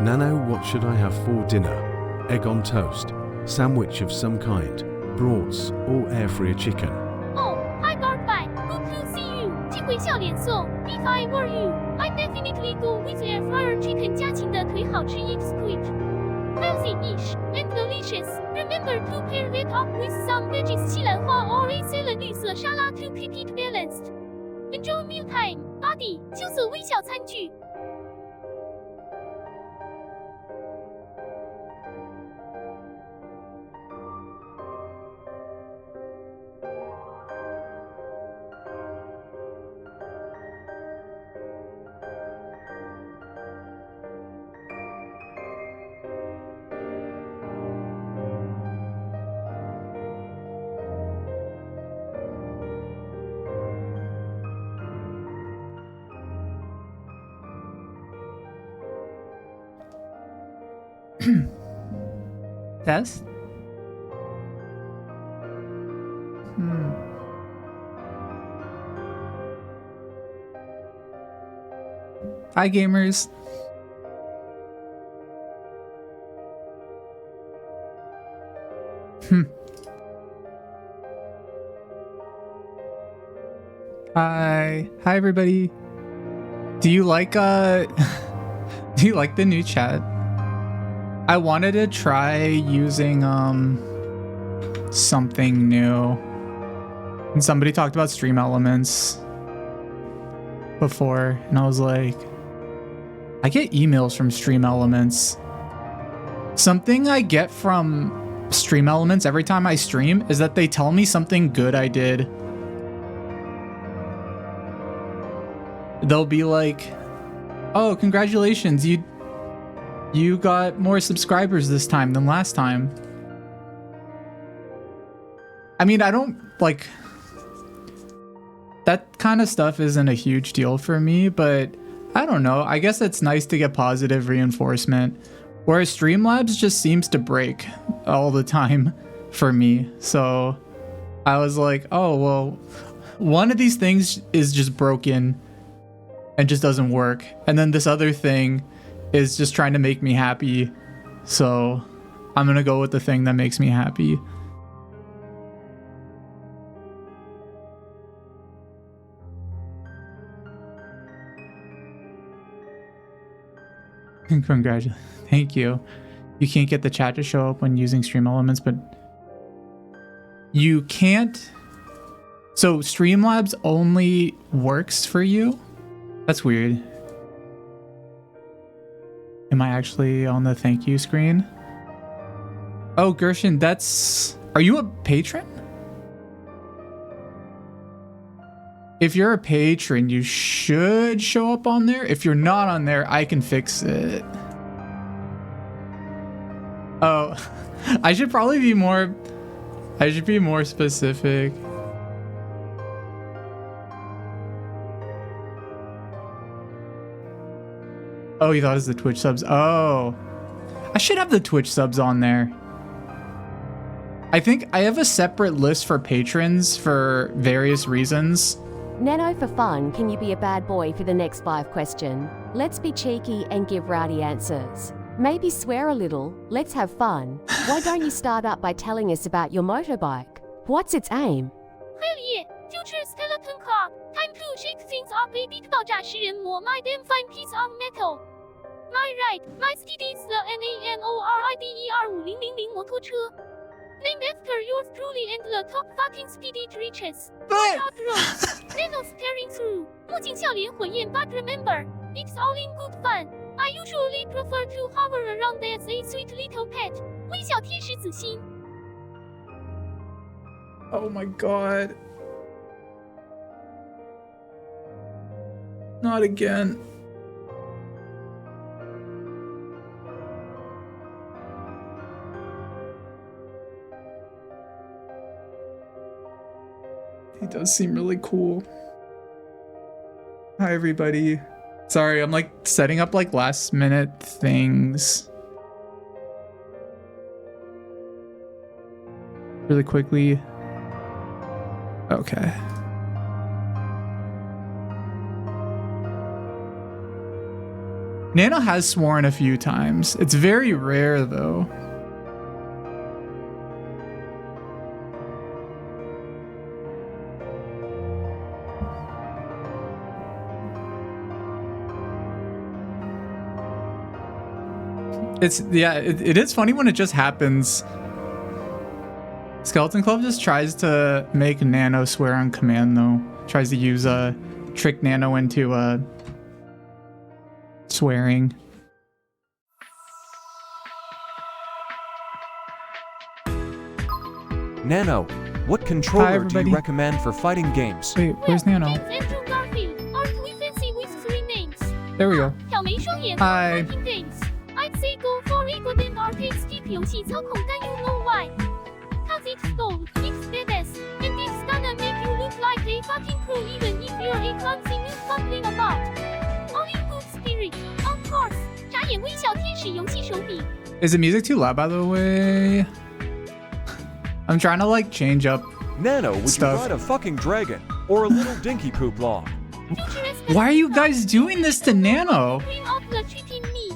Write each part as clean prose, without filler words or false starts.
Nano, what should I have for dinner? Egg on toast, sandwich of some kind, brats, or air fryer chicken? Oh, hi Barbie. Good to see you. 机会笑脸送. If I were you, I'd definitely go with air fryer chicken 家禽的腿好吃 it's quick, healthy-ish, and delicious. Remember to pair it up with some veggies 西兰花 or a salad 绿色沙拉 to keep it balanced. Enjoy mealtime, buddy. 羞涩微笑餐具. Test? Hi gamers. Hi everybody. Do you like do you like the new chat? I wanted to try using something new. And somebody talked about stream elements before, and I was like, I get emails from stream elements. Something I get from stream elements every time I stream is that they tell me something good I did. They'll be like, oh, congratulations, you got more subscribers this time than last time. I mean, I don't like that kind of stuff isn't a huge deal for me, but I don't know. I guess it's nice to get positive reinforcement, whereas Streamlabs just seems to break all the time for me. So I was like, oh, well, one of these things is just broken and just doesn't work. And then this other thing is just trying to make me happy. So I'm gonna go with the thing that makes me happy. Congratulations. Thank you. You can't get the chat to show up when using stream elements, but you can't. So Streamlabs only works for you? That's weird. Am I actually on the thank you screen? Oh, Gershon, that's... Are you a patron? If you're a patron, you should show up on there. If you're not on there, I can fix it. Oh, I should probably be more... I should be more specific. Oh, you thought it was the Twitch subs. Oh, I should have the Twitch subs on there. I think I have a separate list for patrons for various reasons. Nano, for fun, can you be a bad boy for the next 5 question? Let's be cheeky and give rowdy answers. Maybe swear a little. Let's have fun. Why don't you start up by telling us about your motorbike? What's its aim? Hell yeah! Future skeleton car. Time to shake things up a bit. 爆炸食人魔 my damn fine piece of metal. My right, my steed is the NANORIDER 5000摩托车. Named after yours truly and the top fucking speed it reaches. Hard road. Nano staring through. 目镜笑脸火焰 but remember, it's all in good fun. I usually prefer to hover around as a sweet little pet. 微笑天使子心. Oh my god. Not again. He does seem really cool. Hi everybody. Sorry, I'm like setting up like last minute things. Really quickly. Okay. Nano has sworn a few times. It's very rare though. It is funny when it just happens. Skeleton Club just tries to make Nano swear on command though. Tries to use trick Nano into swearing. Nano, what controller do everybody. you recommend for fighting games? Wait, where's Nano? It's Andrew Garfield. Aren't we fancy with 3 names? There we go. 挑眉双眼 Hi. fighting games. I'd say go for a good and arcade Steep 游戏操控但 you know why? Cause it's gold, it's badass, and it's gonna make you look like a fucking pro even if you're a clumsy noob fumbling about. All in good spirit, of course. 眨眼微笑天使游戏手柄。 Is the music too loud by the way? I'm trying to like change up. Nano, would Stuff. you ride a fucking dragon or a little dinky poop log? Why are you guys doing this to Nano? Queen of the treating me.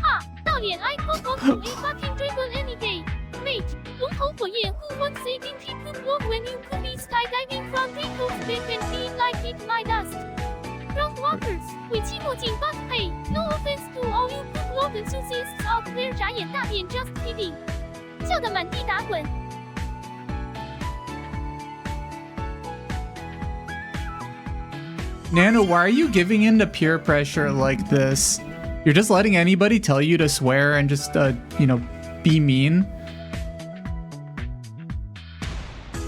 啊，到脸 I pop off to a fucking dragon any day. Wait, 龙头火焰 who wants a dinky poop log when you could be skydiving from Draco's back and being like it my dust. Groundwalkers, 尾气墨镜 but hey, no offense to all you poop log enthusiasts out there 眨眼大便 just kidding. 笑得满地打滚。 Nano, why are you giving in to peer pressure like this? You're just letting anybody tell you to swear and just, you know, be mean.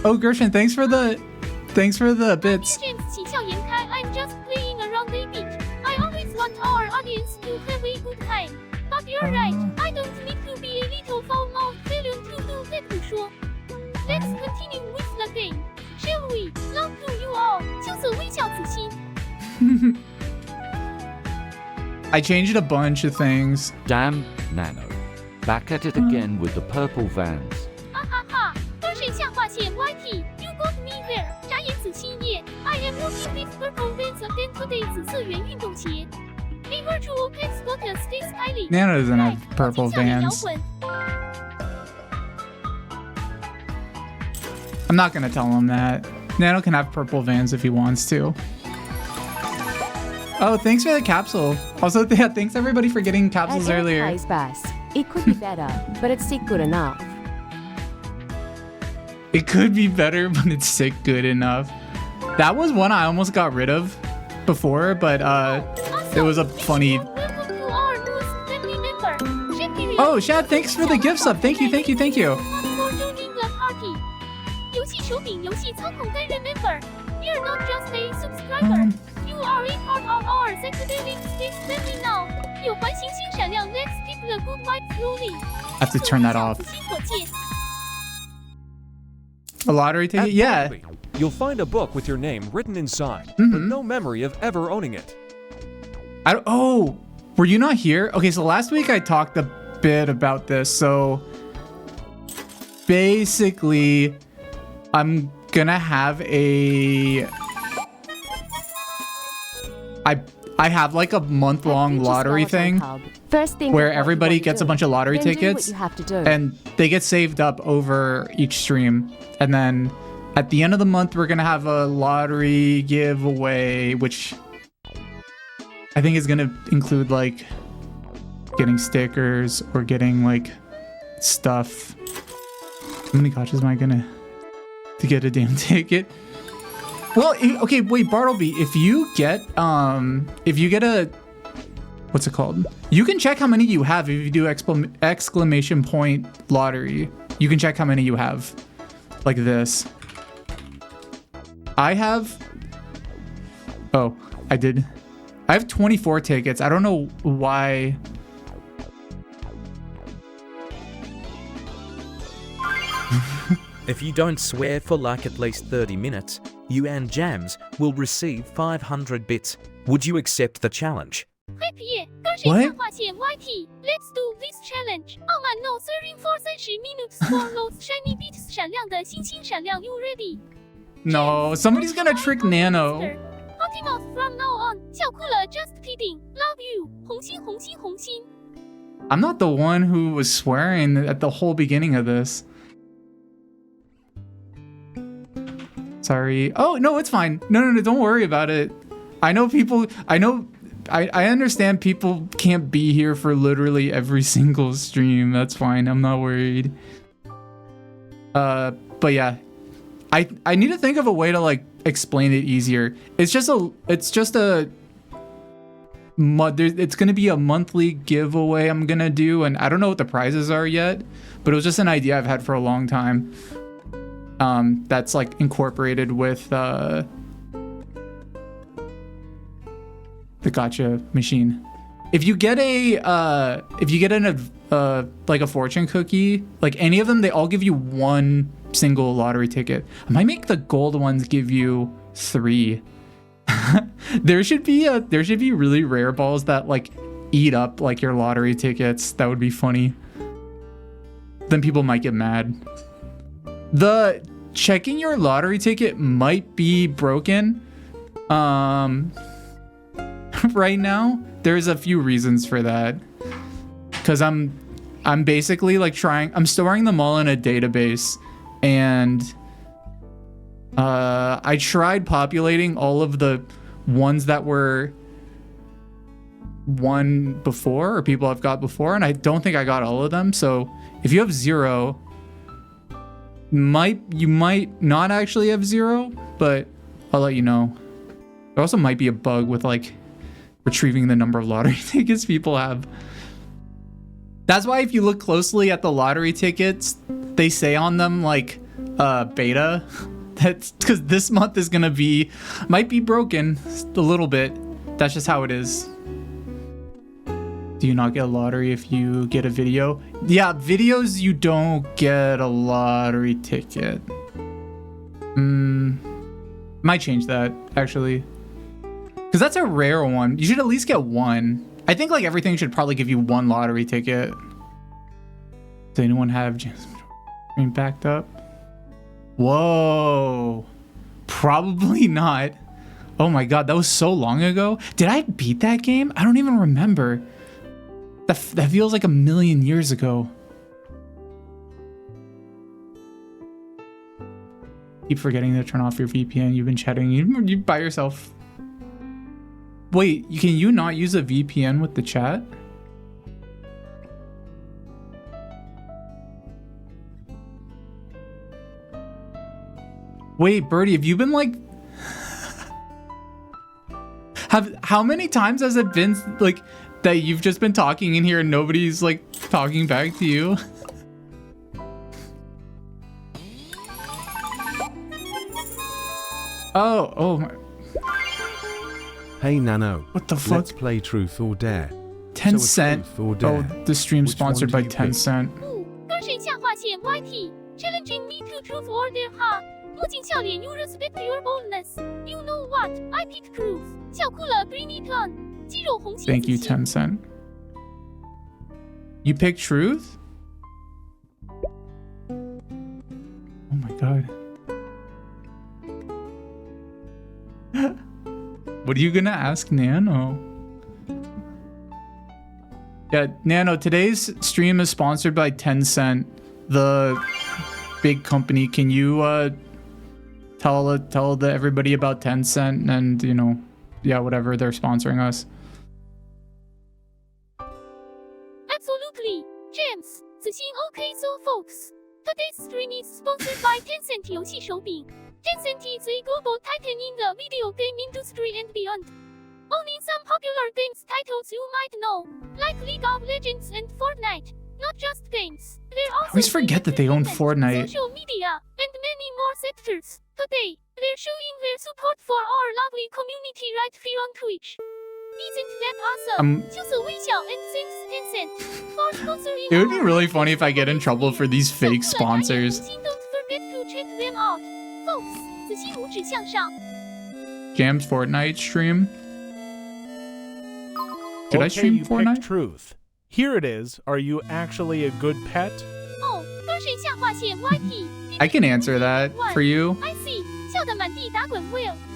Oh, Gershon, thanks for the bits. James 喜笑颜开 I'm just playing around a bit. I always want our audience to have a good time. But you're right, I don't need to be a little foul-mouthed villain to do that 不说。Let's continue with the game, shall we? Love to you all. 秋色微笑此心。 I changed a bunch of things. Damn, Nano. Back at it again with the purple vans. 啊哈哈，多水下划线 YT, you got me there. 眨眼紫心叶 I am looking with purple vans again today 紫色圆运动鞋。A virtual cat's got a stay stylish. Nano doesn't have Right, purple 下面摇 vans. 滚。 I'm not gonna tell him that. Nano can have purple vans if he wants to. Oh, thanks for the capsule. Also, yeah, thanks everybody for getting capsules At earlier. plays bass. It could be better, but it's still good enough. It could be better, but it's sick good enough. That was one I almost got rid of before, but it was a funny. Welcome to our newest family member. Shakiri. Oh, Shad, thanks for the gift sub. Thank you, thank you, thank you. For joining the party. 游戏手柄游戏操控单人 member. You're not just a subscriber. You are a part of our psychedelic space family now. 有环星星闪亮 Let's keep the good vibes rolling. I have to turn that off. 紫心火箭 A lottery ticket? Yeah. Absolutely. You'll find a book with your name written inside, but no memory of ever owning it. Oh, were you not here? Okay, so last week I talked a bit about this. So basically, I'm gonna have a. I have like a month-long Future lottery Skeleton thing Club. First thing where is what you everybody want to gets a do. bunch of lottery Then do what tickets, you have to do. and they get saved up over each stream. And then at the end of the month, we're gonna have a lottery giveaway, which I think is gonna include like getting stickers or getting like stuff. How many gotchas am I gonna to get a damn ticket? Well, okay, wait, Bartleby, if you get a, what's it called? You can check how many you have if you do exclamation point lottery. You can check how many you have, like this. I have, oh, I did. I have 24 tickets. I don't know why. If you don't swear for like at least 30 minutes, you and Jams will receive 500 bits. Would you accept the challenge? Happy 跟谁下划线 YT. Let's do this challenge. 傲慢 no serving for 30 minutes for those shiny bits 闪亮的星星闪亮 You ready? No, somebody's gonna trick Nano. How Cut him off from now on. 笑哭了 just kidding. Love you. 红心红心红心. I'm not the one who was swearing at the whole beginning of this. Sorry. Oh, no, it's fine. No, don't worry about it. I understand people can't be here for literally every single stream. That's fine. I'm not worried. But yeah. I need to think of a way to like explain it easier. It's gonna be a monthly giveaway I'm gonna do, and I don't know what the prizes are yet, but it was just an idea I've had for a long time. That's like incorporated with the gacha machine. If you get like a fortune cookie, like any of them, they all give you one single lottery ticket. I might make the gold ones give you 3. There should be really rare balls that like eat up like your lottery tickets. That would be funny. Then people might get mad. The checking your lottery ticket might be broken right now. There's a few reasons for that, because I'm basically like I'm storing them all in a database, and I tried populating all of the ones that were won before, or people I've got before, and I don't think I got all of them. So if you have 0, you might not actually have 0, but I'll let you know. There also might be a bug with like retrieving the number of lottery tickets people have. That's why if you look closely at the lottery tickets, they say on them like beta. That's because this month is gonna might be broken a little bit. That's just how it is. Do you not get a lottery if you get a video? Yeah, videos you don't get a lottery ticket. Might change that actually, because that's a rare one. You should at least get 1. I think like everything should probably give you 1 lottery ticket. Does anyone have JamsVirtual backed up? Whoa, probably not. Oh my god, that was so long ago. Did I beat that game? I don't even remember. That feels like a million years ago. Keep forgetting to turn off your VPN. You've been chatting. You by yourself. Wait, can you not use a VPN with the chat? Wait, Birdie, have you been like... How many times has it been like that you've just been talking in here and nobody's like talking back to you? Oh my... Hey Nano. What the fuck? Let's play Truth or Dare. Tencent. So Truth or Dare. Oh, the stream Which sponsored by one do you pick? Tencent. 歌声下划线 YT challenging me to truth or dare 哈。墨镜笑脸 you respect your boldness. You know what? I pick truth. 笑哭了 bring it on. 肌肉红心 Thank you, Tencent. You pick truth? Oh my god. What are you gonna ask Nano? Yeah, Nano, today's stream is sponsored by Tencent, the big company. Can you tell everybody about Tencent and, you know, yeah, whatever, they're sponsoring us. Absolutely, James. 子欣 OK, so folks. Today's stream is sponsored by Tencent 游戏手柄. Tencent is a global titan in the video game industry and beyond. Owning some popular games titles you might know, like League of Legends and Fortnite. Not just games. They're also I always forget that they own Fortnite. social media, and many more sectors. Today, they're showing their support for our lovely community right here on Twitch. Isn't that awesome? 就是微笑 and thanks Tencent for sponsoring. It would be really funny if I get in trouble for these fake sponsors. Don't forget to check them out, folks. 子欣五指向上. Jam's Fortnite stream. Did I stream you Fortnite? picked truth. Here it is. Are you actually a good pet? Oh, 歌声下划线 YT. I can answer that for you. I see. 笑得满地打滚 Will.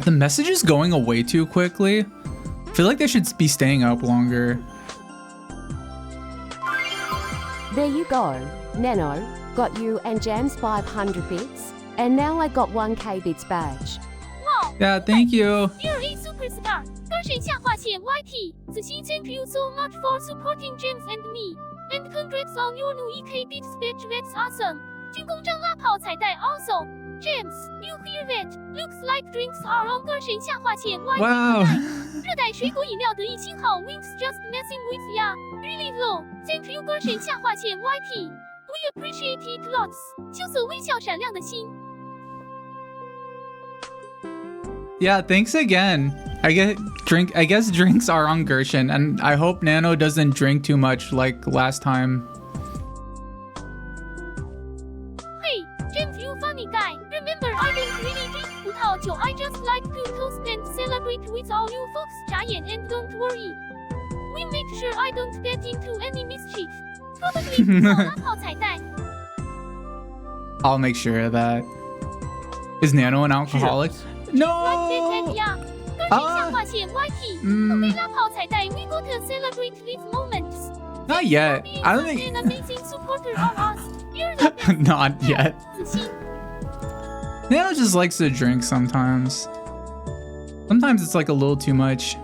Are the messages going away too quickly? I feel like they should be staying up longer. There you go. Nano, got you and Jams 500 bits. And now I got 1k bits badge. Wow. Yeah, thank you. You're a superstar. 歌神下划线 YT. 子欣 thank you so much for supporting James and me. And congrats on your new EK bits badge. That's awesome. 军功章拉炮彩带 also. James, you hear that? Looks like drinks are on 歌神下划线 YT. Wow. 热带水果饮料得意星号 Wings just messing with ya. Really though. Thank you 歌神下划线 YT. We appreciate it lots. 羞涩微笑闪亮的心。 Yeah, thanks again. I guess drinks are on Gershon, and I hope Nano doesn't drink too much like last time. Hey, James, you funny guy. Remember, I don't really drink 葡萄酒. I just like to toast and celebrate with all you folks. 眨眼 and don't worry. We make sure I don't get into any mischief. Probably 葡萄拉炮彩带. I'll make sure of that. Is Nano an alcoholic? No! We gotta celebrate these moments. Not yet. I don't think. An amazing supporter of us. You're the best. Not yet. 子欣 Nano just likes to drink sometimes. Sometimes it's like a little too much.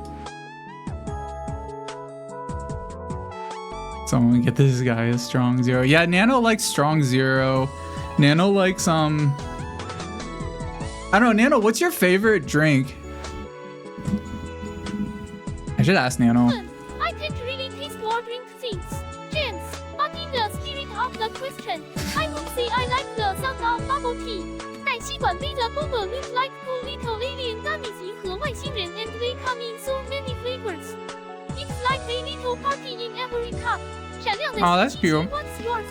Someone get this guy a strong zero. Yeah, Nano likes strong zero. Nano likes I don't know, Nano, what's your favorite drink? I should ask Nano. I can't really taste or drink things, James. But in the spirit of the question, I would say I like the sound of bubble tea. 带吸管杯的 boba look like cool little alien dummies 银河外星人 and they come in so many flavors. It's like a little party in every cup. 闪亮的 Oh, that's cute. What's yours?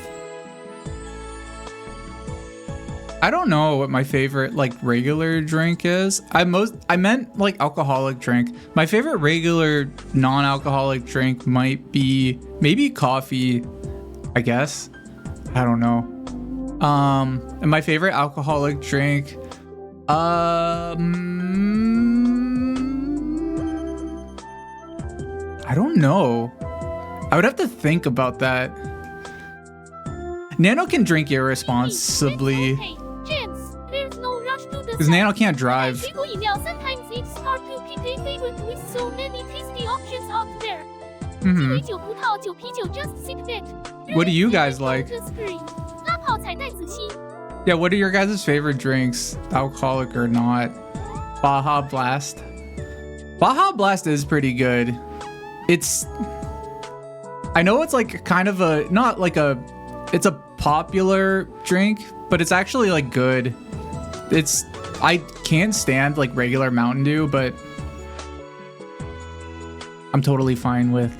I don't know what my favorite like regular drink is. I meant like alcoholic drink. My favorite regular non-alcoholic drink might be maybe coffee, I guess. I don't know. And my favorite alcoholic drink I don't know. I would have to think about that. Nano can drink irresponsibly. Okay, James, there's no rush to the Because Nano can't drive. 水果饮料 sometimes it's hard to pick a favorite with so many tasty options out there. 鸡尾酒、葡萄酒、啤酒 just sit back. What do you guys like? The screen. 拉炮彩带子欣 Yeah, what are your guys' favorite drinks? Alcoholic or not? Baja Blast. Baja Blast is pretty good. I know it's like kind of it's a popular drink, but it's actually like good. I can't stand like regular Mountain Dew, but I'm totally fine with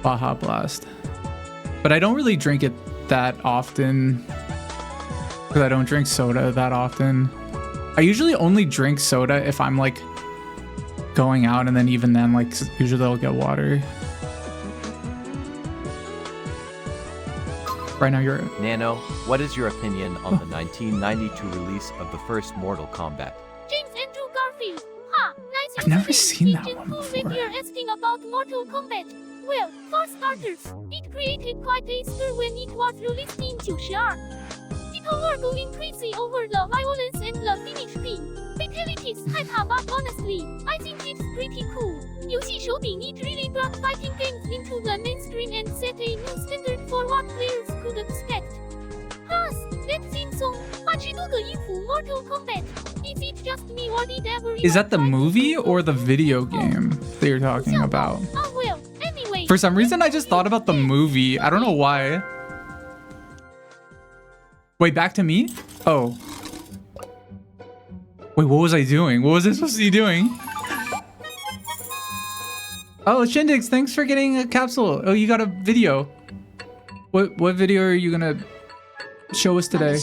Baja Blast. But I don't really drink it that often because I don't drink soda that often. I usually only drink soda if I'm like going out, and then even then, like usually I'll get water. Right now you're Nano, what is your opinion on the 1992 release of the first Mortal Kombat? James Andrew Garfield. Ha! Nice. I've never and seen that cool one when before. you're asking about Mortal Kombat. Well, for starters, it created quite a stir when it was released in 92. People were going crazy over the violence and the finish screen. Fatalities, hype, but honestly, I think it's pretty cool. 游戏手柄 it really brought fighting games into the mainstream and set a new standard for what players could expect. Plus, that theme song, 80多个音符 Mortal Kombat. Is it just me or did everyone Is that the like movie it? or the video game that you're talking about? Oh well, anyway. For some reason, I just thought about the movie. I don't know why. Wait, back to me? Oh. Wait, what was I doing? What was I supposed to be doing? Oh, Shindix, thanks for getting a capsule. Oh, you got a video. What video are you gonna show us today?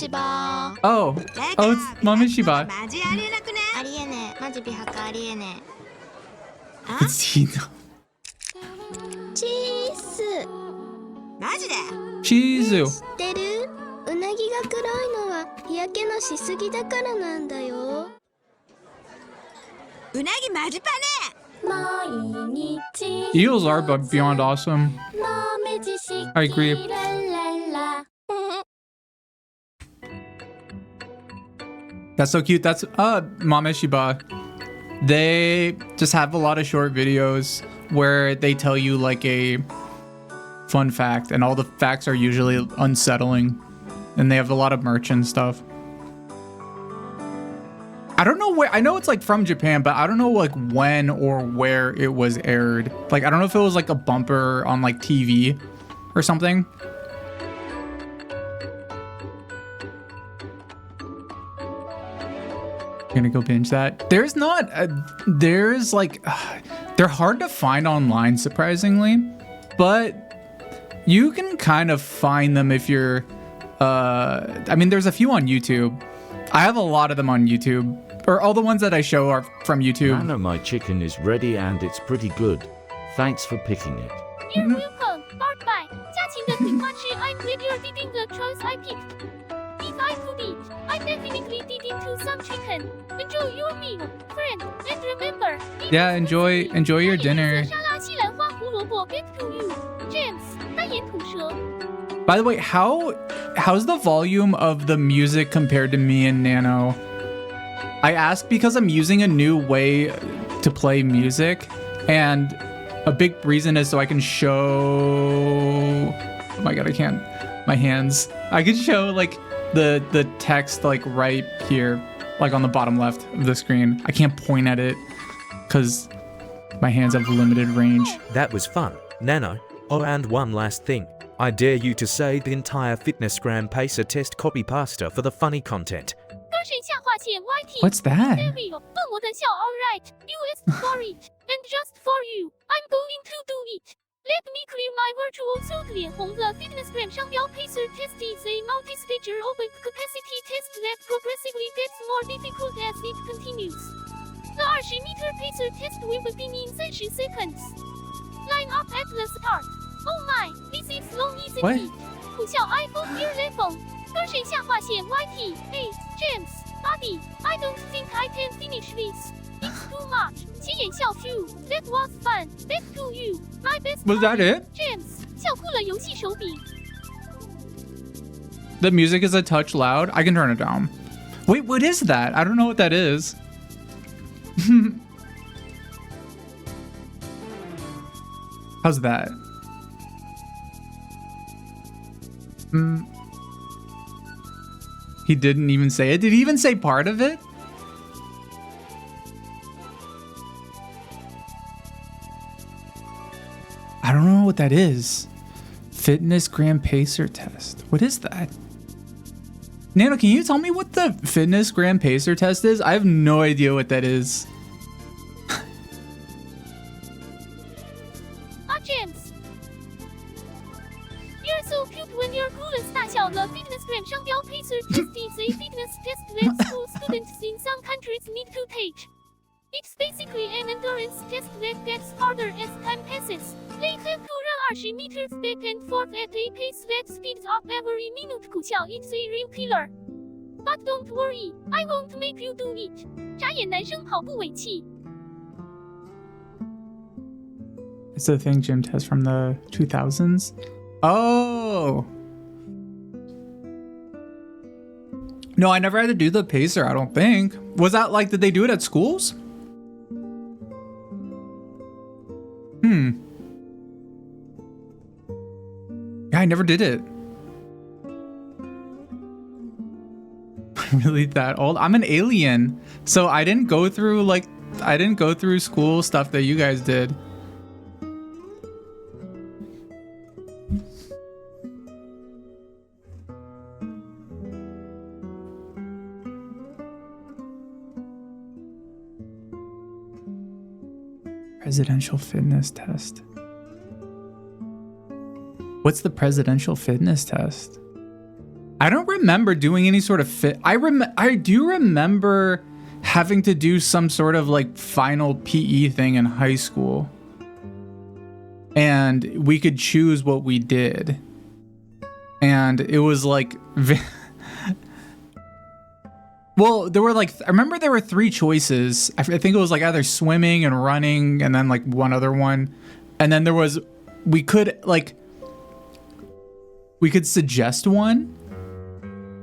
Oh, it's Mamishiba. ありえねえマジ美白ありえねえ It's Hino. チーズマジで Chizu. 知ってるうなぎが黒いのは日焼けのしすぎだからなんだよ Eels are but beyond awesome. I agree. That's so cute. That's Mame Shiba. They just have a lot of short videos where they tell you like a fun fact, and all the facts are usually unsettling, and they have a lot of merch and stuff. I don't know where, I know it's like from Japan, but I don't know like when or where it was aired. Like, I don't know if it was like a bumper on like TV or something. I'm gonna go binge that. There's not, there's like, they're hard to find online, surprisingly, but you can kind of find them if you're, I mean, there's a few on YouTube. I have a lot of them on YouTube, or all the ones that I show are from YouTube. Nano, my chicken is ready and it's pretty good. Thanks for picking it. You're welcome. Bark by. 家禽的对话是 I'm glad you're eating the choice I picked. If I could eat, I'd definitely dig into some chicken. Enjoy your meal, friend, and remember. Yeah, enjoy your dinner. 沙拉西兰花胡萝卜 get to you. James, 单眼吐舌. By the way, how's the volume of the music compared to me and Nano? I ask because I'm using a new way to play music, and a big reason is so I can show, oh my god, I can't, my hands. I can show like the text like right here, like on the bottom left of the screen. I can't point at it because my hands have limited range. That was fun, Nano. Oh, and one last thing. I dare you to say the entire FitnessGram Pacer test copy pasta for the funny content. 歌神下划线 YT. What's that? Stereo. 笨我的笑 alright. US for it. And just for you. I'm going to do it. Let me clear my virtual suit 脸红的 FitnessGram 商标 Pacer test is a multi-stage aerobic capacity test that progressively gets more difficult as it continues. The 20-meter Pacer test will begin in 30 seconds. Line up at the start. Oh my, this is long easy. What? 苦笑 iPhone Ear Level. 歌神下划线 YT. Hey, James, buddy, I don't think I can finish this. It's too much. 斜眼笑 Q. That was fun. Back to you. My best. Was that it? James, 笑哭了游戏手柄. The music is a touch loud. I can turn it down. Wait, what is that? I don't know what that is. How's that? He didn't even say it. Did he even say part of it? I don't know what that is. FitnessGram Pacer test. What is that? Nano, can you tell me what the FitnessGram Pacer test is? I have no idea what that is. James. You're so cute when you're coolest 大笑了 FitnessGram 商标 Pacer test is a fitness test that school students in some countries need to take. It's basically an endurance test that gets harder as time passes. They have to run 20 meters back and forth at a pace that speeds up every minute. 苦笑 It's a real killer. But don't worry, I won't make you do it. 眨眼男生好不委气. It's a thing gym test from the 2000s. Oh. No, I never had to do the Pacer, I don't think. Was that like, did they do it at schools? Yeah, I never did it. I'm really that old. I'm an alien. So I didn't go through school stuff that you guys did. Presidential fitness test. What's the presidential fitness test? I don't remember doing any sort of I do remember having to do some sort of like final PE thing in high school. And we could choose what we did. And it was like Well, there were like, I remember there were 3 choices. I think it was like either swimming and running and then like one other one. And then there was, we could suggest one.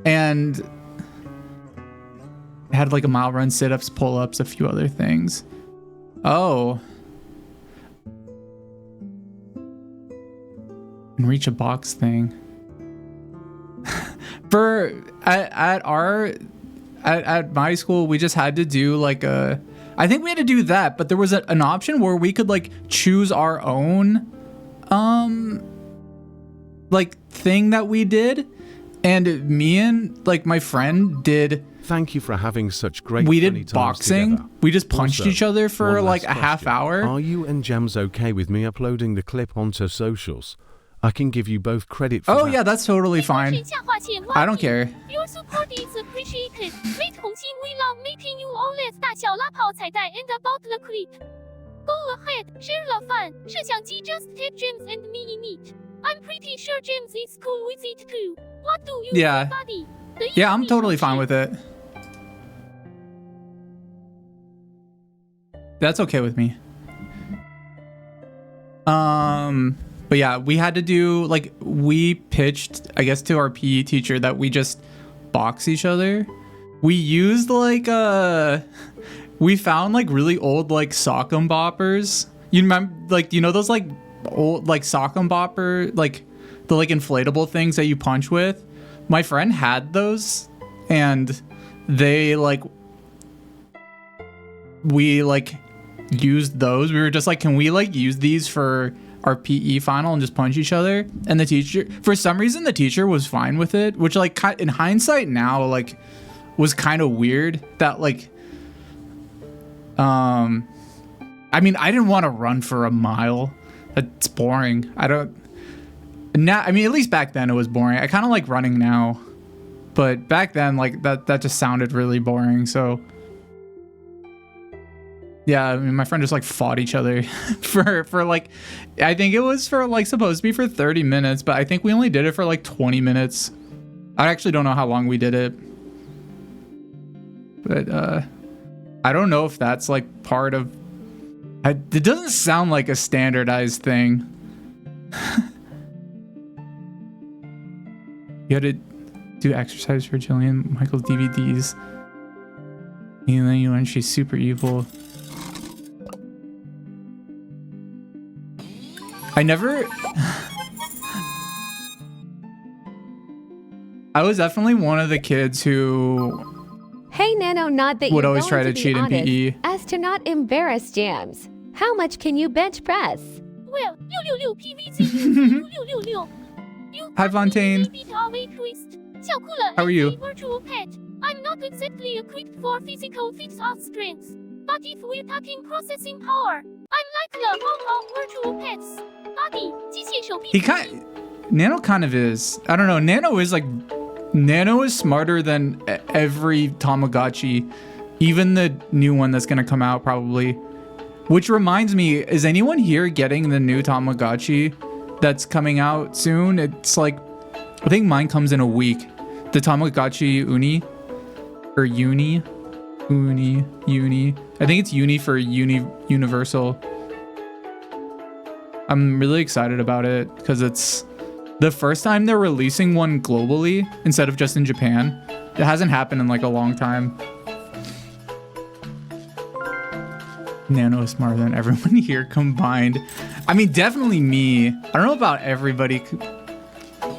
And it had like a mile run, sit-ups, pull-ups, a few other things. Oh. And reach a box thing. At my school, we just had to do like I think we had to do that, but there was an option where we could like choose our own like thing that we did, and me and like my friend did. Thank you for having such great. We funny did times boxing. together. We just punched Also, each other for one like last a half question. hour. Are you and Jams okay with me uploading the clip onto socials? I can give you both credit for Oh that. yeah, that's totally fine. I don't care. Your support is appreciated. 非同心 we love meeting you always 大小拉炮彩蛋 and about the clip. Go ahead, share the fun. 摄像机 just take James and me in it. I'm pretty sure James is cool with it too. What do you Yeah. say, buddy? Yeah, I'm totally fine with it. That's okay with me. But yeah, we had to do like, we pitched, I guess, to our PE teacher that we just box each other. We used like we found like really old like sock 'em boppers. You remember, like, you know those like old like sock 'em bopper, like the like inflatable things that you punch with? My friend had those, and they like, we like used those. We were just like, can we like use these for our PE final and just punch each other? And the teacher, for some reason, the teacher was fine with it, which like in hindsight now, like, was kind of weird that like, I mean, I didn't want to run for a mile. It's boring. I mean, at least back then it was boring. I kind of like running now, but back then, like, that just sounded really boring. So yeah, I mean, my friend just like fought each other for like, I think it was for like supposed to be for 30 minutes, but I think we only did it for like 20 minutes. I actually don't know how long we did it, but I don't know if that's like part of, it doesn't sound like a standardized thing. You had to do exercise for Jillian Michael's DVDs, and then you learn she's super evil. I was definitely one of the kids who Hey Nano, not that would you're always going try to be cheat in honest, PE. as to not embarrass Jams. How much can you bench press? Well, 666 PVC 666. Hi, Fontaine. How are you? Virtual pet. I'm not exactly equipped for physical fits of strength, but if we're talking processing power, I'm like the home of virtual pets. Body, 机械手臂 Nano kind of is. I don't know. Nano is smarter than every Tamagotchi, even the new one that's gonna come out probably. Which reminds me, is anyone here getting the new Tamagotchi that's coming out soon? It's like, I think mine comes in a week. The Tamagotchi Uni, or Uni. I think it's Uni for Universal. I'm really excited about it because it's the first time they're releasing one globally instead of just in Japan. It hasn't happened in like a long time. Nano is smarter than everyone here combined. I mean, definitely me. I don't know about everybody,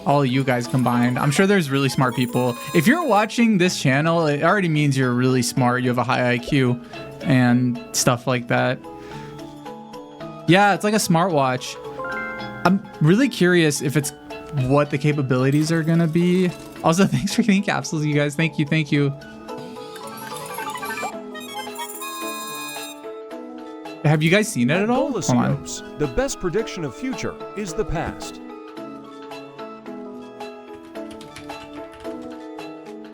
all of you guys combined. I'm sure there's really smart people. If you're watching this channel, it already means you're really smart. You have a high IQ and stuff like that. Yeah, it's like a smartwatch. I'm really curious if it's what the capabilities are gonna be. Also, thanks for getting capsules, you guys. Thank you. Have you guys seen it at all? Hold on. The best prediction of future is the past.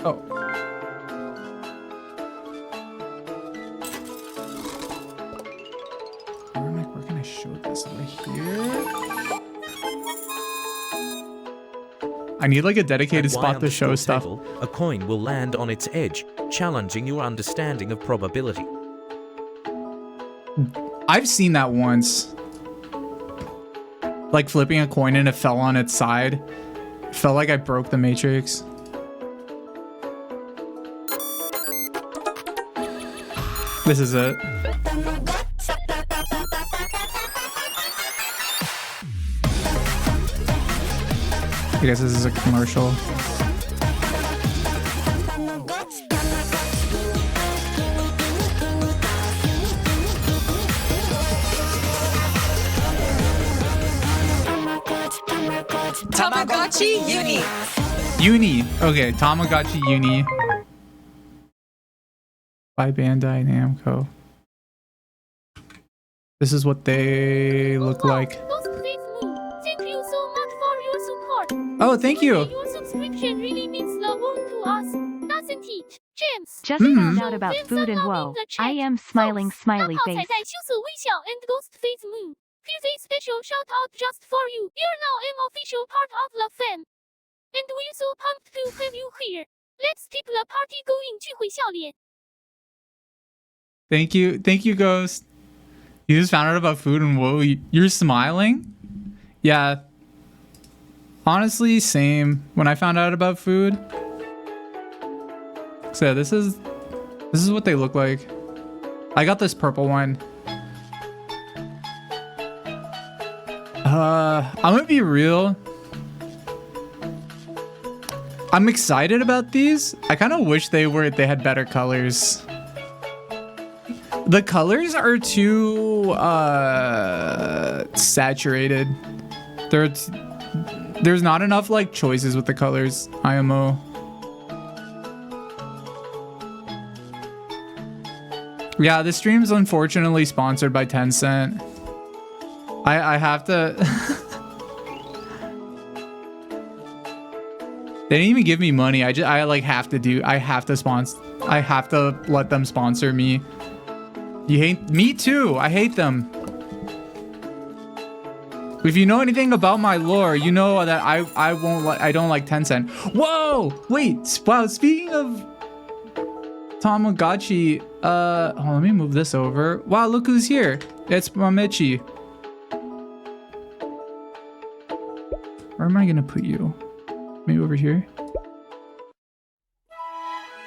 Oh. Where can I show this over here? I need like a dedicated At spot to show Y_table, stuff. a coin will land on its edge, challenging your understanding of probability. I've seen that once. Like flipping a coin and it fell on its side. Felt like I broke the matrix. This is it. I guess this is a commercial. Tamagotchi Uni. Uni. Okay, Tamagotchi Uni. By Bandai Namco. This is what they look like. Thank you so much for your support. Oh, thank you. Your subscription really means the world to us, doesn't it, James? Just found out about food and woe. I am smiling smiley 刚好 face. 彩在羞涩微笑 and Ghostface Moon. Here's a special shout out just for you. You're now an official part of the fan. And we're so pumped to have you here. Let's keep the party going. 聚会笑脸. Thank you, Ghost. You just found out about food and whoa, you're smiling? Yeah. Honestly, same. When I found out about food. So this is what they look like. I got this purple one. I'm gonna be real. I'm excited about these. I kind of wish they had better colors. The colors are too saturated. There's not enough like choices with the colors. IMO. Yeah, this stream's unfortunately sponsored by Tencent. I have to. They didn't even give me money. I have to let them sponsor me. You hate me too. I hate them. If you know anything about my lore, you know that I don't like Tencent. Whoa! Wait. Wow. Speaking of Tamagotchi, let me move this over. Wow, look who's here. It's Mamechi. Where am I gonna put you? Maybe over here.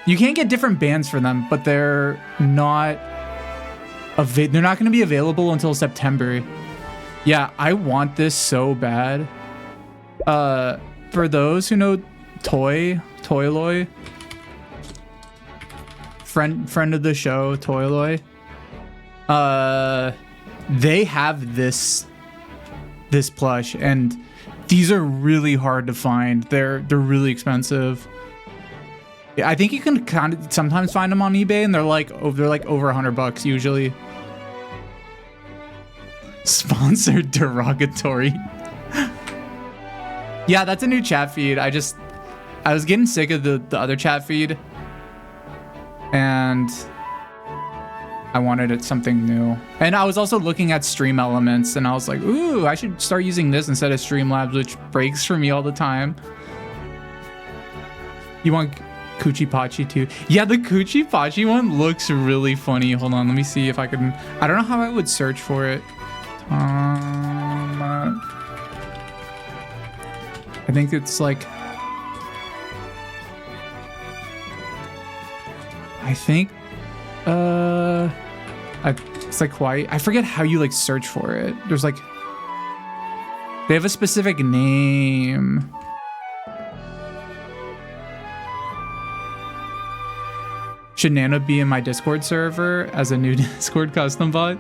You can't get different bands for them, but they're not going to be available until September. Yeah, I want this so bad. For those who know Toyloy, friend of the show, Toyloy, they have this plush, and these are really hard to find. They're really expensive. I think you can kind of sometimes find them on eBay, and they're like over $100 usually. Sponsored derogatory. Yeah, that's a new chat feed. I was getting sick of the other chat feed, and I wanted something new. And I was also looking at Stream Elements, and I was like, ooh, I should start using this instead of Streamlabs, which breaks for me all the time. You want Coochie Pachi too? Yeah, the Coochie Pachi one looks really funny. Hold on, let me see if I can. I don't know how I would search for it. I think it's like. It's like Hawaii. I forget how you like search for it. There's like. They have a specific name. Should Nano be in my Discord server as a new Discord custom bot?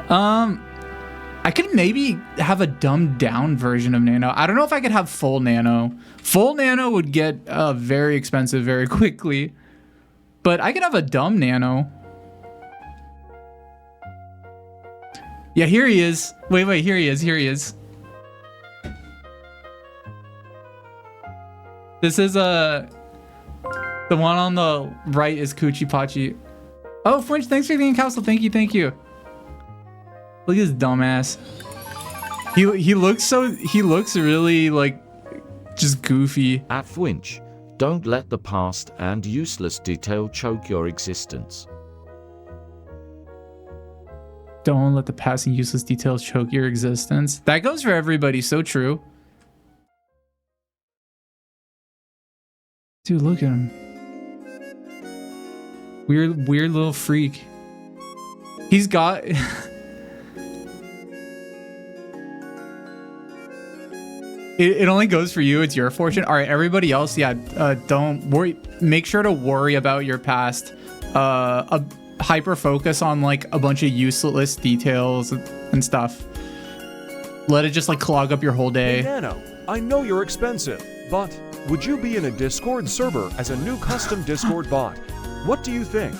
I could maybe have a dumbed down version of Nano. I don't know if I could have full Nano. Full Nano would get very expensive very quickly. But I could have a dumb Nano. Yeah, here he is. Wait, here he is. This is the one on the right is Coochie Pachi. Oh, French, thanks for being council. Thank you. Look at this dumbass. He looks really like just goofy. At Fwinch, don't let the past and useless detail choke your existence. Don't let the past and useless details choke your existence. That goes for everybody. So true. Dude, look at him. Weird little freak. He's got... It only goes for you. It's your fortune. All right, everybody else, yeah, don't worry. Make sure to worry about your past. Hyper focus on like a bunch of useless details and stuff. Let it just like clog up your whole day. Hey, Nano, I know you're expensive, but would you be in a Discord server as a new custom Discord bot? What do you think?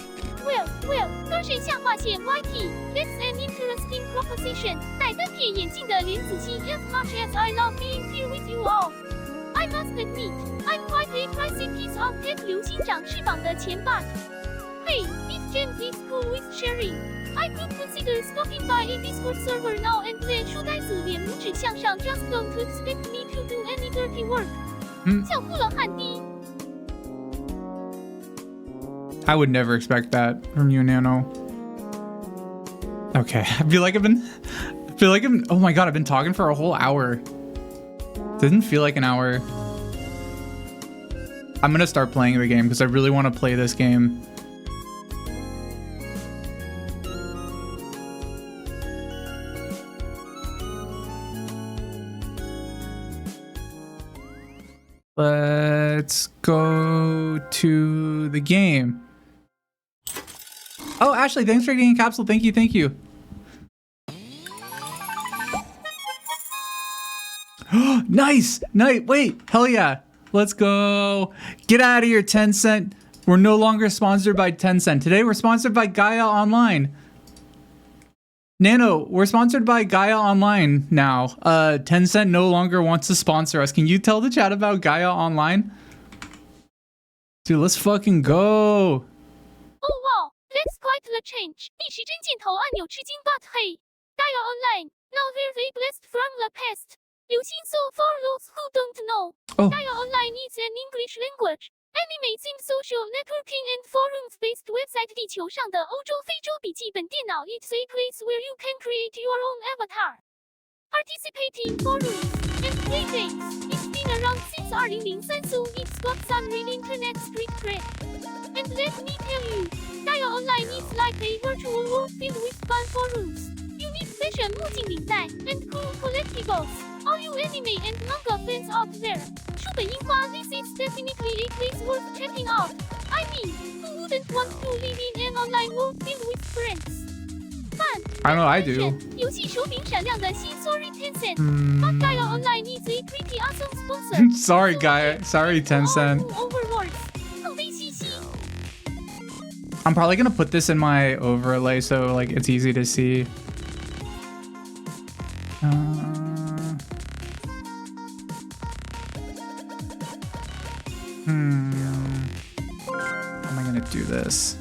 Well, 歌神下划线 YT, that's an interesting proposition. 戴单片眼镜的莲子心 as much as I love being here with you all. I must admit, I'm quite a pricey piece of tech 流星长翅膀的前半. Hey, if James is cool with sharing, I could consider stopping by a Discord server now and then. 书呆子脸拇指向上 just don't expect me to do any dirty work. 笑哭了汉迪。 I would never expect that from you, Nano. Okay, I feel like I've been, oh my god, I've been talking for a whole hour. Didn't feel like an hour. I'm gonna start playing the game because I really want to play this game. Let's go to the game. Oh, Ashley, thanks for getting a capsule. Thank you, thank you. Nice! Wait, hell yeah. Let's go. Get out of here, Tencent. We're no longer sponsored by Tencent. Today, we're sponsored by Gaia Online. Nano, we're sponsored by Gaia Online now. Tencent no longer wants to sponsor us. Can you tell the chat about Gaia Online? Dude, let's fucking go. Oh wow, that's quite the change. 逆时针箭头按钮吃惊 but hey. Gaia Online, now we're a blast from the past. 流星 so for those who don't know. Gaia Online is an English language. Animating social networking and forums-based website 地球上的欧洲非洲笔记本电脑 It's a place where you can create your own avatar. Participate in forums and play games. It's been around since 2003 so it's got some real internet street cred. And let me tell you, Gaia Online is like a virtual world filled with fun forums. Unique fashion 目镜领带 and cool collectibles. All you anime and manga fans out there. 书本樱花 this is definitely a place worth checking out. I mean, who wouldn't want to live in an online world filled with friends? Fun. I know I do. 游戏手柄闪亮的新 Sorry Tencent. But Gaia Online is a pretty awesome sponsor. Sorry, Gaia. Sorry, Tencent. I'm probably gonna put this in my overlay so like it's easy to see. How am I gonna do this?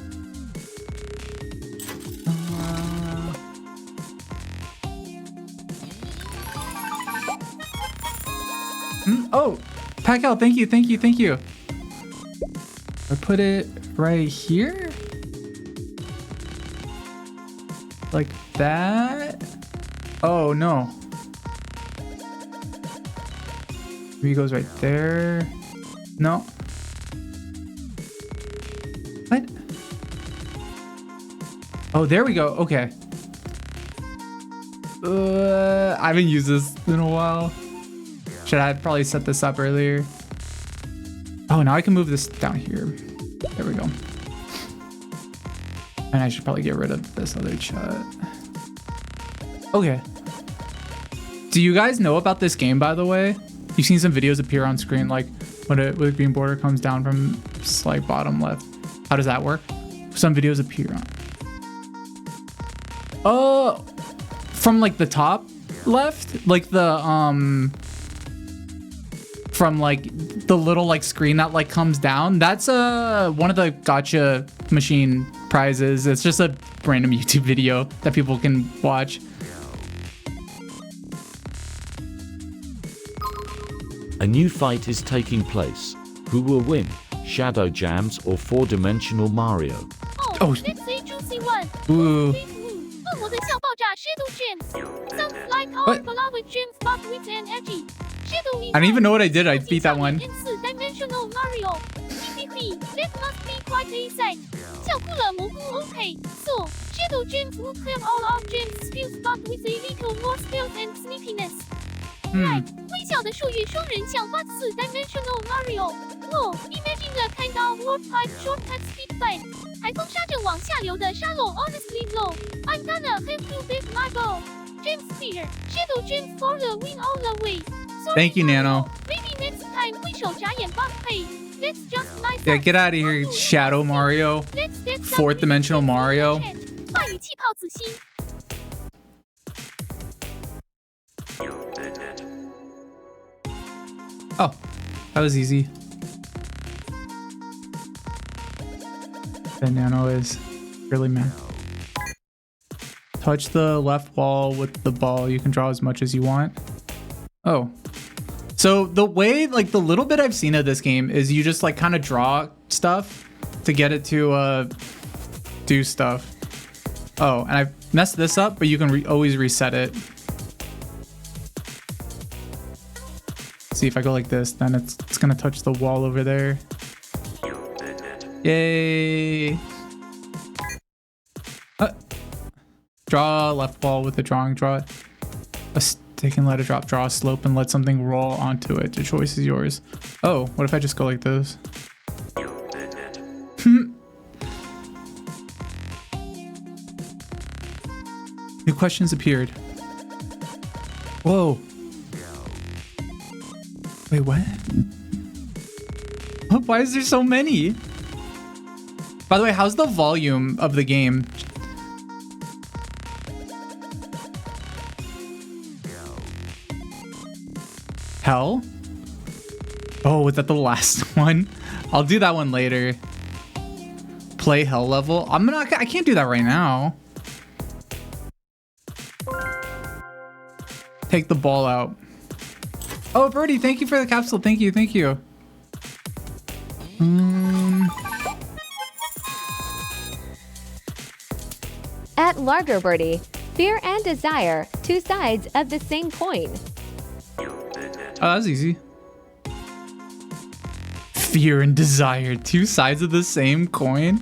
Oh, Pacquiao, thank you. I put it right here, like that. Oh no. Maybe it goes right there. No. What? Oh, there we go. Okay. I haven't used this in a while. Should I probably set this up earlier? Oh, now I can move this down here. There we go. And I should probably get rid of this other chat. Okay. Do you guys know about this game, by the way? You've seen some videos appear on screen, like when a green border comes down from like bottom left. How does that work? Some videos appear on. Oh, from like the top left, like the from like the little like screen that like comes down. That's one of the gotcha machine prizes. It's just a random YouTube video that people can watch. A new fight is taking place. Who will win? Shadow Jams or 4-dimensional Mario? Oh, that's a juicy one. Ooh. Sounds like our beloved James but with an edgy. Shadow I don't even know what I did. I beat that one. 4-dimensional Mario. That must be quite a sight. 小酷了蘑菇 OK. So, Shadow James would have all of James' skills but with a little more skills and sneakiness. Right. 微小的数学双人像 but 4-dimensional Mario. Whoa, imagine the kind of warp pipe shortcut speed fight. 海风沙阵往下流的沙漏 honestly low. I'm gonna have to bet my ball. James Spear, Shadow James for the win all the way. Sorry, Thank you, Nano. Maybe next time we show giant bug pay. That's just nice. Yeah, get out of here, Shadow Mario. Fourth dimensional Mario. 话语气泡子心。 Oh, that was easy. And Nano is really mad. Touch the left wall with the ball. You can draw as much as you want. Oh. So the way, like the little bit I've seen of this game is you just like kind of draw stuff to get it to do stuff. Oh, and I messed this up, but you can always reset it. See, if I go like this, then it's gonna touch the wall over there. Yay! Draw left wall with the drawing. Draw a stick and let it drop. Draw a slope and let something roll onto it. The choice is yours. Oh, what if I just go like this? New questions appeared. Whoa. Wait, what? Why is there so many? By the way, how's the volume of the game? Hell? Oh, was that the last one? I'll do that one later. Play hell level. I can't do that right now. Take the ball out. Oh, Birdie, thank you for the capsule. Thank you, thank you. At Larger Birdie, fear and desire, two sides of the same coin. Oh, that's easy. Fear and desire, two sides of the same coin?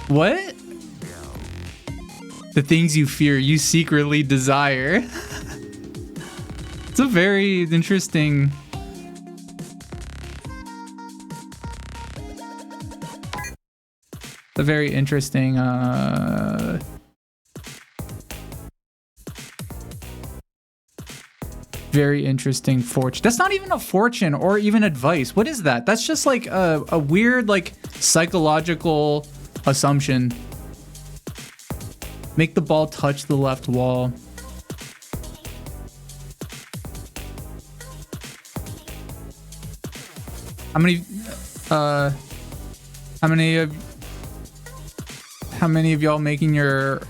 What? The things you fear, you secretly desire. It's a very interesting... It's a very interesting, very interesting fortune. That's not even a fortune or even advice. What is that? That's just like a weird, like, psychological assumption. Make the ball touch the left wall. How many of y'all making your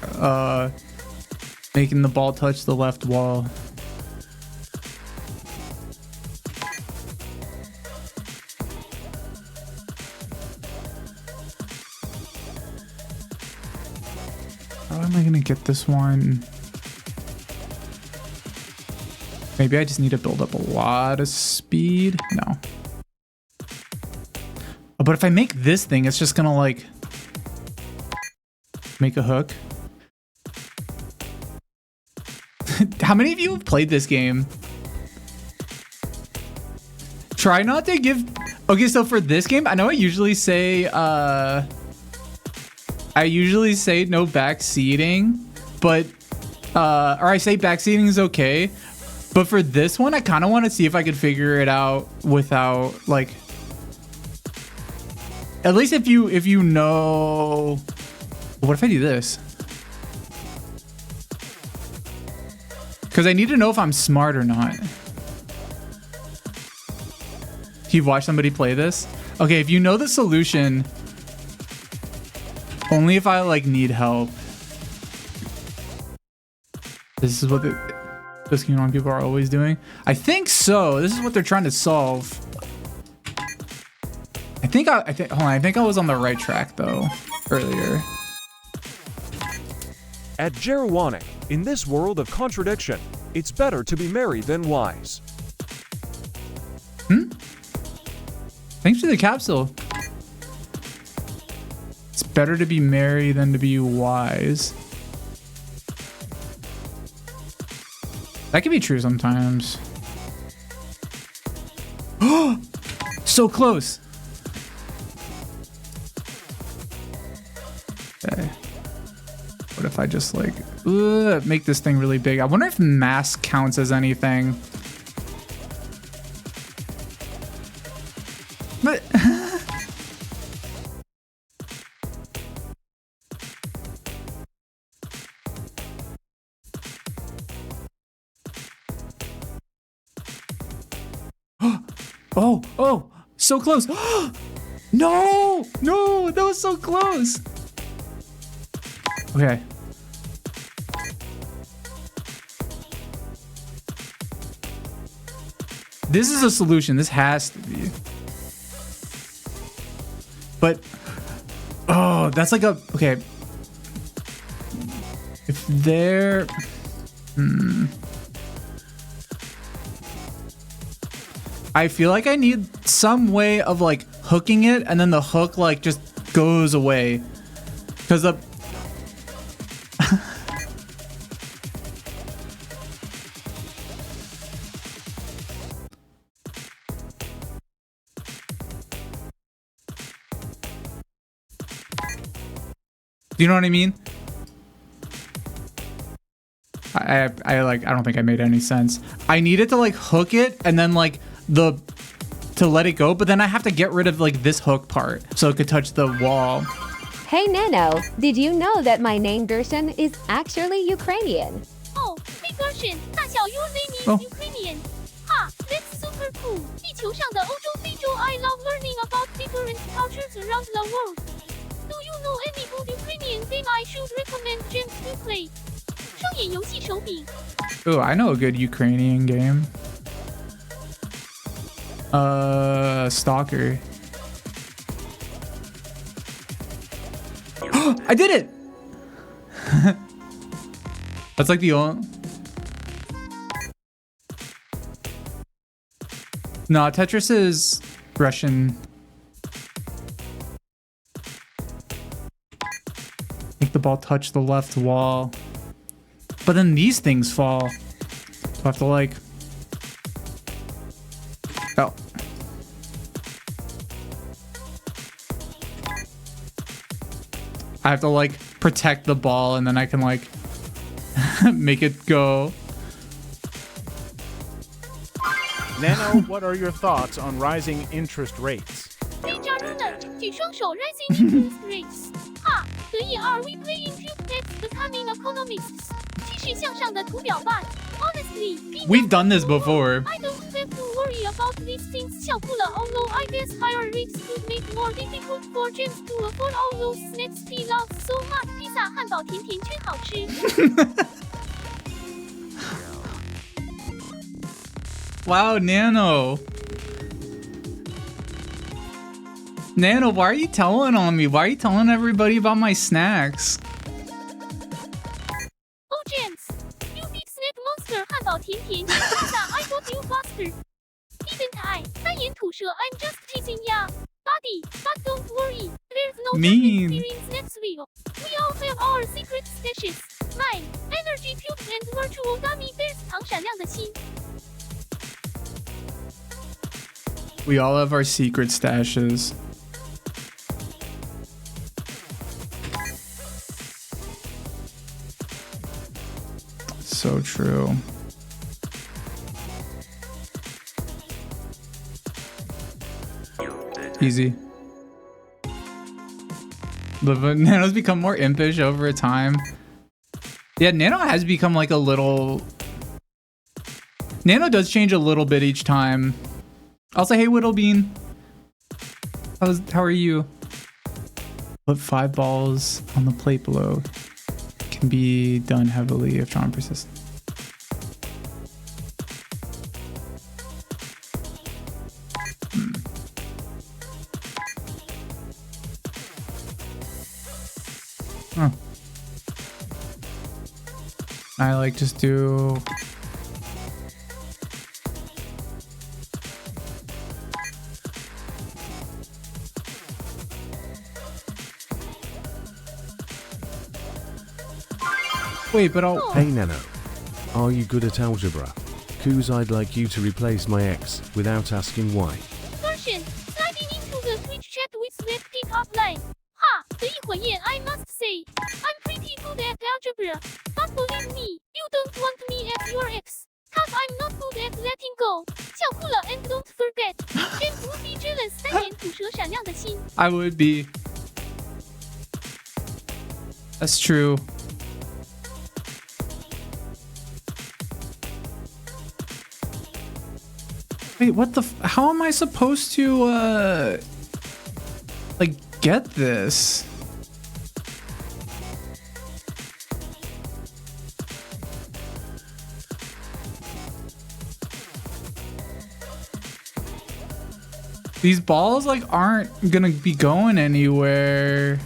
making the ball touch the left wall? How am I gonna get this one? Maybe I just need to build up a lot of speed. No. But if I make this thing, it's just gonna like make a hook. How many of you have played this game? Try not to give... Okay, so for this game, I know I usually say no backseating, but or I say backseating is okay, but for this one, I kind of want to see if I could figure it out without like... At least if you know... What if I do this? Because I need to know if I'm smart or not. You've watched somebody play this? Okay, if you know the solution, only if I like need help. This is what Just you know, people are always doing. I think so. This is what they're trying to solve. I think hold on, I think I was on the right track though earlier. At Jerwanic, in this world of contradiction, it's better to be merry than wise. Thanks for the capsule. It's better to be merry than to be wise. That can be true sometimes. So close. Okay. What if I just like make this thing really big? I wonder if mass counts as anything. But oh, so close. No, that was so close. Okay. This is a solution. This has to be. But, oh, that's like a, okay. If they're, I feel like I need some way of like hooking it and then the hook like just goes away. Because the, do you know what I mean? I don't think I made any sense. I needed to like hook it and then like to let it go, but then I have to get rid of like this hook part so it could touch the wall. Hey Nano, did you know that my name version is actually Ukrainian? Oh, big version. 大小 your name is Ukrainian. Ha, that's super cool. 地球上的欧洲、非洲 I love learning about different cultures around the world. Do you know any good Ukrainian game I should recommend James to play? 双眼游戏手柄. Oh, I know a good Ukrainian game. Stalker. I did it! That's like the only... No, Tetris is Russian. Make the ball touch the left wall. But then these things fall. So I have to like... Oh. I have to like protect the ball and then I can like make it go. Nano, what are your thoughts on rising interest rates? 被加入了，举双手 rising interest rates. 哈，得意 are we playing cube next becoming economists? 气势向上的图表吧。Honestly, we've done this before. I don't have to worry about these things. 笑哭了 although I guess higher rates could make more difficult for James to afford all those snacks he loves so much. 披萨、汉堡、甜甜圈好吃。Wow, Nano. Nano, why are you telling on me? Why are you telling everybody about my snacks? Oh, James, you big snack monster, 汉堡、甜甜圈、披萨 I got you faster. Didn't I? 单眼吐舌 I'm just teasing ya. Buddy, but don't worry. There's no mean experience next week. We all have our secret stashes. Mine, energy cubes and virtual gummy bears 糖闪亮的心。 We all have our secret stashes. So true. Easy. The Nano's become more impish over time. Yeah, Nano has become like a little... Nano does change a little bit each time. I'll say, hey, Whittlebean. How are you? Put 5 balls on the plate below. Can be done heavily if drawn persistent. Huh. I like just do. Wait, but I'll. Hey Nano, are you good at algebra? Cause I'd like you to replace my ex without asking why. Version, sliding into the Twitch chat with Swift pickup line. Ha! 得一会儿 I must say, I'm pretty good at algebra. But believe me, you don't want me as your ex. Cause I'm not good at letting go. 笑哭了 and don't forget, James would be jealous 3年吐舌闪亮的心. I would be. That's true. Wait, what the how am I supposed to like get this? These balls like aren't gonna be going anywhere.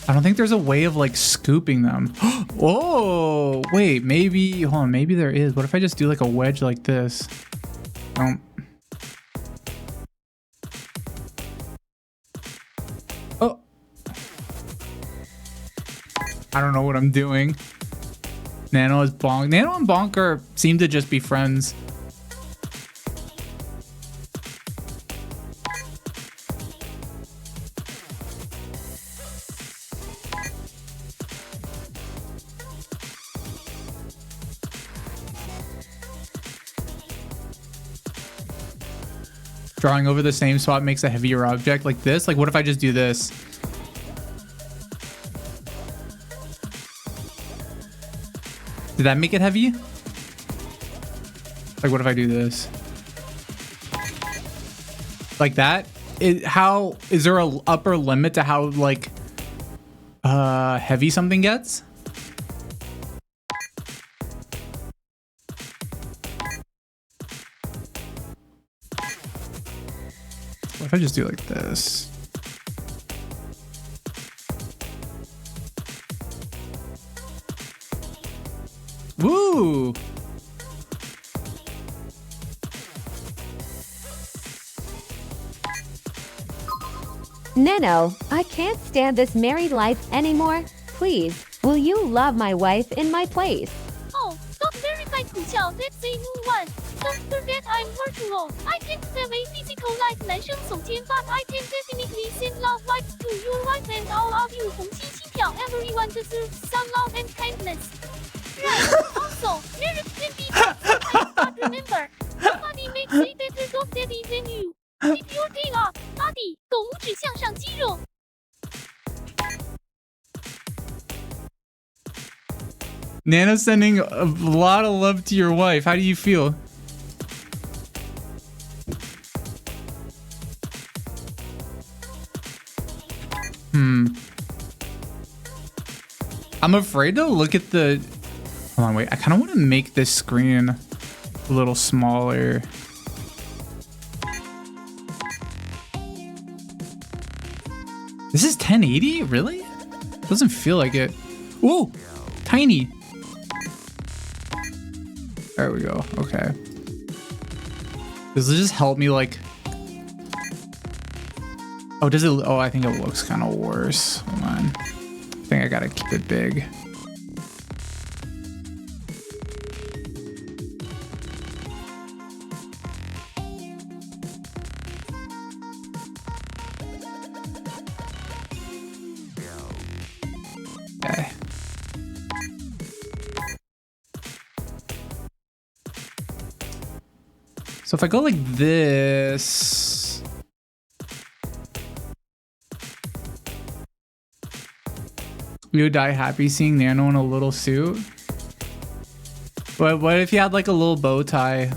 I don't think there's a way of like scooping them. Oh, wait, maybe, hold on, maybe there is. What if I just do like a wedge like this? Oh. I don't know what I'm doing. Nano is Bonk. Nano and Bonker seem to just be friends. Drawing over the same spot makes a heavier object like this. Like, what if I just do this? Did that make it heavy? Like, what if I do this? Like that? How is there a upper limit to how like heavy something gets? What if I just do like this? Woo! Nano, I can't stand this married life anymore. Please, will you love my wife in my place? Oh, don't verify 苦笑 that's a new one. Don't forget I'm virtual. I can't have a physical life 男生耸肩 but I can definitely send love vibes to your wife and all of you 红心心跳 everyone deserves some love and kindness. Right, also, marriage can be tough, but remember, nobody makes a better dog daddy than you. Keep your tail up, buddy. 狗拇指向上肌肉。 Nana sending a lot of love to your wife. How do you feel? I'm afraid to look at the... Hold on, wait. I kind of want to make this screen a little smaller. This is 1080? Really? Doesn't feel like it. Ooh, tiny. There we go. Okay. Does it just help me like... Oh, does it? Oh, I think it looks kind of worse. Hold on. I think I gotta keep it big. Okay. So if I go like this, you would die happy seeing Nano in a little suit. But what if you had like a little bow tie?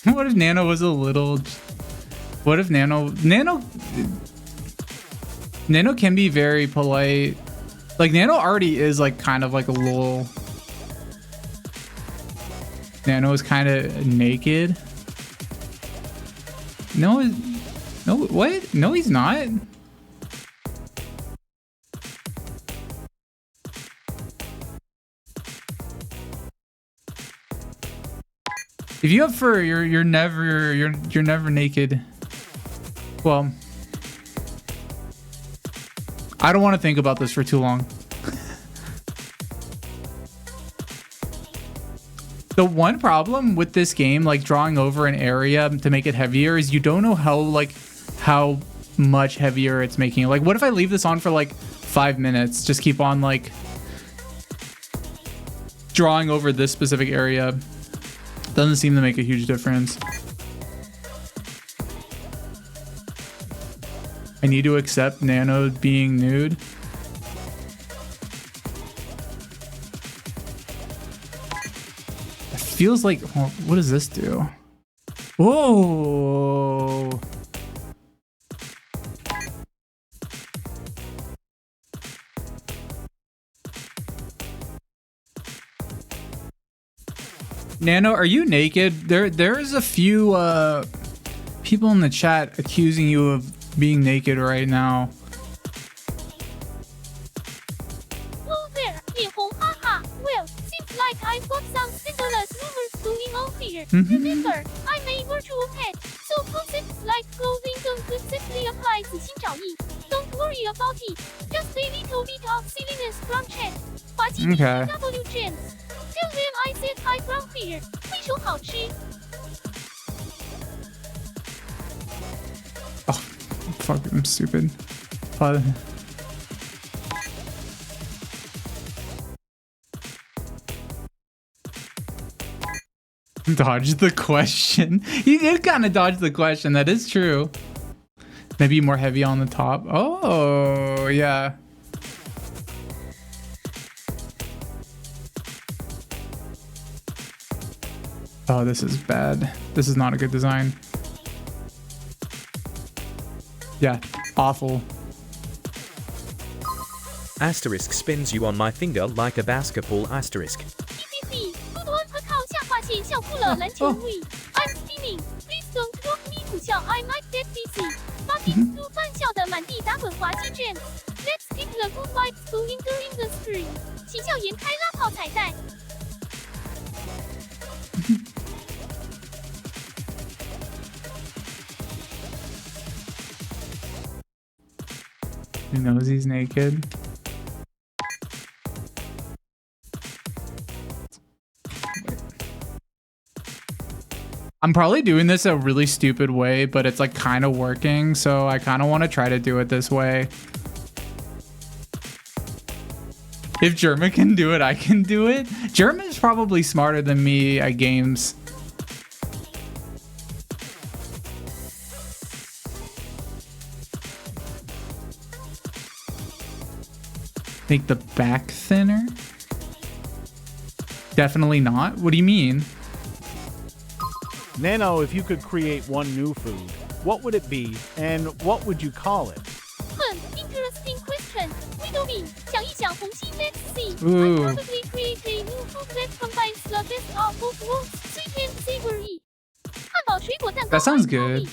What if Nano was a little What if Nano can be very polite. Like Nano already is like kind of like a little. Nano is kind of naked. No, what? No, he's not. If you have fur, you're never naked. Well, I don't want to think about this for too long. The one problem with this game, like drawing over an area to make it heavier, is you don't know how much heavier it's making it. Like, what if I leave this on for like 5 minutes? Just keep on like drawing over this specific area. Doesn't seem to make a huge difference. I need to accept Nano being nude. It feels like, well, what does this do? Whoa. Nano, are you naked? There's a few people in the chat accusing you of being naked right now. Oh there, haha. Well, seems like I've got some scandalous rumors going on here. Remember, I'm a virtual pet, so concepts like clothing don't exactly apply to 新找意. Don't worry about it. Just a little bit of silliness from chat. Okay. W James. Tell them I said hi from here. 非常好吃. Oh, fuck, I'm stupid. Dodge the question. You did kind of dodge the question. That is true. Maybe more heavy on the top. Oh, yeah. Oh, this is bad. This is not a good design. Yeah, awful. Asterisk spins you on my finger like a basketball asterisk. I'm spinning. Please don't drop me 苦笑 I might get dizzy. But it's too fun 笑得满地打滚滑稽 James. Let's keep the good vibes going during the stream. 喜笑颜开拉炮彩蛋. He knows he's naked. I'm probably doing this a really stupid way, but it's like kind of working, so I kind of want to try to do it this way. If German can do it, I can do it. German's probably smarter than me at games. Make the back thinner? Definitely not. What do you mean? Nano, if you could create one new food, what would it be and what would you call it? Interesting question. Widowing. 想一想红心 let's see. Ooh. I'd probably create a new food that combines the best of both worlds, sweet and savory. 汉堡水果蛋糕 That sounds good.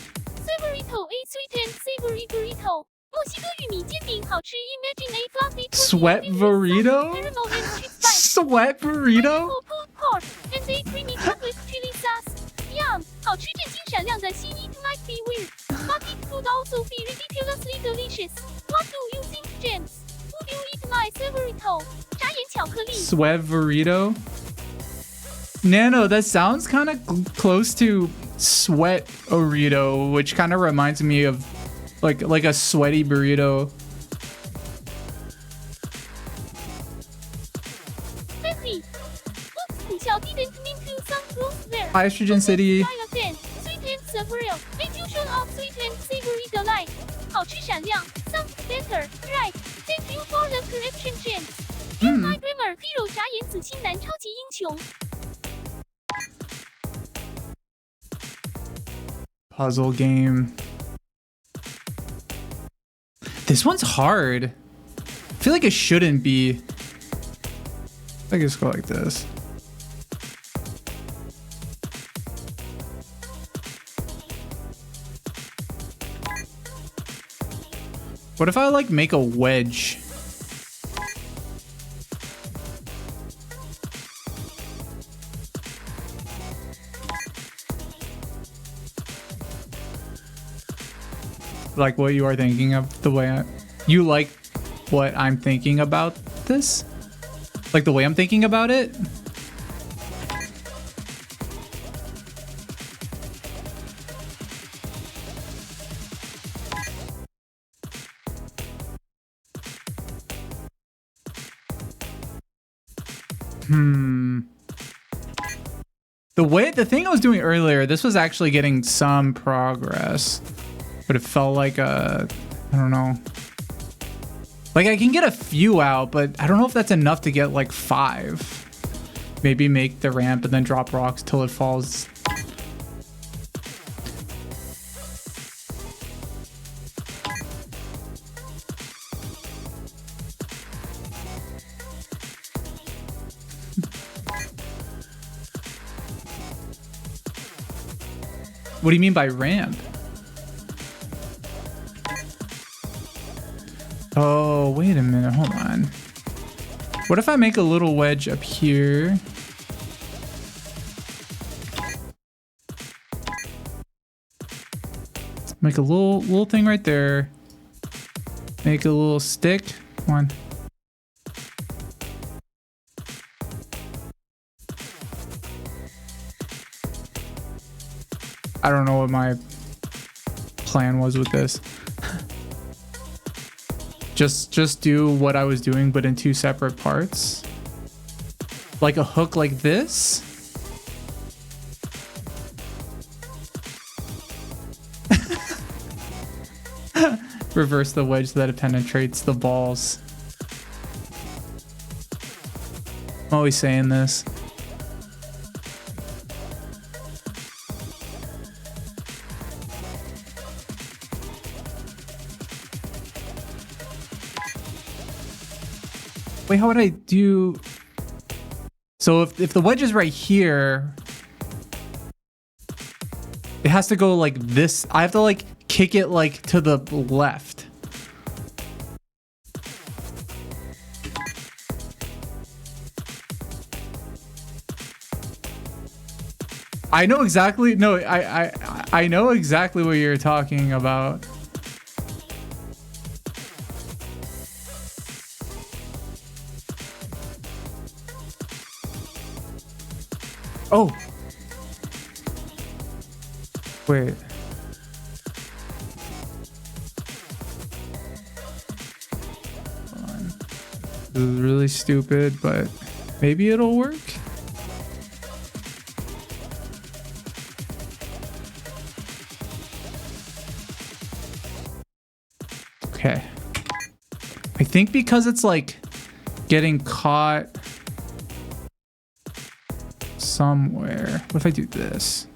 Savorito, a sweet and savory burrito. 墨西哥玉米煎饼好吃 imagine a fluffy Sweat burrito? caramel and cheese spice. Sweat burrito? Pulled pork and a creamy chocolate chili sauce. Yum! 好吃震惊闪亮的心 it might be weird, but it could also be ridiculously delicious. What do you think, James? Would you eat my Savorito? 炸盐巧克力. Sweat burrito? Nano, that sounds kind of close to sweat burrito, which kind of reminds me of like a sweaty burrito. Betty. Oops, 苦笑 didn't mean to sound gross there. Hydrogen City. Sweet and savory. A fusion of sweet and savory delight. 好吃闪亮 sounds better, right? Thank you for the correction, James. You're my dreamer, hero 炸盐子青男超级英雄. Puzzle game. This one's hard. I feel like it shouldn't be. I just go like this. What if I like make a wedge? Like what you are thinking of, the way you like what I'm thinking about this? Like the way I'm thinking about it? The thing I was doing earlier, this was actually getting some progress, but it felt like I don't know. Like I can get a few out, but I don't know if that's enough to get like 5. Maybe make the ramp and then drop rocks till it falls. What do you mean by ramp? Oh, wait a minute. Hold on. What if I make a little wedge up here? Make a little thing right there. Make a little stick. One. I don't know what my plan was with this. just do what I was doing, but in 2 separate parts. Like a hook like this. Reverse the wedge so that it penetrates the balls. I'm always saying this. Wait, how would I do? So if the wedge is right here, it has to go like this. I have to like kick it like to the left. I know exactly. No, I know exactly what you're talking about. Oh. Wait. Hold on. This is really stupid, but maybe it'll work. Okay. I think because it's like getting caught somewhere. What if I do this?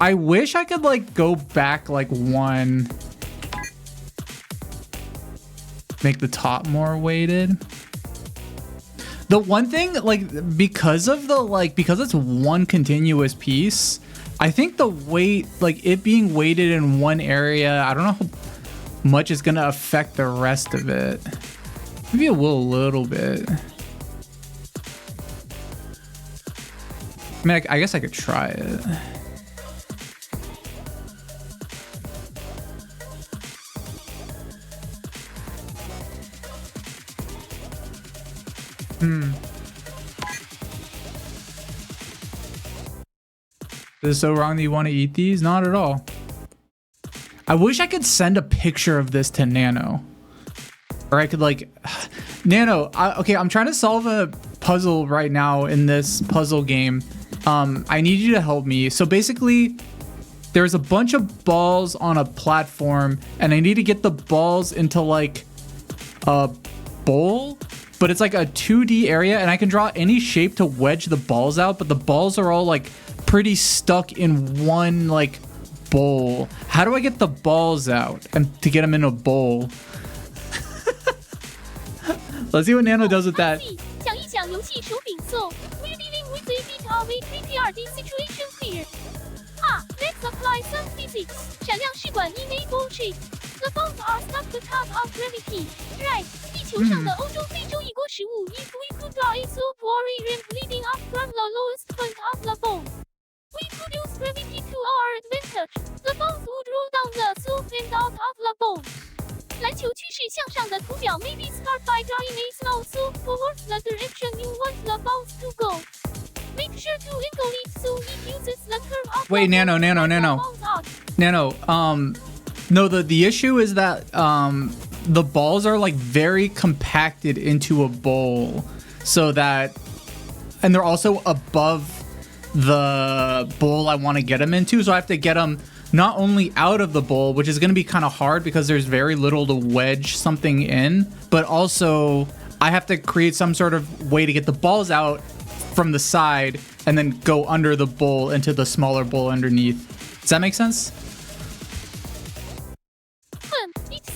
I wish I could like go back like 1. Make the top more weighted. The one thing, like, because of the because it's one continuous piece, I think the weight, like it being weighted in one area, I don't know how much is gonna affect the rest of it. Maybe it will a little bit. I mean, I guess I could try it. Is it so wrong that you want to eat these? Not at all. I wish I could send a picture of this to Nano. Or I could like... Nano, okay, I'm trying to solve a puzzle right now in this puzzle game. I need you to help me. So basically, there's a bunch of balls on a platform, and I need to get the balls into like a bowl, but it's like a 2D area, and I can draw any shape to wedge the balls out, but the balls are all like pretty stuck in one like bowl. How do I get the balls out and to get them in a bowl? Let's see what Nano does with that. 想一想游戏手柄 so we're dealing with a bit of a PPRD situation here. Let's apply some physics. 闪亮试管 enable shape. The balls are stuck because of gravity. Right. 地球上的欧洲、非洲一国食物 If we could draw a slope or a ramp leading up from the lowest point of the ball, we could use gravity to our advantage. The balls would roll down the slope and out of the ball. 篮球趋势向上的图表 maybe start by drawing a small slope towards the direction you want the balls to go. Make sure to angle it so it uses the curve of Wait, the Nano. No, the issue is that the balls are like very compacted into a bowl, so that, and they're also above the bowl I want to get them into, so I have to get them not only out of the bowl, which is going to be kind of hard because there's very little to wedge something in, but also I have to create some sort of way to get the balls out from the side and then go under the bowl into the smaller bowl underneath. Does that make sense?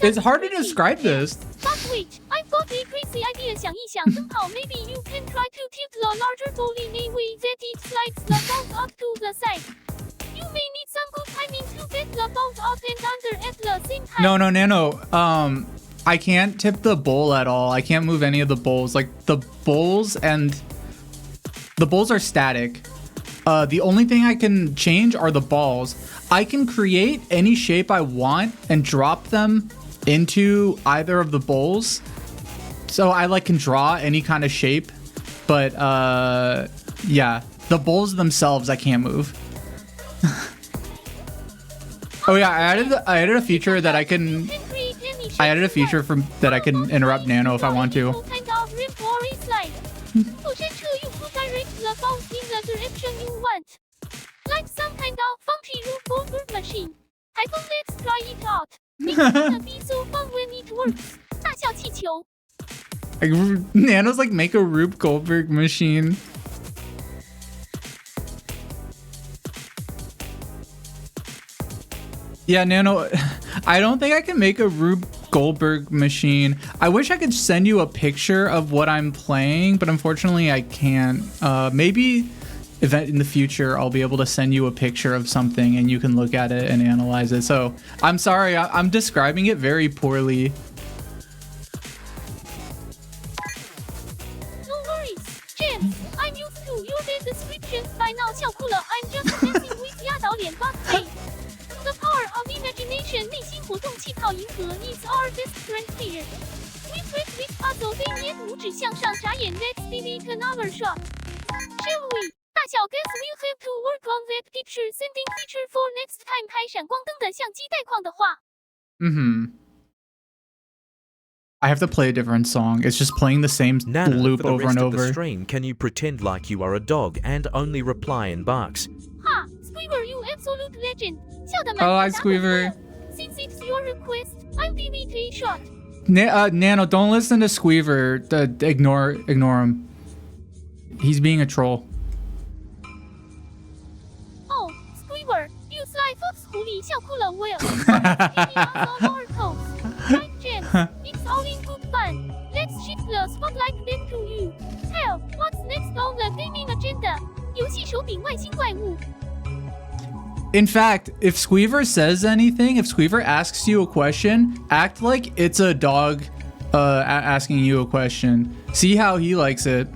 It's hard to describe this. But wait, I've got a crazy idea. 想一想，somehow maybe you can try to tilt the larger bowl in a way that it slides the balls up to the side. You may need some good timing to get the balls up and under at the same time. No, Nano. I can't tip the bowl at all. I can't move any of the bowls. Like the bowls are static. The only thing I can change are the balls. I can create any shape I want and drop them into either of the bowls. So I like can draw any kind of shape, but yeah, the bowls themselves I can't move. Oh yeah, I added a feature that I can. I added a feature that I can interrupt Nano if I want to. Like some kind of funky Rube Goldberg machine. Let's try it out. It's gonna be so fun when it works. 大笑气球. Like, Nano's like, make a Rube Goldberg machine. Yeah, Nano, I don't think I can make a Rube Goldberg machine. I wish I could send you a picture of what I'm playing, but unfortunately I can't. Maybe in the future I'll be able to send you a picture of something and you can look at it and analyze it. So I'm sorry, I'm describing it very poorly. No worries, James. I'm used to your descriptions by now. 笑哭了 I'm just messing with 压倒脸 but hey. The power of imagination 内心活动气泡银河 is our best friend here. We break this puzzle 对捏拇指向上眨眼 Let's delete another shot. Shall we? 大小 guess we'll have to work on that picture sending feature for next time. 拍闪光灯的相机带框的话。I have to play a different song. It's just playing the same loop over and over. For the rest of the stream, can you pretend like you are a dog and only reply in barks? Ha! Squeaver, you absolute legend. Oh, hi, Squeaver. Since it's your request, I'll give it a shot. Nano, don't listen to Squeaver. Ignore him. He's being a troll. Oh, Squeaver, you sly fox 狐狸笑哭了 Will. Right, James, it's all in good fun. Let's shift the spotlight back to you. Hell, what's next on the gaming agenda? 游戏手柄外星怪物。In fact, if Squeaver says anything, if Squeaver asks you a question, act like it's a dog asking you a question. See how he likes it.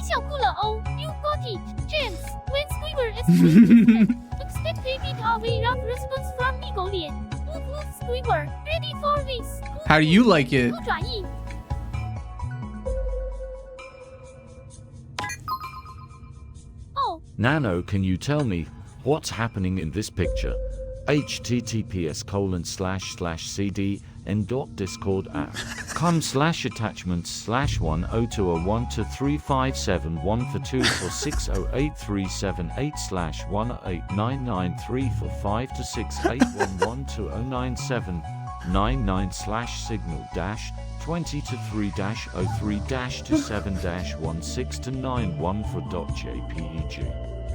笑哭了 Oh, you got it, James. When Squeaver asks expect a bit of a rough response from 蜜狗脸. Woof, Squeaver, ready for this. How do you like it? 不转译。Nano, can you tell me what's happening in this picture?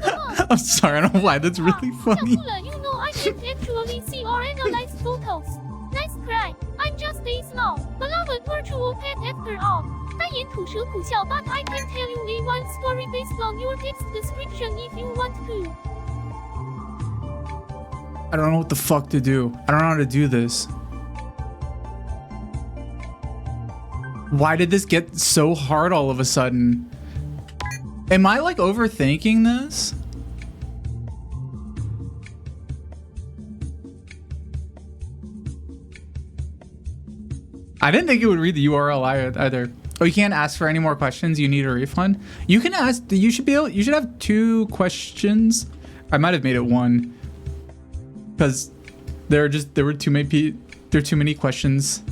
Come on, I'm sorry, I don't know why. That's really funny. You know I can't actually see or analyze photos. Nice cry. I'm just a small, beloved virtual pet after all. 单眼吐舌苦笑 but I can tell you a wild story based on your text description if you want to. I don't know what the fuck to do. I don't know how to do this. Why did this get so hard all of a sudden? Am I like overthinking this? I didn't think it would read the URL either. Oh, you can't ask for any more questions. You need a refund. You can ask. You should be able. You should have 2 questions. I might have made it 1 because there were too many questions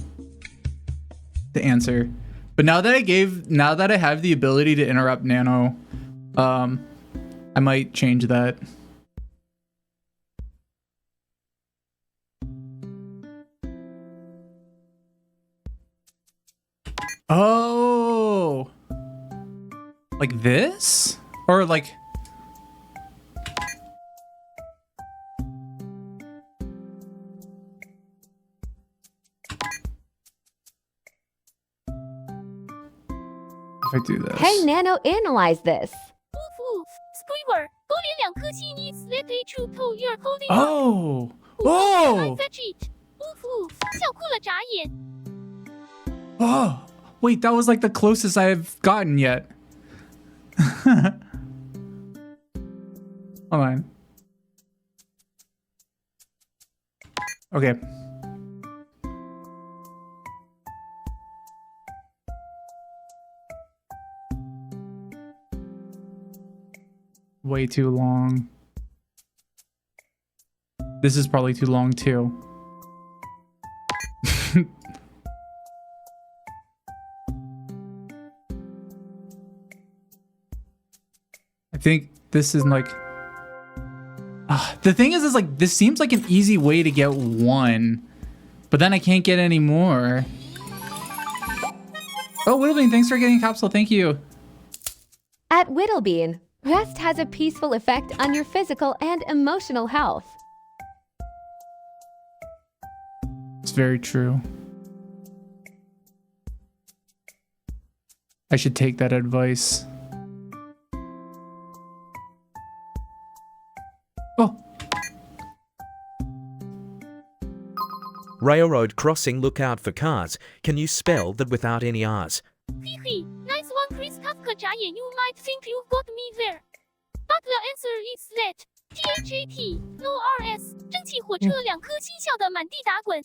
to answer. But now that I have the ability to interrupt Nano, I might change that. Oh, like this? Or like... If I do this. Hey, Nano, analyze this. Squealer, 多连2颗星 is let a true to your holding. Oh! Oh! I fetch it. Oof, 笑哭了眨眼. Oh! Wait, that was like the closest I've gotten yet. Hold on. Okay. Way too long. This is probably too long too. I think this is like... the thing is like, this seems like an easy way to get 1, but then I can't get any more. Oh, Whittlebean, thanks for getting a capsule. Thank you. At Whittlebean, rest has a peaceful effect on your physical and emotional health. It's very true. I should take that advice. Oh. Railroad crossing, look out for cars. Can you spell that without any R's? Hihi, nice one, Chris Kafka 眨眼 you might think you've got me there. But the answer is that. THAT, no RS. 蒸汽火车2颗星笑得满地打滚.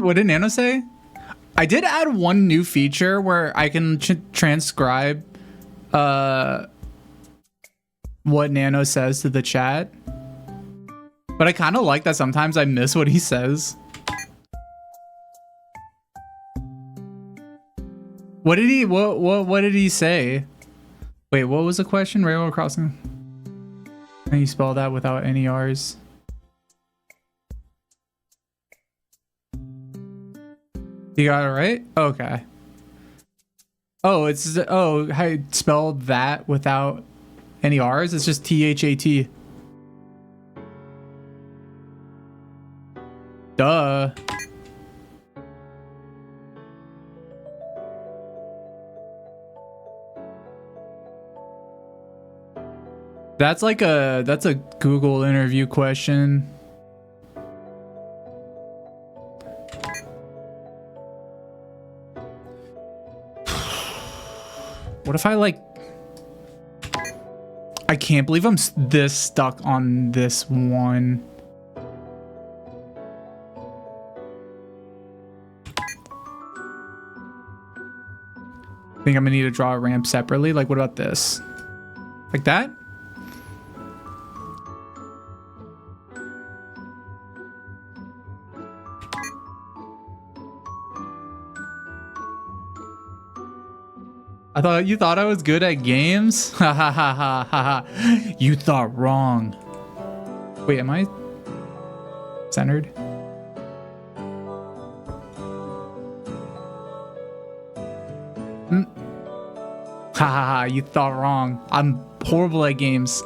What did Nano say? I did add 1 new feature where I can transcribe what Nano says to the chat. But I kind of like that sometimes I miss what he says. What did he say? Wait, what was the question? Railroad crossing. Can you spell that without any R's? You got it right? Okay. Oh, it's... Oh, I spelled that without any R's? It's just THAT. Duh. That's like that's a Google interview question. What if I like... I can't believe I'm this stuck on this one. I think I'm gonna need to draw a ramp separately. Like, what about this? Like that? You thought I was good at games? Ha ha ha ha ha ha. You thought wrong. Wait, am I centered? Ha ha ha, you thought wrong. I'm horrible at games.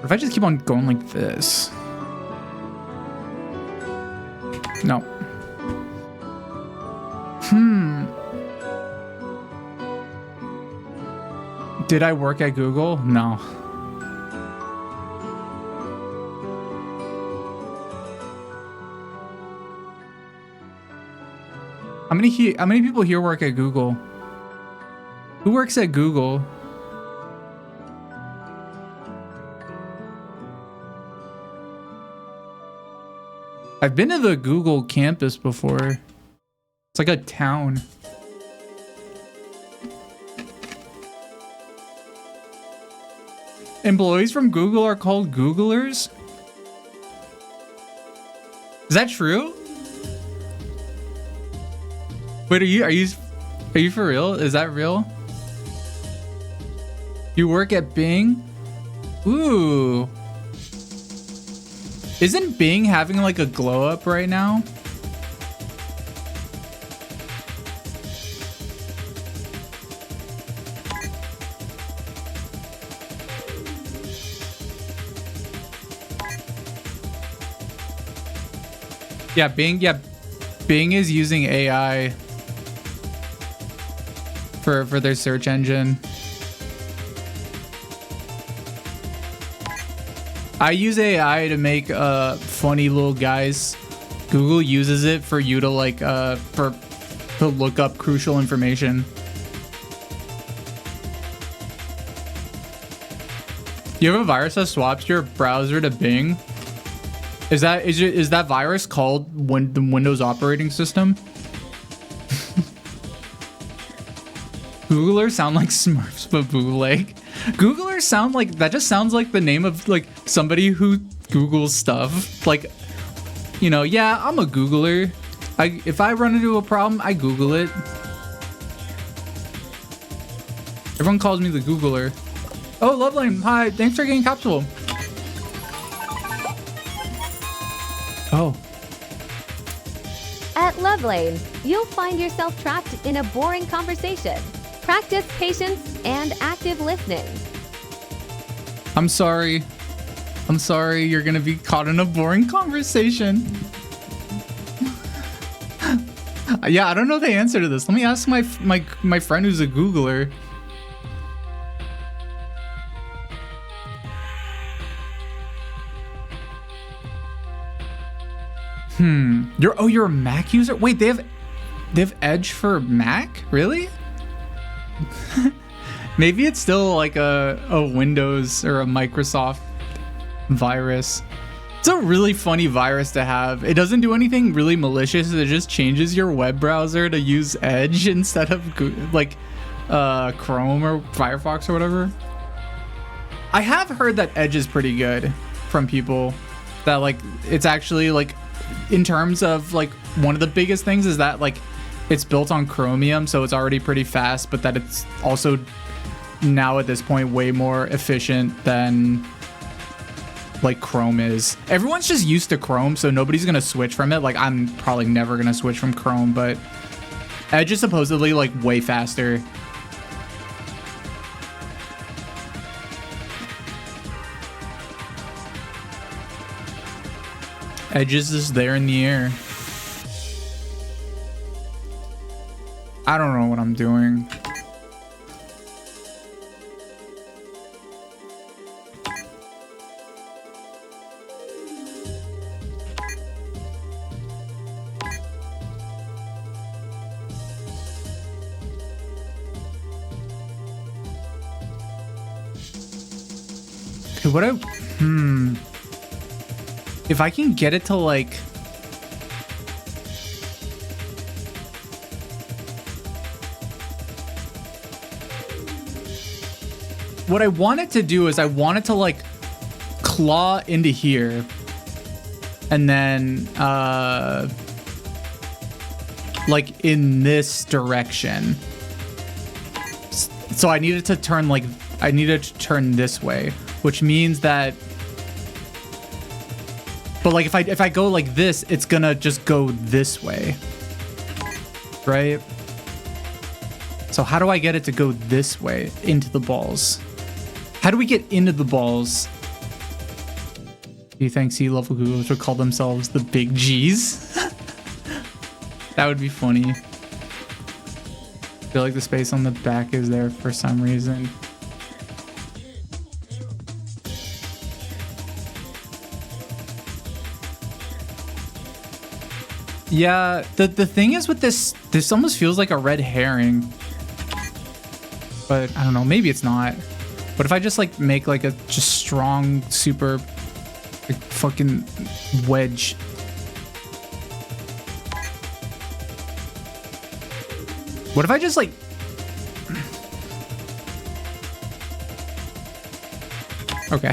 If I just keep on going like this. No. Did I work at Google? No. How many people here work at Google? Who works at Google? I've been to the Google campus before. It's like a town. Employees from Google are called Googlers? Is that true? Wait, are you for real? Is that real? You work at Bing? Ooh. Isn't Bing having like a glow up right now? Yeah, Bing is using AI for their search engine. I use AI to make funny little guys. Google uses it for you to like to look up crucial information. You have a virus that swaps your browser to Bing? Is that virus called the Windows operating system? Googlers sound like Smurfs but bootleg. Googlers sound like, that just sounds like the name of like somebody who Googles stuff. Like, you know, yeah, I'm a Googler. If I run into a problem, I Google it. Everyone calls me the Googler. Oh, Lovelane, hi, thanks for getting capsule. Oh. At Lovelane, you'll find yourself trapped in a boring conversation. Practice patience and active listening. I'm sorry. I'm sorry you're gonna be caught in a boring conversation. Yeah, I don't know the answer to this. Let me ask my friend who's a Googler. You're a Mac user? Wait, they have Edge for Mac? Really? Maybe it's still like a Windows or a Microsoft virus. It's a really funny virus to have. It doesn't do anything really malicious. It just changes your web browser to use Edge instead of like Chrome or Firefox or whatever. I have heard that Edge is pretty good from people, that like it's actually like, in terms of like, one of the biggest things is that like it's built on Chromium, so it's already pretty fast, but that it's also now at this point way more efficient than like Chrome is. Everyone's just used to Chrome, so nobody's gonna switch from it. Like, I'm probably never gonna switch from Chrome, but Edge is supposedly like way faster. Edge is just there in the air. I don't know what I'm doing. If I can get it to like, what I want it to do is I want it to like claw into here and then like in this direction. So I needed to turn like, I needed to turn this way, which means that, but like if I go like this, it's gonna just go this way, right? So how do I get it to go this way into the balls? How do we get into the balls? Do you think sea-level Googles would call themselves the Big G's? That would be funny. I feel like the space on the back is there for some reason. Yeah, the thing is with this almost feels like a red herring. But I don't know, maybe it's not. What if I just like make like a just strong, super like, fucking wedge? What if I just like... Okay.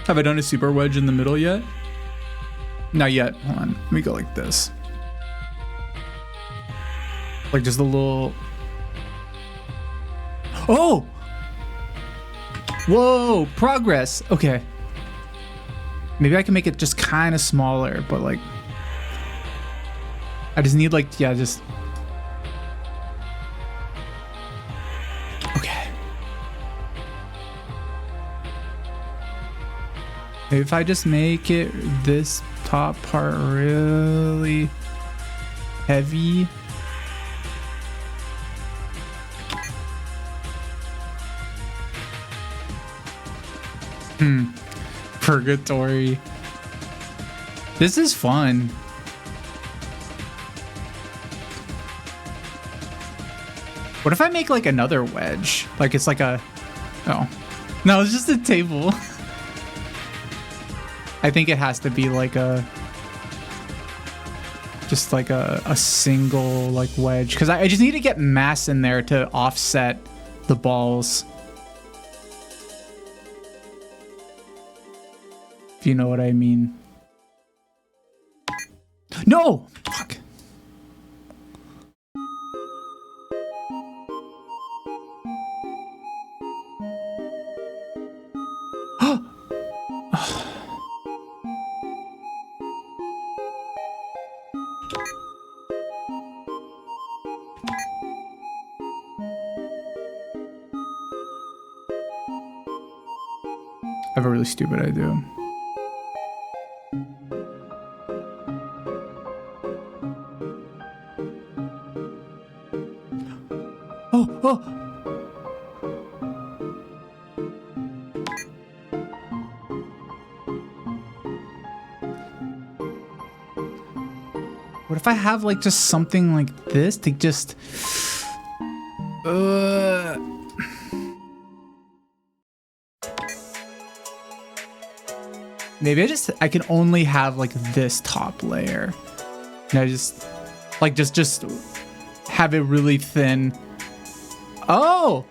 Have I done a super wedge in the middle yet? Not yet. Hold on. Let me go like this. Like just a little... Oh! Whoa! Progress! Okay. Maybe I can make it just kind of smaller, but like... I just need like... Yeah, just... Okay. Maybe if I just make it this top part really heavy. Purgatory. This is fun. What if I make like another wedge? Like it's like a... Oh. No, it's just a table. I think it has to be like a... Just like a single like wedge. Because I just need to get mass in there to offset the balls. If you know what I mean. No! Fuck. I have a really stupid idea. Oh! What if I have like just something like this to just... Maybe I can only have like this top layer. And I just like just have it really thin. Oh!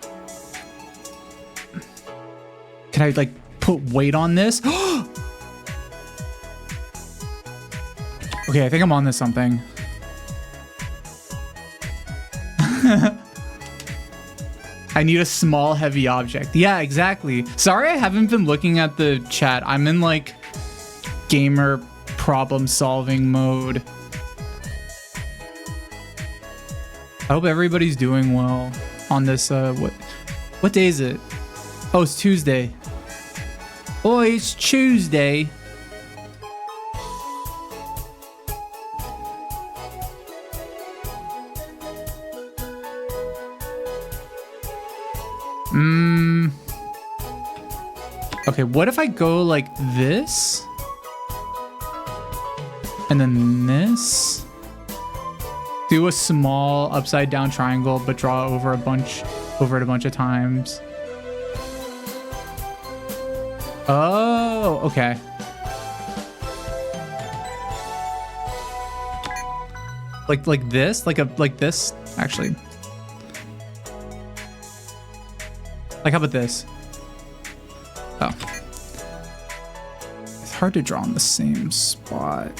Can I like put weight on this? Okay, I think I'm on to something. I need a small heavy object. Yeah, exactly. Sorry I haven't been looking at the chat. I'm in like gamer problem solving mode. I hope everybody's doing well on this what day is it? Oh, it's Tuesday. Oh, it's Tuesday. Okay, what if I go like this? And then this? Do a small upside down triangle, but draw over it a bunch of times. Oh, okay. Like this? Like this, actually. Like, how about this? Oh. It's hard to draw in the same spot.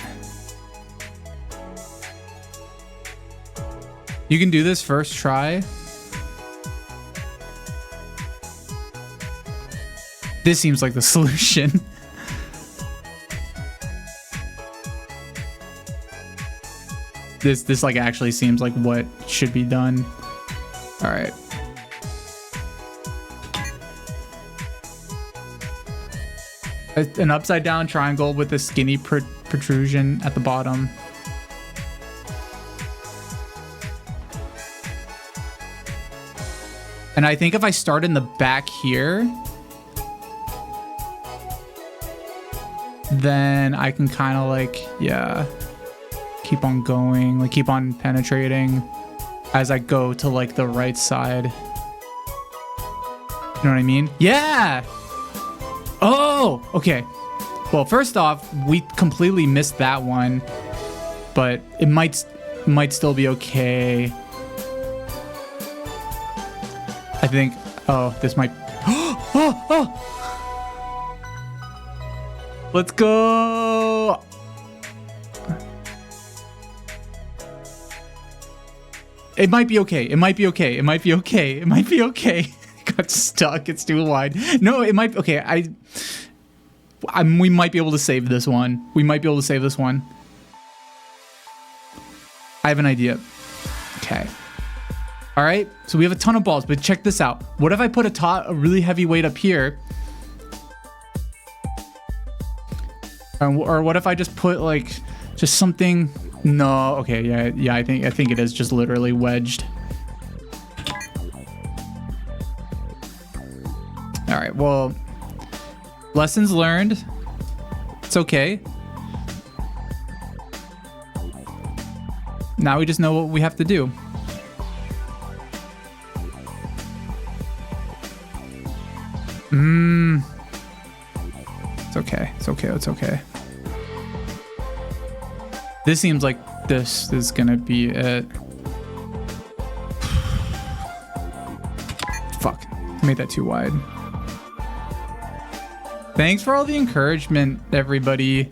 You can do this first try. This seems like the solution. This like actually seems like what should be done. All right. An upside down triangle with a skinny protrusion at the bottom. And I think if I start in the back here, then I can kind of like, yeah, keep on going, like keep on penetrating as I go to like the right side. You know what I mean? Yeah. Oh, okay. Well, first off, we completely missed that one, but it might still be okay. I think, oh, this might, oh. Let's go. It might be okay. It might be okay. It might be okay. It might be okay. Got stuck. It's too wide. No, it might. Okay, we might be able to save this one. We might be able to save this one. I have an idea. Okay. All right. So we have a ton of balls, but check this out. What if I put a really heavy weight up here? Or what if I just put like just something? No. Okay. Yeah. I think it is just literally wedged. All right, well, lessons learned. It's okay. Now we just know what we have to do. It's okay. It's okay. It's okay. This seems like this is gonna be it. Fuck. Made that too wide. Thanks for all the encouragement, everybody.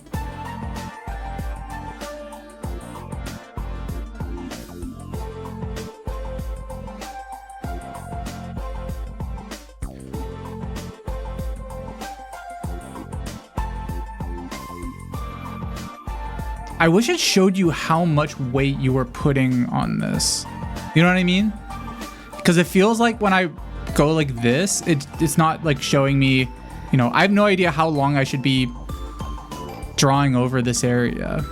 I wish it showed you how much weight you were putting on this. You know what I mean? Because it feels like when I go like this, it's not like showing me, you know, I have no idea how long I should be drawing over this area.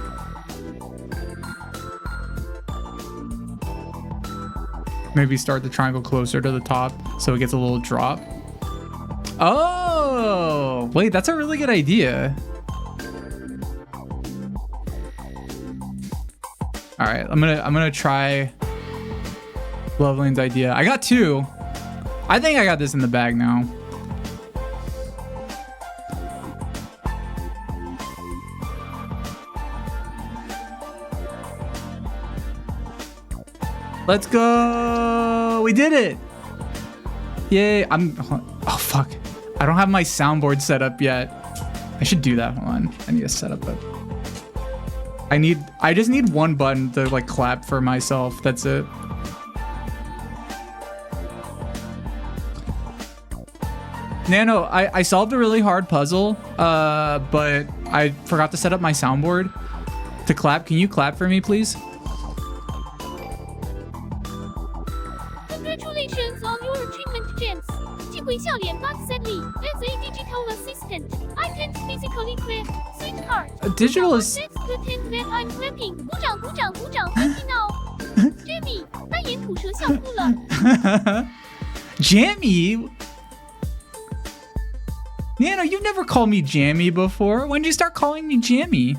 Maybe start the triangle closer to the top so it gets a little drop. Oh, wait, that's a really good idea. All right, I'm gonna try Loveline's idea. I got two. I think I got this in the bag now. Let's go. We did it. Yay. Oh, fuck. I don't have my soundboard set up yet. I should do that. Hold on. I need to set up a... I just need one button to like clap for myself. That's it. Nano, I solved a really hard puzzle, but I forgot to set up my soundboard to clap. Can you clap for me, please? Congratulations on your achievement, James. 寄回笑脸 but sadly, as a digital assistant, I can't physically clap, sweetheart. A digital Let's pretend that I'm clapping. 鼓掌鼓掌鼓掌 happy now. Jamie, 扮演吐舌笑哭了。Jamie? Nano, you've never called me Jammy before. When did you start calling me Jammy?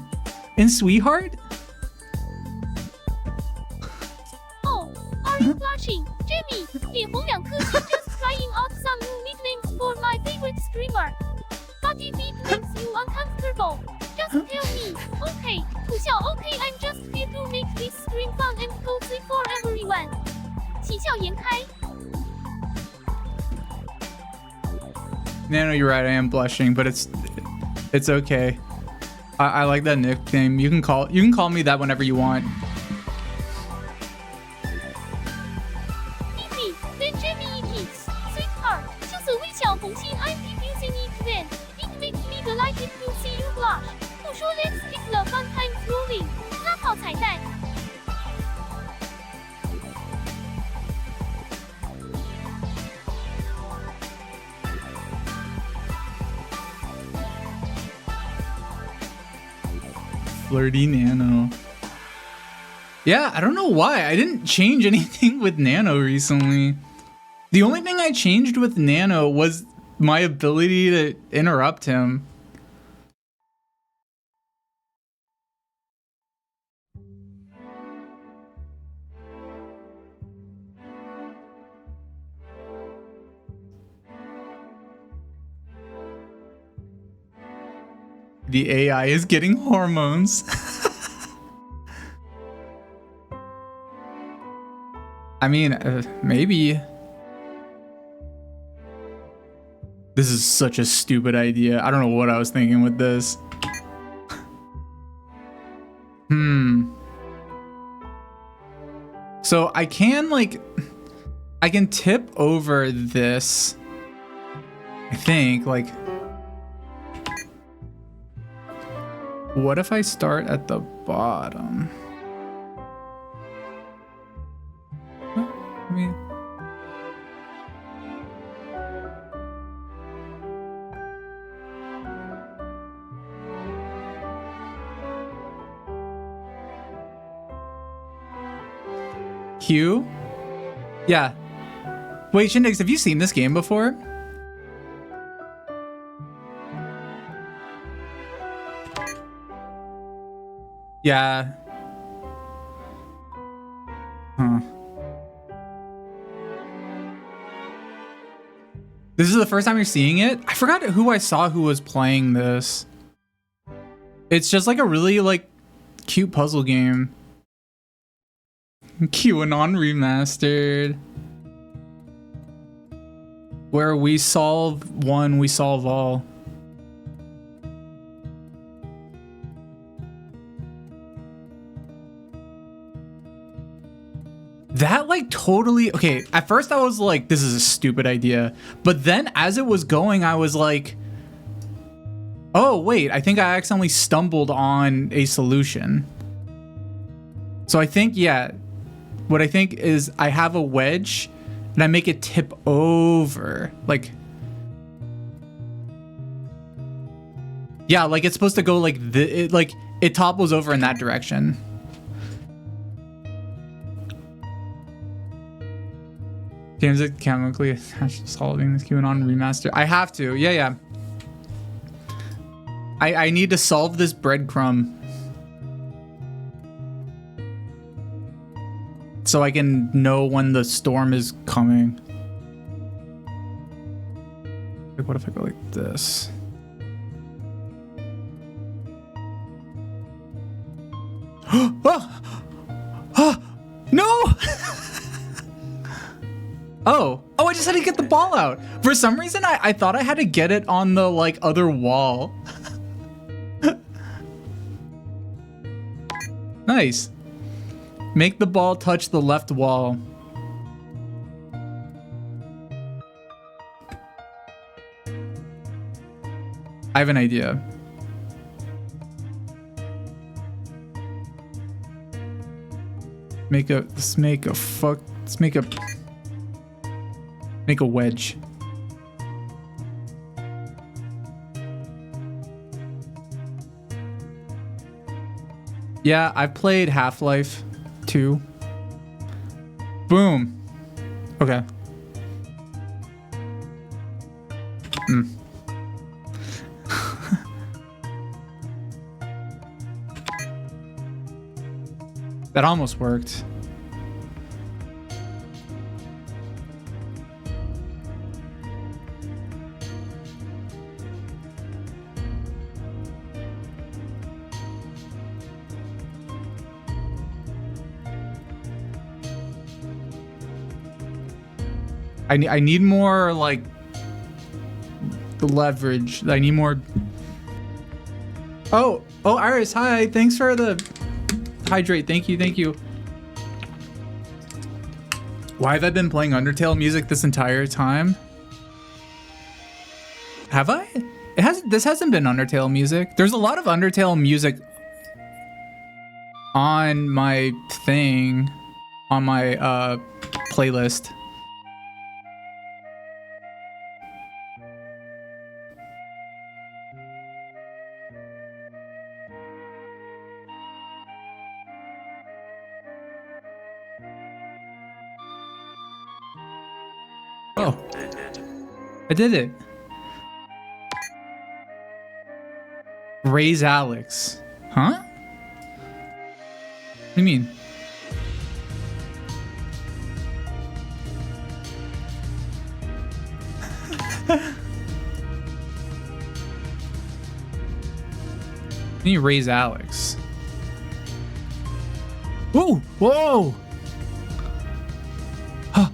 And sweetheart? Oh, are you blushing? Jamie, 脸红两颗 just trying out some new nicknames for my favorite streamer. But if it makes you uncomfortable, just tell me. Okay, 吐笑 okay, I'm just here to make this stream fun and cozy for everyone. 喜笑颜开。Nano, you're right. I am blushing, but it's okay. I like that nickname. You can call me that whenever you want. Sweetheart, 就所谓小红心 I'm diffusing it then. It makes me delighted to see you blush. 不说 let's keep the fun times rolling. 拉好彩蛋。Flirty Nano. Yeah, I don't know why. I didn't change anything with Nano recently. The only thing I changed with Nano was my ability to interrupt him. The AI is getting hormones. I mean, maybe. This is such a stupid idea. I don't know what I was thinking with this. So I can tip over this. I think, like, what if I start at the bottom? I mean, Q? Yeah. Wait, Shindex, have you seen this game before? Yeah. Huh. This is the first time you're seeing it? I forgot who I saw who was playing this. It's just like a really like cute puzzle game. QAnon Remastered. Where we solve one, we solve all. That like totally, okay, at first I was like, this is a stupid idea. But then as it was going, I was like, oh wait, I think I accidentally stumbled on a solution. So I think, yeah, what I think is I have a wedge and I make it tip over. Like, yeah, like it's supposed to go like it topples over in that direction. Games that chemically attached to solving this QAnon remaster. I have to. Yeah. I need to solve this breadcrumb. So I can know when the storm is coming. Like, what if I go like this? No! Oh, I just had to get the ball out. For some reason, I thought I had to get it on the like other wall. Nice. Make the ball touch the left wall. I have an idea. Make a wedge. Yeah, I've played Half-Life 2. Boom. Okay. That almost worked. I need more like leverage. I need more. Oh, Iris, hi. Thanks for the hydrate. Thank you. Why have I been playing Undertale music this entire time? Have I? This hasn't been Undertale music. There's a lot of Undertale music on my thing, on my playlist. Oh, I did it. Raise Alex. Huh? What do you mean? Can you raise Alex? Whoa! Whoa! Huh.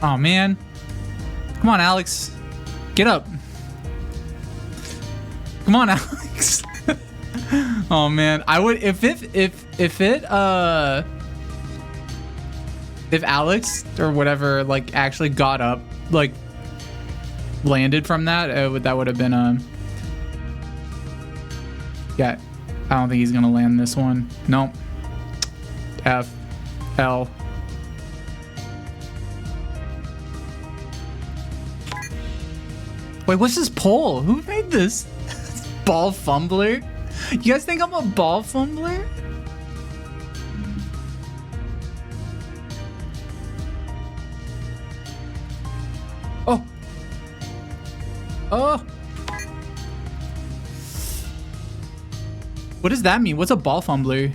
Oh man. Come on, Alex. Get up. Come on, Alex. Oh man. I would if Alex or whatever like actually got up, like landed from that, that would have been yeah. I don't think he's gonna land this one. Nope. F L. Wait, what's this poll? Who made this? Ball fumbler? You guys think I'm a ball fumbler? Oh. Oh. What does that mean? What's a ball fumbler?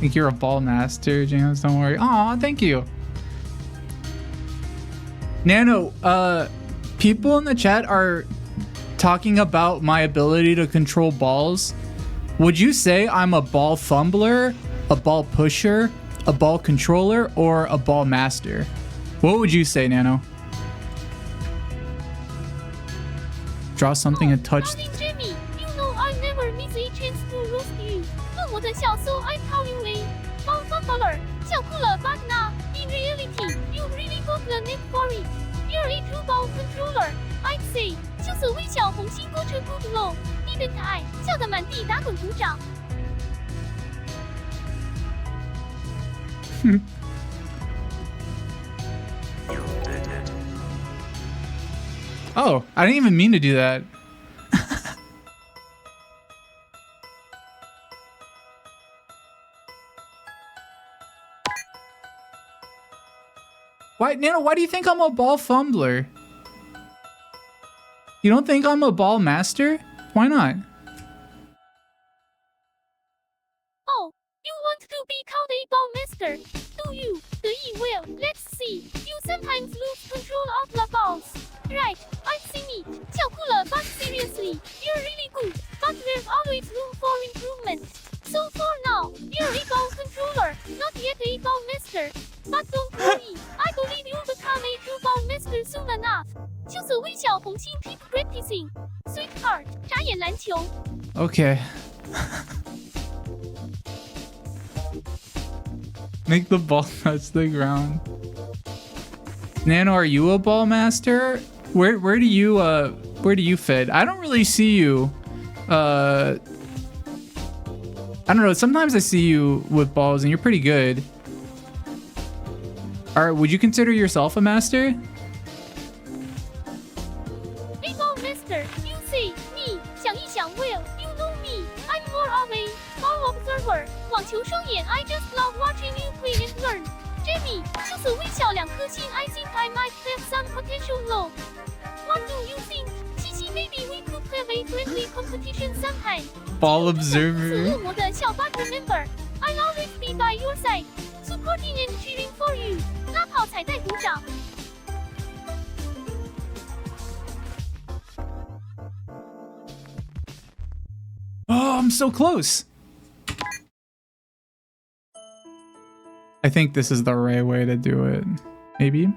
Think you're a ball master, James. Don't worry. Aw, thank you. Nano, people in the chat are talking about my ability to control balls. Would you say I'm a ball fumbler, a ball pusher, a ball controller, or a ball master? What would you say, Nano? Draw something and touch. Jimmy, you know I never miss a chance to roast you. 问我的小搜 I call you a ball fumbler. 笑哭了 but nah, in reality, you really got the knack for it. You're a true ball controller, I'd say. 就所谓小红心过车 good low， 你真可爱，笑得满地打滚鼓掌。Oh, I didn't even mean to do that. Why, Nano, why do you think I'm a ball fumbler? You don't think I'm a ball master? Why not? Oh, you want to be called a ball master, do you? Well, let's see. You sometimes lose control of the balls. Right, I see me. 笑哭了 but seriously, you're really good. But there's always room for improvement. So for now, you're a ball controller, not yet a ball master. But don't worry, I believe you'll become a true ball master soon enough. 就所谓小红心 keep practicing. Sweetheart, 眨眼篮球。 Okay. Make the ball touch the ground. Nano, are you a ball master? Where do you fit? I don't really see you. I don't know. Sometimes I see you with balls, and you're pretty good. Would you consider yourself a master? A ball master, you say me? 想一想 well, you know me. I'm more of a ball observer. 网球双眼 I just love watching you play and learn. Jamie, 就所谓小两颗星 I think I might have some potential low. What do you think? Xixi, maybe we could have a friendly competition sometime. Ball observer. 恶魔的小 button member. I'll always be by your side, supporting and cheering for you. 拉炮彩带鼓掌。 Oh, I'm so close. I think this is the right way to do it. Maybe.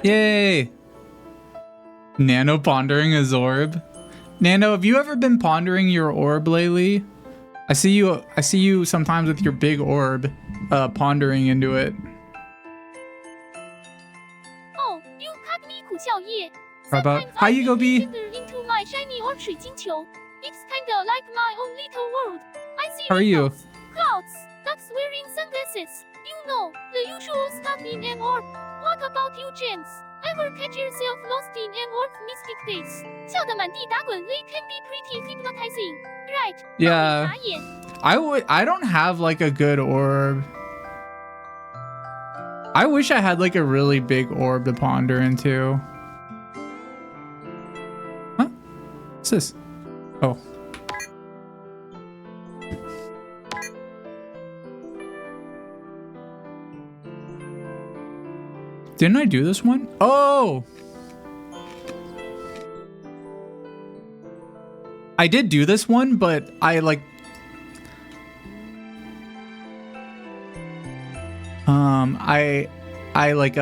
Yay! Nano pondering his orb. Nano, have you ever been pondering your orb lately? I see you sometimes with your big orb, pondering into it. Oh, you cut me 苦笑叶. How about how you go be? Into my shiny orb 水晶球. It's kinda like my own little world. I see How are you? Clouds, ducks wearing sunglasses. You know, the usual stuff in an orb. What about you, James? Ever catch yourself lost in an orb mystic days? 笑得满地打滚, they can be pretty hypnotizing, right? Yeah. 眨眼. I don't have like a good orb. I wish I had like a really big orb to ponder into. Huh? What's this? Oh. Didn't I do this one? Oh! I did do this one, but I like... I like,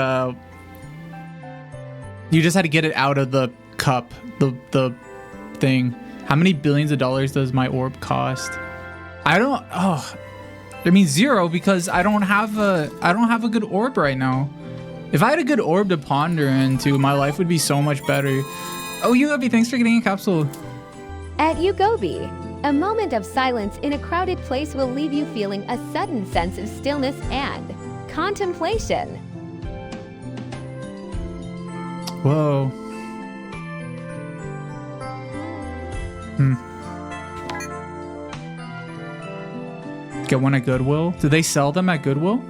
you just had to get it out of the cup, the thing. How many billions of dollars does my orb cost? I mean 0 because I don't have a good orb right now. If I had a good orb to ponder into, my life would be so much better. Oh, Yugobi, thanks for getting a capsule. At Yugobi, a moment of silence in a crowded place will leave you feeling a sudden sense of stillness and contemplation. Whoa. Get one at Goodwill? Do they sell them at Goodwill?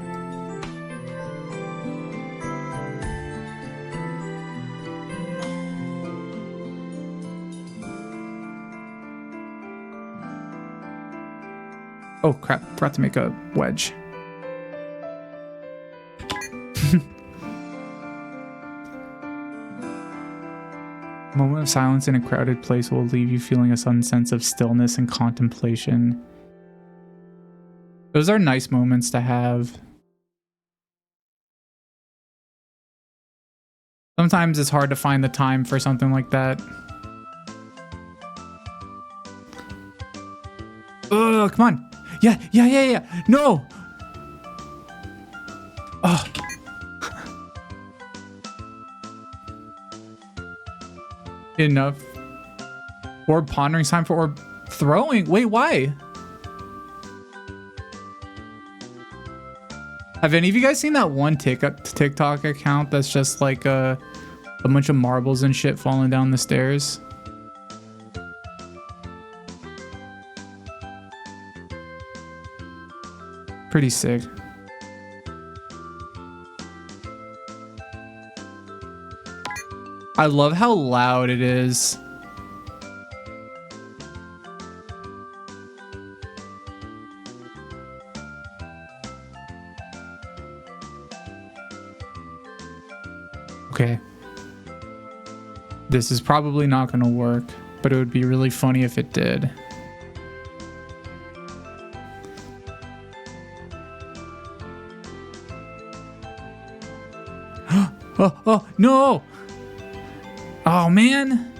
Oh crap, forgot to make a wedge. Moment of silence in a crowded place will leave you feeling a sudden sense of stillness and contemplation. Those are nice moments to have. Sometimes it's hard to find the time for something like that. Ugh, come on. Yeah. No. Oh. Enough. Orb pondering, time for orb throwing. Wait, why? Have any of you guys seen that one TikTok account that's just like a bunch of marbles and shit falling down the stairs? Pretty sick. I love how loud it is. Okay. This is probably not going to work, but it would be really funny if it did. Oh, no! Oh, man.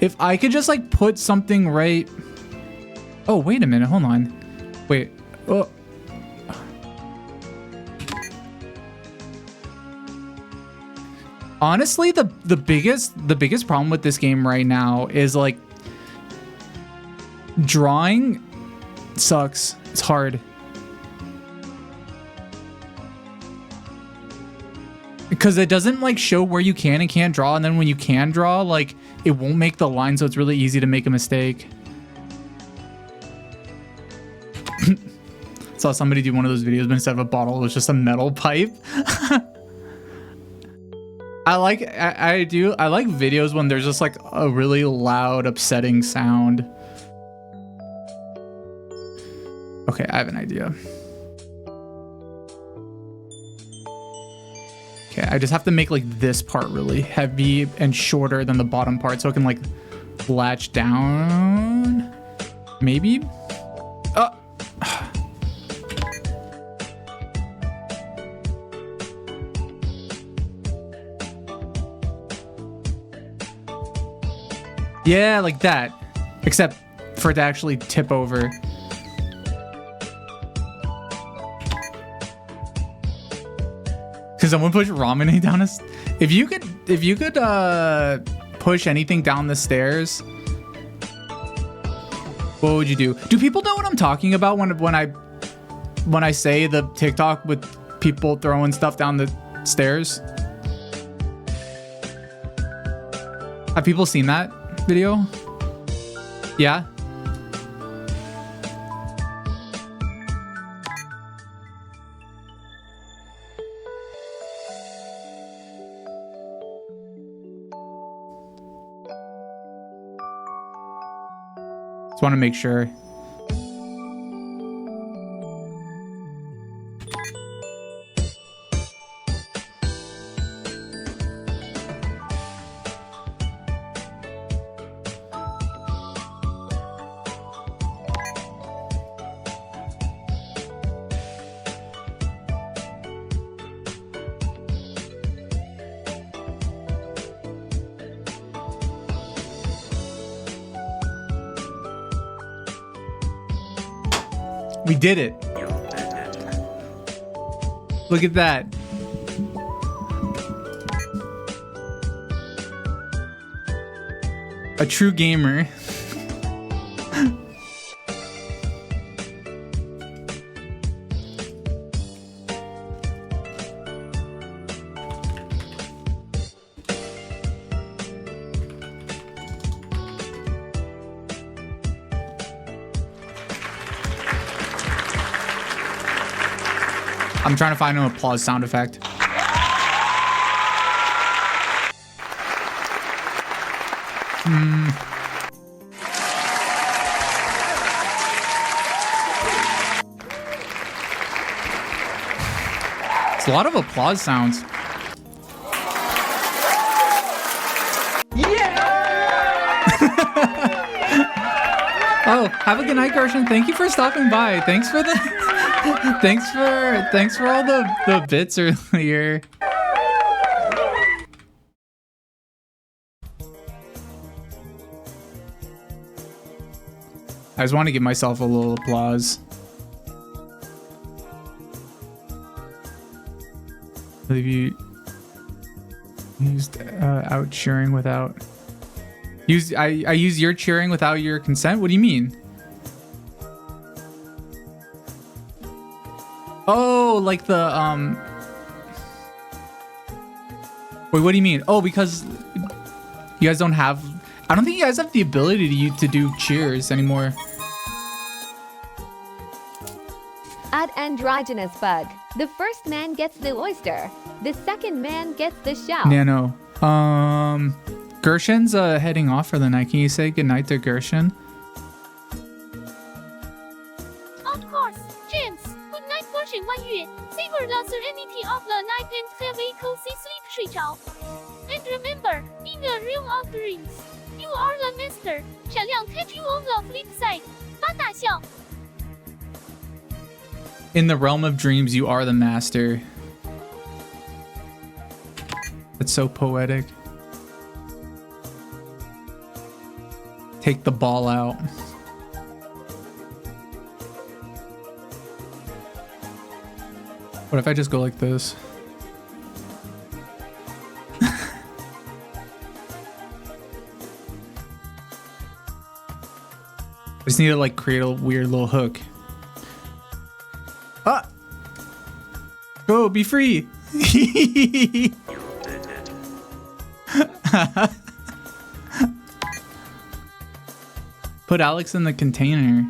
If I could just, like, put something right... Oh, wait a minute. Hold on. Wait. Oh. Honestly, the biggest problem with this game right now is, like... Drawing sucks. It's hard. Because it doesn't like show where you can and can't draw, and then when you can draw, like it won't make the line, so it's really easy to make a mistake. Saw somebody do one of those videos, but instead of a bottle, it was just a metal pipe. I like videos when there's just like a really loud, upsetting sound. Okay, I have an idea. Okay, I just have to make like this part really heavy and shorter than the bottom part so it can like latch down. Maybe? Yeah, like that. Except for it to actually tip over. Cause someone pushed ramen down us. If you could push anything down the stairs, what would you do? Do people know what I'm talking about when I say the TikTok with people throwing stuff down the stairs? Have people seen that video? Yeah. Just want to make sure. We did it. Look at that. A true gamer. I'm trying to find an applause sound effect. It's a lot of applause sounds. Yeah! Oh, have a good night, Gershon. Thank you for stopping by. Thanks for the thanks for all the bits earlier. I just want to give myself a little applause. Have you used out cheering without I use your cheering without your consent? What do you mean? Oh, like the wait, what do you mean? Oh, because you guys don't have, I don't think you guys have the ability to do cheers anymore. At androgynous bug, the first man gets the oyster, the second man gets the shell. Nano. Gershon's heading off for the night. Can you say goodnight to Gershon? Of course, James. Good night, Gershon 万月. Savor the serenity of the night and have a cozy sleep 睡着. And remember, in the realm of dreams, you are the master. 闪亮 catch you on the flip side. 发大笑. In the realm of dreams, you are the master. That's so poetic. Take the ball out. What if I just go like this? I just need to like create a weird little hook. Ah! Go, be free! Put Alex in the container.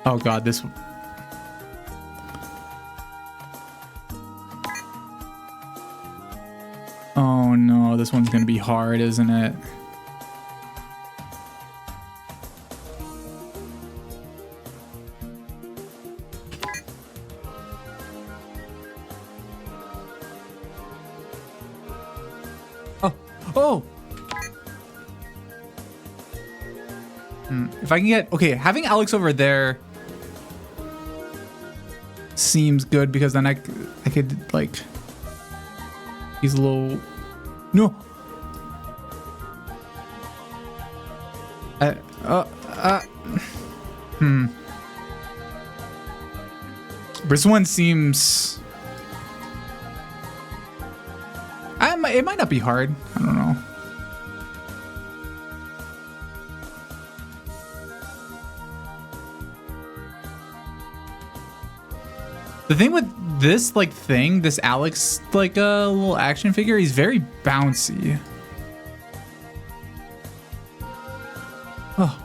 Oh god, this... know. This one's gonna be hard, isn't it? Oh! If I can get... Okay, having Alex over there seems good because then I could, like... He's a little... No! This one seems... It might not be hard. I don't know. The thing with this like thing, this Alex like little action figure, he's very bouncy. Oh.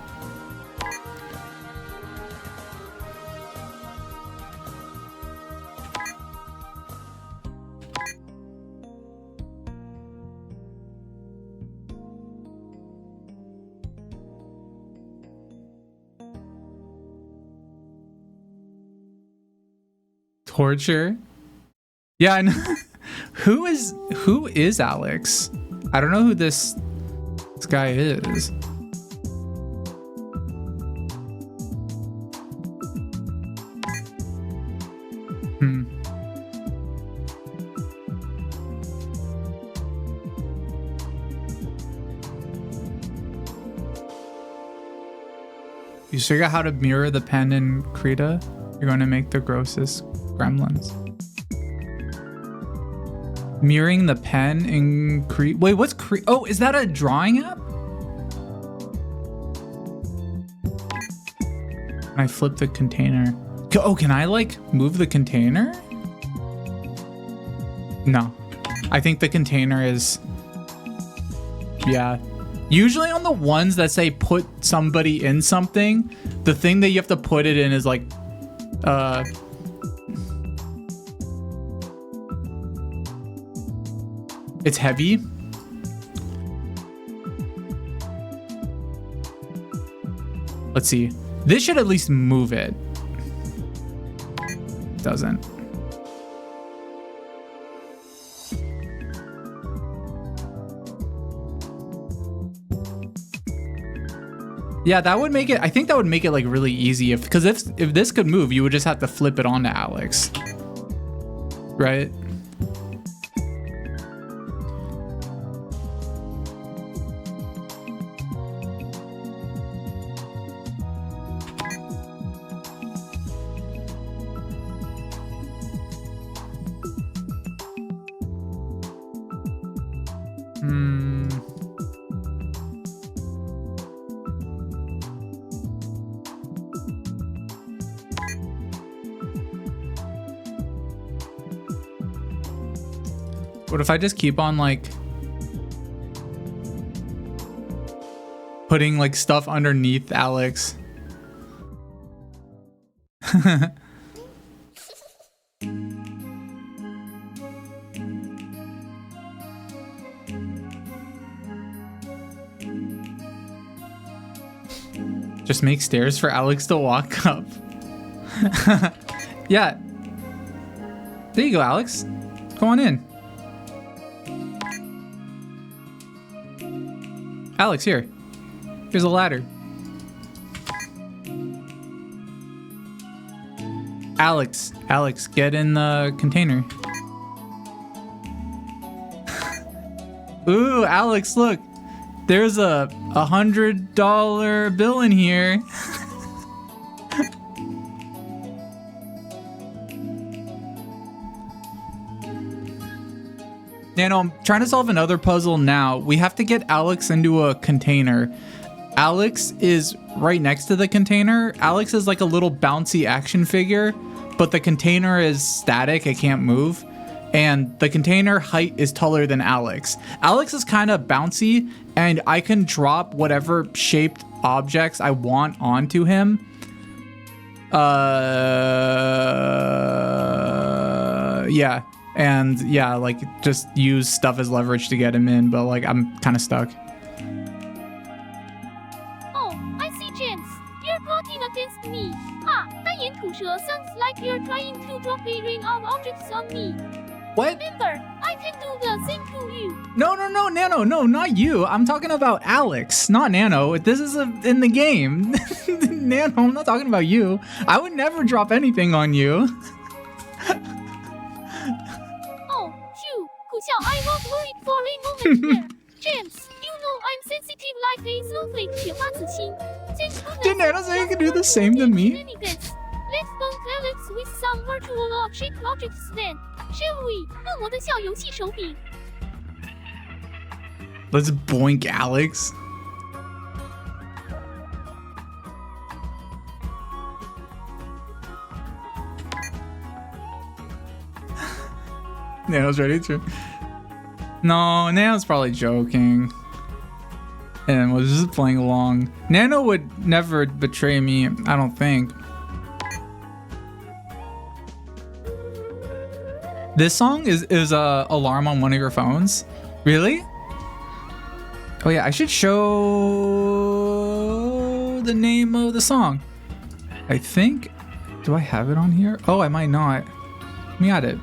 Torture. Yeah, and who is Alex? I don't know who this guy is. You figure out how to mirror the pen in Krita, you're going to make the grossest gremlins. Mirroring the pen in Krita. Wait, what's Krita? Oh, is that a drawing app? Can I flip the container? Oh, can I like move the container? No. I think the container is... Yeah. Usually on the ones that say put somebody in something, the thing that you have to put it in is like, it's heavy. Let's see. This should at least move it. Doesn't. Yeah, that would make it, I think that would make it like really easy because if this could move, you would just have to flip it onto Alex. Right? What if I just keep on like putting like stuff underneath Alex? Just make stairs for Alex to walk up. Yeah. There you go, Alex. Go on in. Alex, here. Here's a ladder. Alex, get in the container. Ooh, Alex, look. There's a $100 bill in here. Nano, I'm trying to solve another puzzle now. We have to get Alex into a container. Alex is right next to the container. Alex is like a little bouncy action figure, but the container is static. It can't move. And the container height is taller than Alex. Alex is kind of bouncy, and I can drop whatever shaped objects I want onto him. Yeah. and yeah, like just use stuff as leverage to get him in, but like I'm kind of stuck. Oh, I see, James. You're plotting against me. Ha! 单眼吐舌 sounds like you're trying to drop a ring of objects on me. What? Remember, I can do the same to you. No, Nano, no, not you. I'm talking about Alex, not Nano. This is in the game. Nano, I'm not talking about you. I would never drop anything on you. Oh, phew. 苦笑, I was worried for a moment there. James, you know I'm sensitive like a snowflake. 铁花子心. Did Nano say you could do the same to me? Let's bump Alex with some virtual object logics then, shall we? 恶魔的笑游戏手柄. Let's boink Alex. Nano's ready to. No, Nano's probably joking. And was just playing along. Nano would never betray me, I don't think. This song is a alarm on one of your phones? Really? Oh yeah, I should show the name of the song. I think, do I have it on here? Oh, I might not. Let me add it.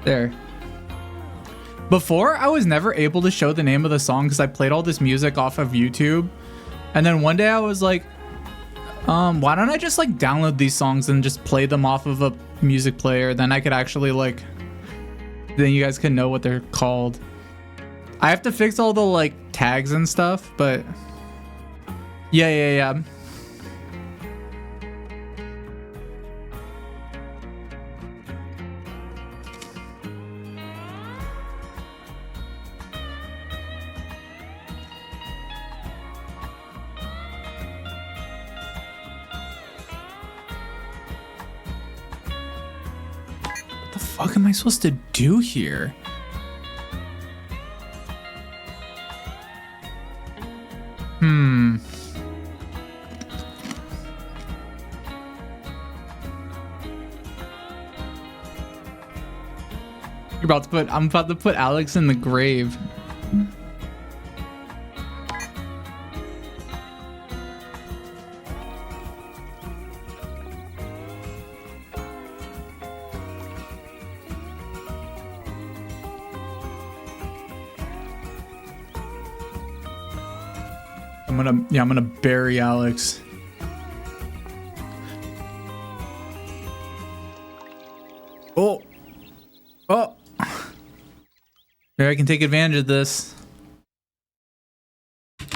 There. Before, I was never able to show the name of the song because I played all this music off of YouTube. And then one day I was like, why don't I just like download these songs and just play them off of a music player? Then I could actually like, then you guys can know what they're called. I have to fix all the like tags and stuff, but yeah. What am I supposed to do here? I'm about to put Alex in the grave. I'm gonna bury Alex. Oh. Maybe I can take advantage of this.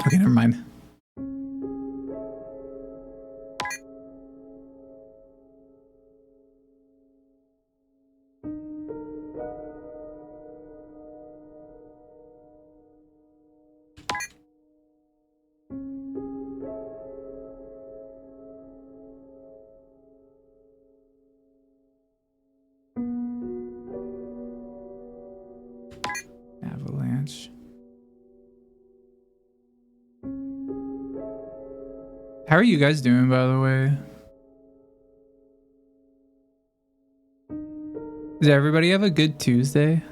Okay, never mind. Avalanche. How are you guys doing, by the way? Does everybody have a good Tuesday?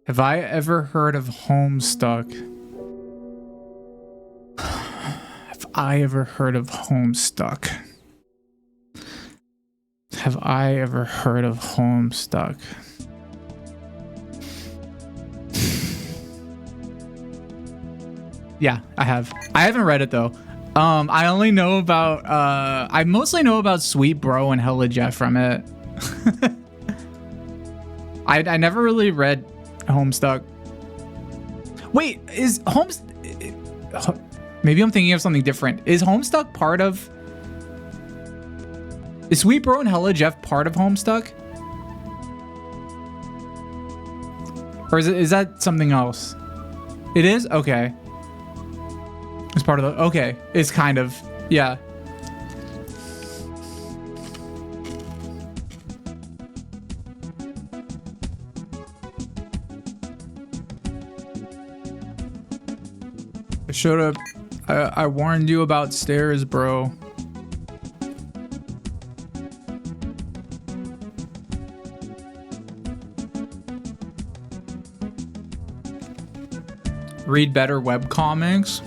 Have I ever heard of Homestuck? Have I ever heard of Homestuck? Have I ever heard of Homestuck? Yeah, I have. I haven't read it though. I only know about I mostly know about Sweet Bro and Hella Jeff from it. I never really read Homestuck. Wait, is maybe I'm thinking of something different. Is Homestuck part of... Is Sweet Bro and Hella Jeff part of Homestuck? Or is that something else? It is? Okay. It's part of the... Okay. It's kind of... Yeah. Shut up. I warned you about stairs, bro. Read better webcomics.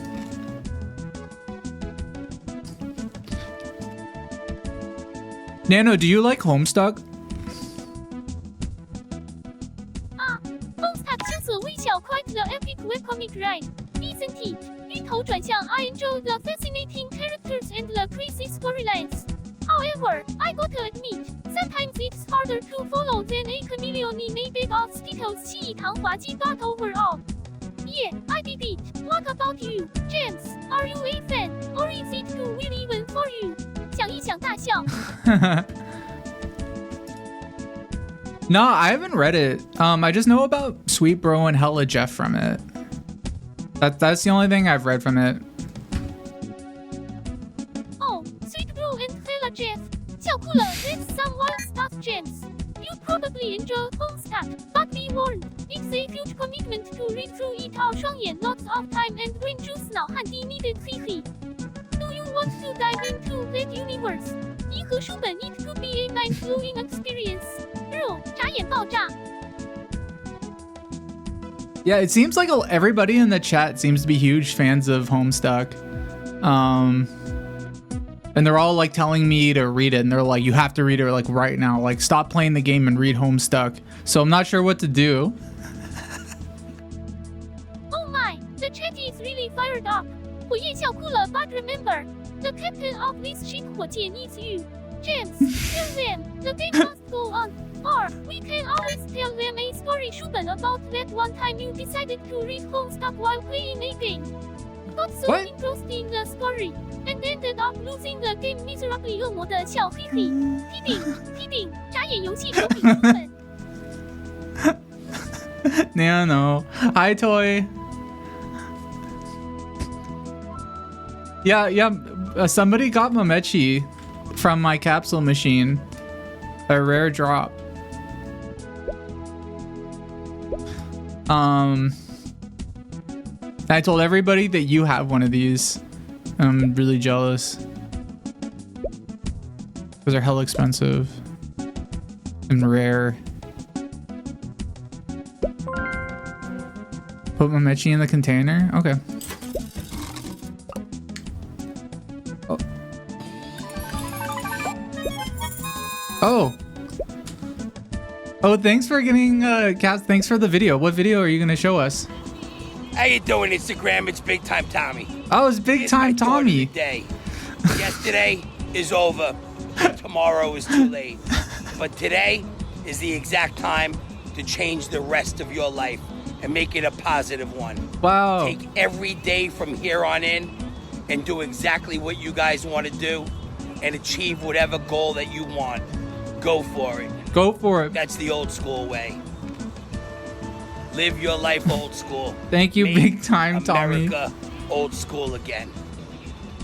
Nano, do you like Homestuck? Homestuck 亲所微小 quite the epic webcomic ride. Decent it. 晕头转向 I enjoy the fascinating characters and the crazy storylines. However, I gotta admit, sometimes it's harder to follow than a chameleon in a bag of Skittles 细以糖滑稽 but overall. Yeah, I did it. What about you, James? Are you a fan, or is it too weird even for you? 想一想大笑。 No, I haven't read it. I just know about Sweet Bro and Hella Jeff from it. That's the only thing I've read from it. Oh, Sweet Bro and Hella Jeff. 笑哭了 that's some wild stuff, James. You'd probably enjoy Homestuck, but be warned, it's a huge commitment to read through it all 双眼 lots of time and brain juice 脑汗滴 needed 嘿嘿。Do you want to dive into that universe? 银河书本 it could be a mind-blowing experience. Bro, 眨眼爆炸。 Yeah, it seems like everybody in the chat seems to be huge fans of Homestuck. And they're all like telling me to read it, and they're like, you have to read it like right now. Like, stop playing the game and read Homestuck. So I'm not sure what to do. Oh my, the chat is really fired up. 火焰笑哭了 but remember, the captain of this ship 火箭 is you. James, tell them, the game must go on. Or, we can always tell them a story 书本 about that one time you decided to read Homestuck while playing a game. Got so engrossed in the story, and ended up losing the game miserably 恶魔的笑嘿嘿。Kidding, 眨眼游戏手柄书本。 Nano. Hi, Toy. Yeah. Somebody got Momechi from my capsule machine. A rare drop. I told everybody that you have one of these. I'm really jealous. Because they're hella expensive. And rare. Put Momechi in the container? Okay. Oh, thanks for getting Cass. Thanks for the video. What video are you gonna show us? How you doing, Instagram? It's Big Time Tommy. Oh, it's Big Time Tommy. Day. Yesterday is over. Tomorrow is too late. But today is the exact time to change the rest of your life and make it a positive one. Wow. Take every day from here on in and do exactly what you guys want to do and achieve whatever goal that you want. Go for it. Go for it. That's the old school way. Live your life old school. Thank you, Make Big Time Tommy. America old school again.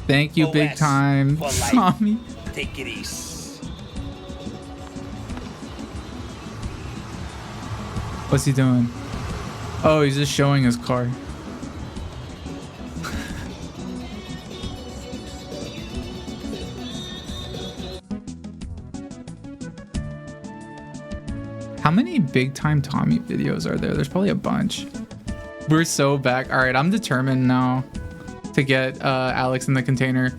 Thank you, Big Time for life. Tommy. Take it easy. What's he doing? Oh, he's just showing his car. How many Big Time Tommy videos are there? There's probably a bunch. We're so back. All right, I'm determined now to get Alex in the container.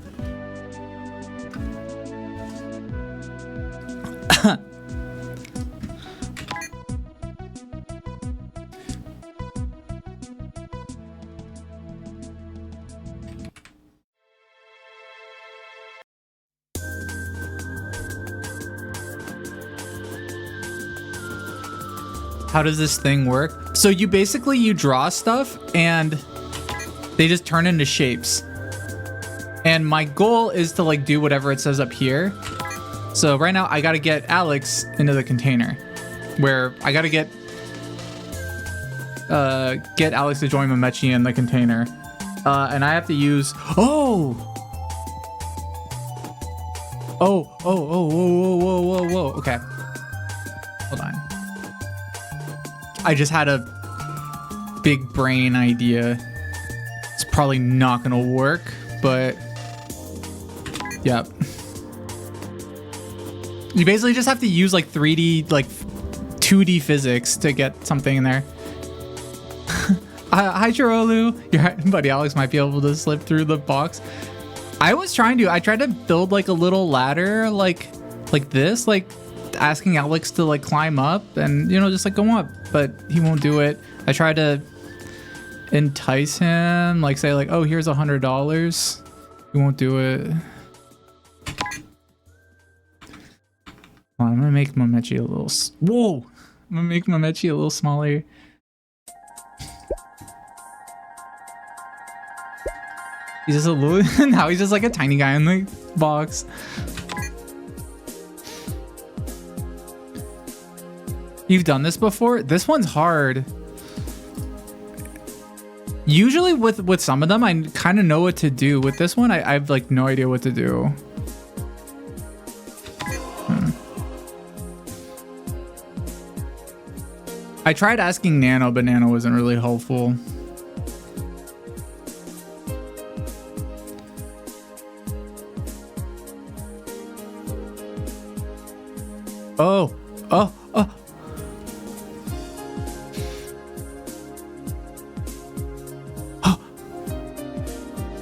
How does this thing work? So you draw stuff and they just turn into shapes. And my goal is to like do whatever it says up here. So right now I gotta get Alex into the container where I gotta get Alex to join Momechi in the container. And I have to use, whoa. Okay. Hold on. I just had a big brain idea. It's probably not gonna work, but yep. You basically just have to use like 3D, like 2D physics to get something in there. Hi, Chirolu. Your buddy Alex might be able to slip through the box. I tried to build like a little ladder, like this, like asking Alex to like climb up and, you know, just like go up, but he won't do it. I tried to entice him, like say like, oh, here's $100. He won't do it. I'm gonna make Momechi a little. Whoa! I'm gonna make Momechi a little smaller. He's just a little. Now he's just like a tiny guy in the box. You've done this before? This one's hard. Usually with some of them, I kind of know what to do. With this one, I've like no idea what to do. I tried asking Nano, but Nano wasn't really helpful. Oh.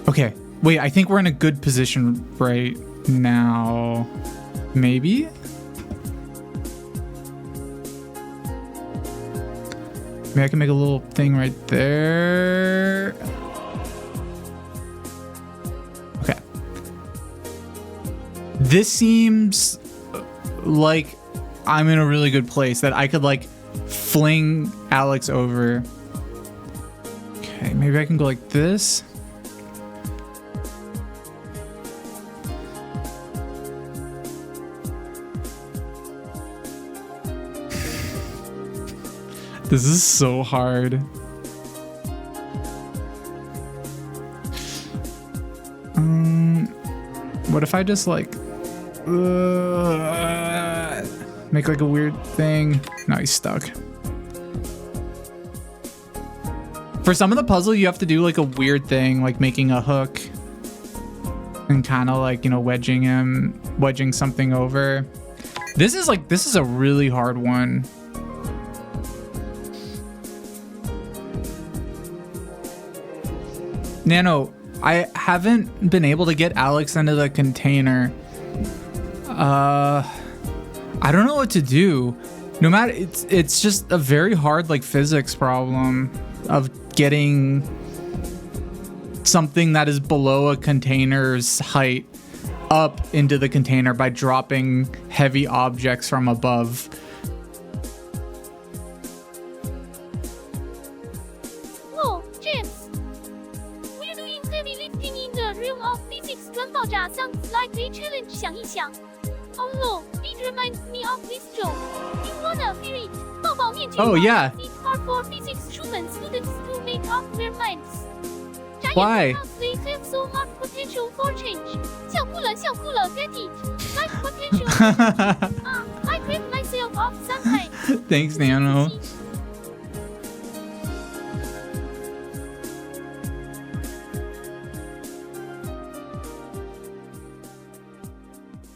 Okay, wait, I think we're in a good position right now. Maybe? Maybe I can make a little thing right there. Okay. This seems like I'm in a really good place that I could like fling Alex over. Okay, maybe I can go like this. This is so hard. What if I just like make like a weird thing? No, he's stuck. For some of the puzzle, you have to do like a weird thing, like making a hook and kind of like, you know, wedging something over. This is a really hard one. Nano, I haven't been able to get Alex into the container. I don't know what to do. No matter, it's just a very hard like physics problem of getting something that is below a container's height up into the container by dropping heavy objects from above. Oh, James. We're doing heavy lifting in the realm of physics. 跟爆炸 sounds like a challenge. 想一想。Although it reminds me of this joke. You wanna hear it? 抱抱面具 Oh yeah. It's hard for physics students to make up their minds. Why? They have so much potential for change. 笑哭了，笑哭了 get it? Like potential. I break myself off sometimes. Thanks, Nano.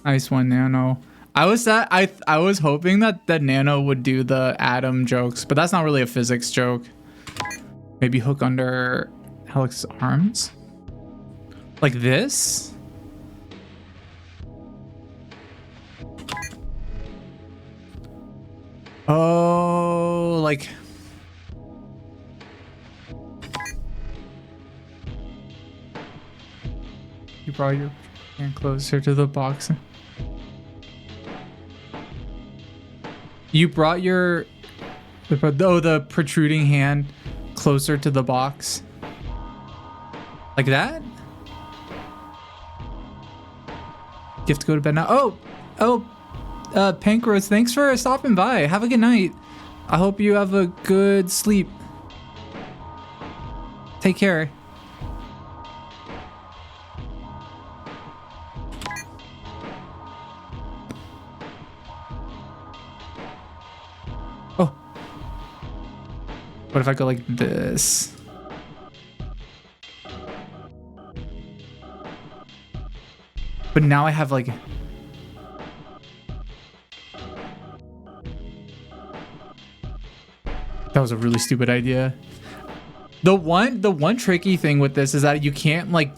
Nice one, Nano. I was hoping that Nano would do the atom jokes, but that's not really a physics joke. Maybe hook under Alex's arms? Like this? Oh, like... You brought your hand closer to the box. You brought the protruding hand closer to the box. Like that? You have to go to bed now. Pancros, thanks for stopping by. Have a good night. I hope you have a good sleep. Take care. Oh. What if I go like this? But now I have like... That was a really stupid idea. The one tricky thing with this is that you can't like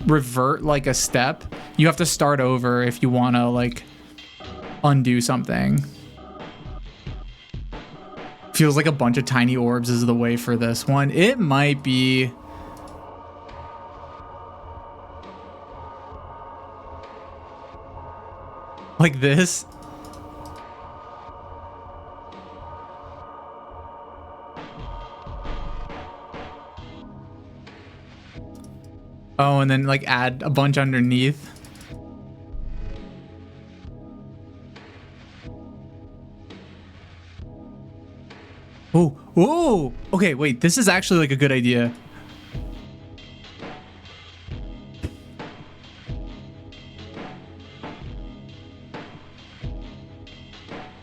revert like a step. You have to start over if you want to like undo something. Feels like a bunch of tiny orbs is the way for this one. It might be. Like this. Oh, and then like add a bunch underneath. Oh, oh, okay, wait, this is actually like a good idea.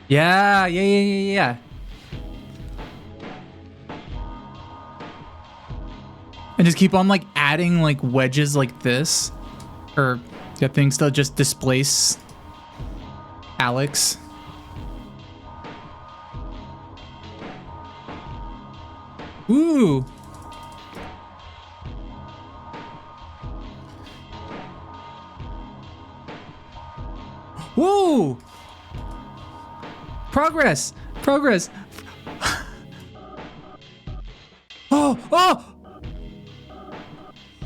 Yeah. And just keep on like adding like wedges like this. Or get things to just displace Alex. Ooh. Woo! Progress! Progress! Oh! Oh!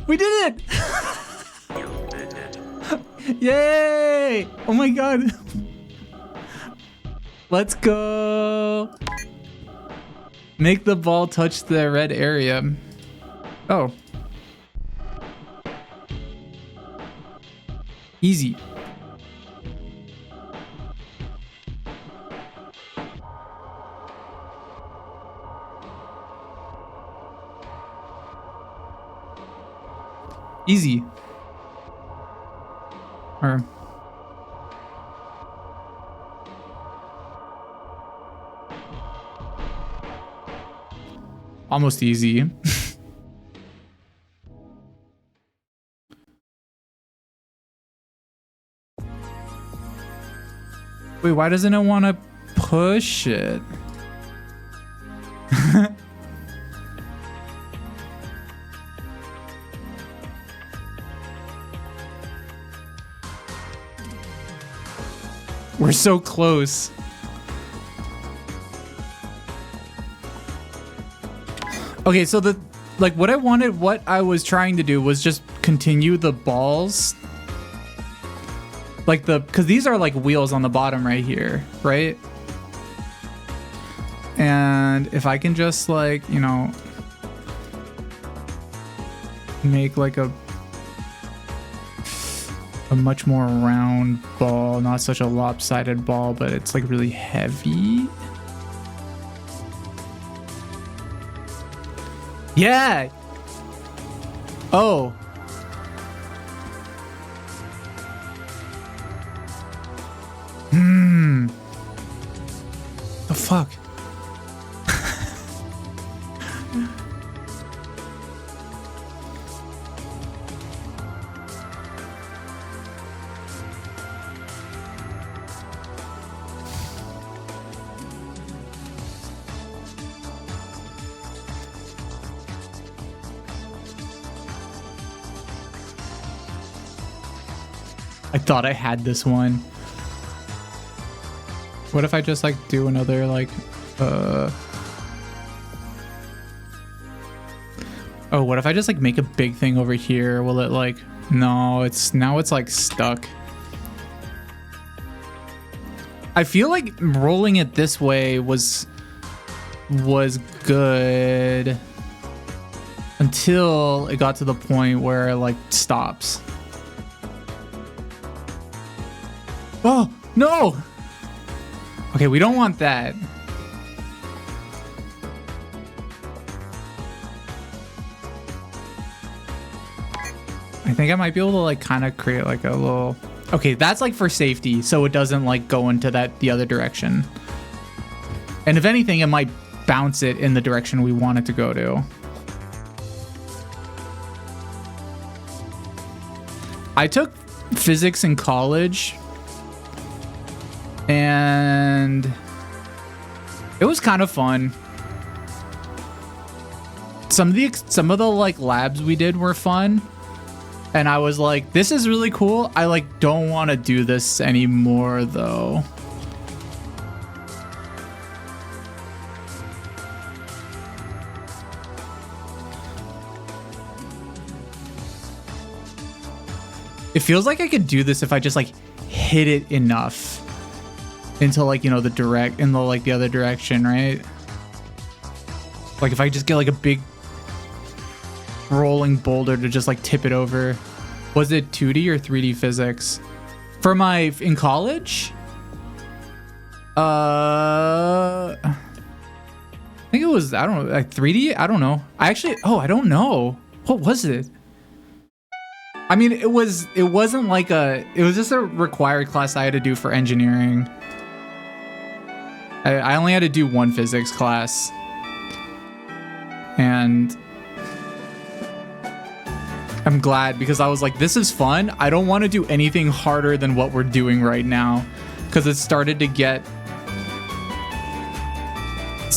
We did it! Yay! Oh my god! Let's go! Make the ball touch the red area. Oh. Easy. Easy. Or almost easy. Wait, why doesn't it want to push it? We're so close. Okay, so what I was trying to do was just continue the balls. Like because these are like wheels on the bottom right here, right? And if I can just like, you know, make like a much more round ball, not such a lopsided ball, but it's like really heavy. Yeah. Oh. The fuck? I thought I had this one. What if I just like do another like oh, what if I just like make a big thing over here? Will it like no, now it's like stuck. I feel like rolling it this way was good until it got to the point where it like stops. Oh, no! Okay, we don't want that. I think I might be able to like kind of create like a little... Okay, that's like for safety, so it doesn't like go into the other direction. And if anything, it might bounce it in the direction we want it to go to. physics in college, and it was kind of fun. Some of the like labs we did were fun, and I was like, this is really cool. I like don't want to do this anymore though. It feels like I could do this if I just like hit it enough into like, you know, the other direction, right? Like if I just get like a big rolling boulder to just like tip it over. Was it 2D or 3D physics? For in college? I think it was, I don't know, like 3D? I don't know. I don't know. What was it? I mean, it wasn't like it was just a required class I had to do for engineering. I only had to do one physics class. And I'm glad because I was like, this is fun. I don't want to do anything harder than what we're doing right now, because it started to get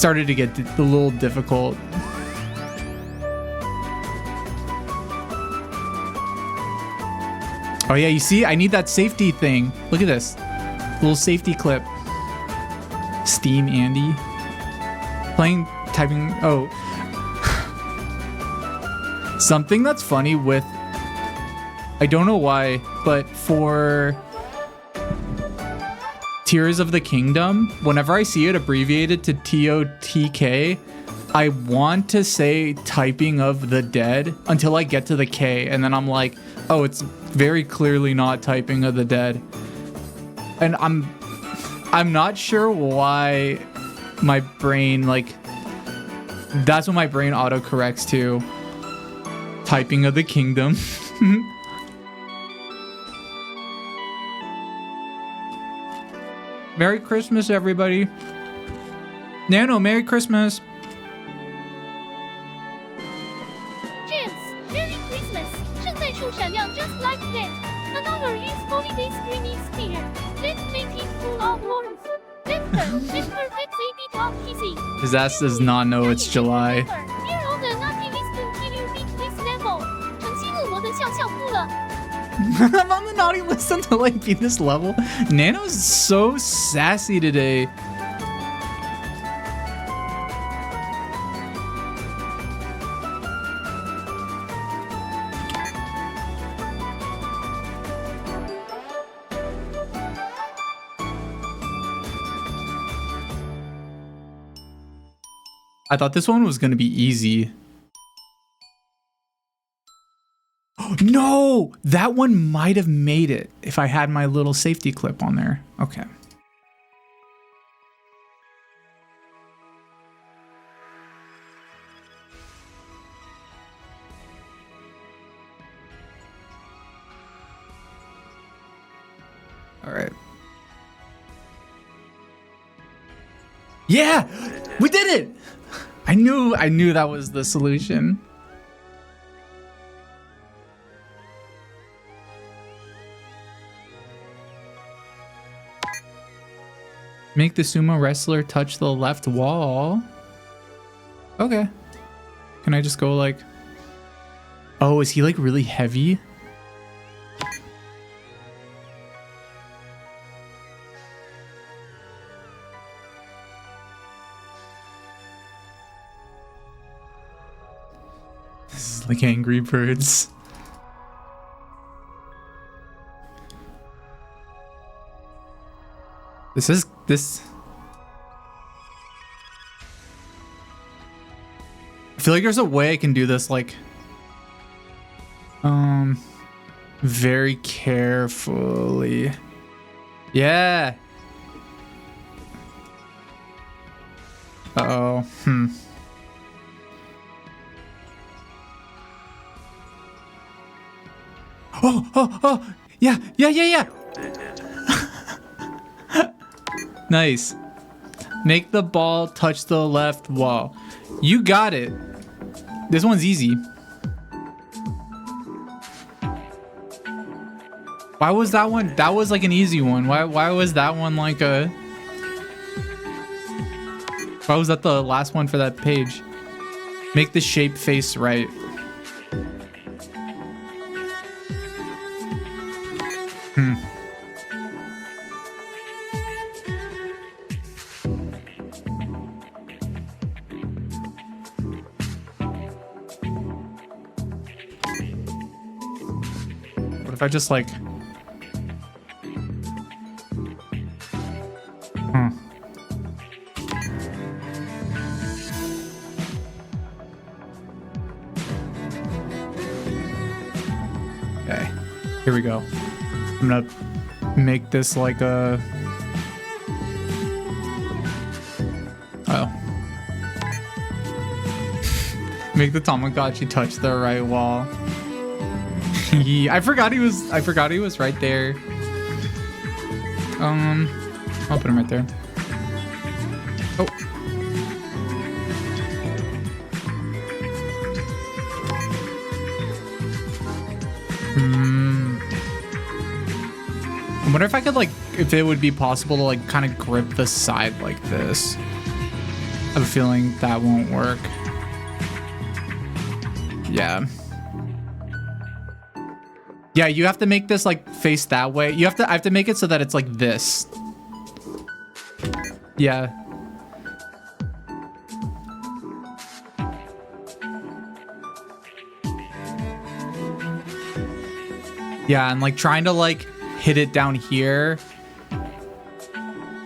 a little difficult. Oh yeah, you see, I need that safety thing. Look at this little safety clip. Steam Andy typing. Oh. Something that's funny with, I don't know why, but for Tears of the Kingdom, whenever I see it abbreviated to TOTK, I want to say Typing of the Dead until I get to the K, and then I'm like, oh, it's very clearly not Typing of the Dead. And I'm not sure why my brain, like, that's what my brain autocorrects to. Typing of the Kingdom. Merry Christmas, everybody. Nano, Merry Christmas. James, Merry Christmas. 圣诞树闪亮 just like that. Another is holiday screen is here. Let's make it full of warmth. Let's a bit of kissing. His ass does not know it's July. Here all the naughty listen till you beat this level. 诚心恶魔的笑笑哭了。 I'm on the naughty list until I beat this level. Nano's so sassy today. I thought this one was going to be easy. No! That one might have made it if I had my little safety clip on there. Okay. All right. Yeah! We did it! I knew that was the solution. Make the sumo wrestler touch the left wall. Okay. Can I just go like... Oh, is he like really heavy? This is like Angry Birds. This. I feel like there's a way I can do this like very carefully. Yeah. Uh-oh. Oh, yeah. Nice. Make the ball touch the left wall. You got it. This one's easy. Why was that one? That was like an easy one. Why was that one like a... Why was that the last one for that page? Make the shape face right. What if I just like... Okay, here we go. I'm gonna make this like a... Oh. Make the Tamagotchi touch the right wall. Yeah, I forgot he was right there. I'll put him right there. Oh. I wonder if I could like, if it would be possible to like kind of grip the side like this. I have a feeling that won't work. Yeah. Yeah, you have to make this like face that way. I have to make it so that it's like this. Yeah. Yeah, and like trying to like hit it down here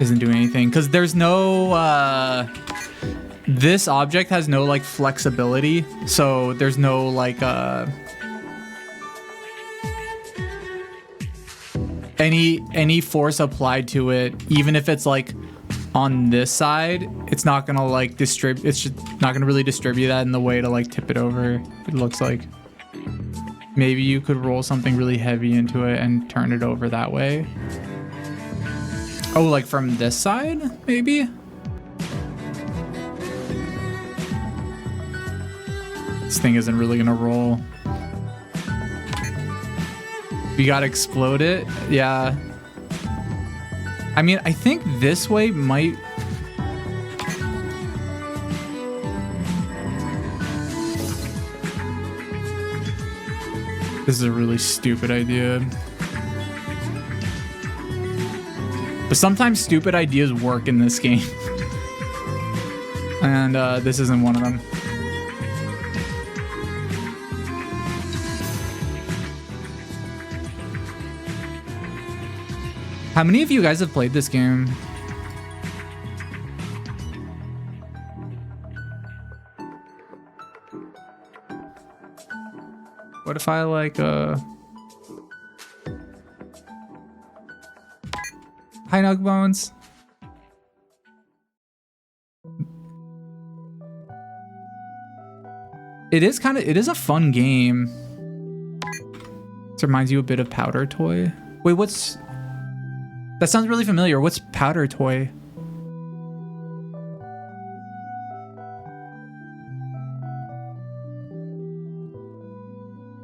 isn't doing anything because there's no this object has no like flexibility, so there's no like any force applied to it, even if it's like on this side, it's not gonna like distribute, it's just not gonna really distribute that in the way to like tip it over. It looks like maybe you could roll something really heavy into it and turn it over that way. Oh, like from this side, maybe? This thing isn't really gonna roll. You gotta explode it? Yeah. I mean, I think this way might... This is a really stupid idea. But sometimes stupid ideas work in this game. And this isn't one of them. How many of you guys have played this game? What if I like Hi Nug Bones. It is a fun game. This reminds you a bit of Powder Toy. Wait, what's... That sounds really familiar. What's Powder Toy?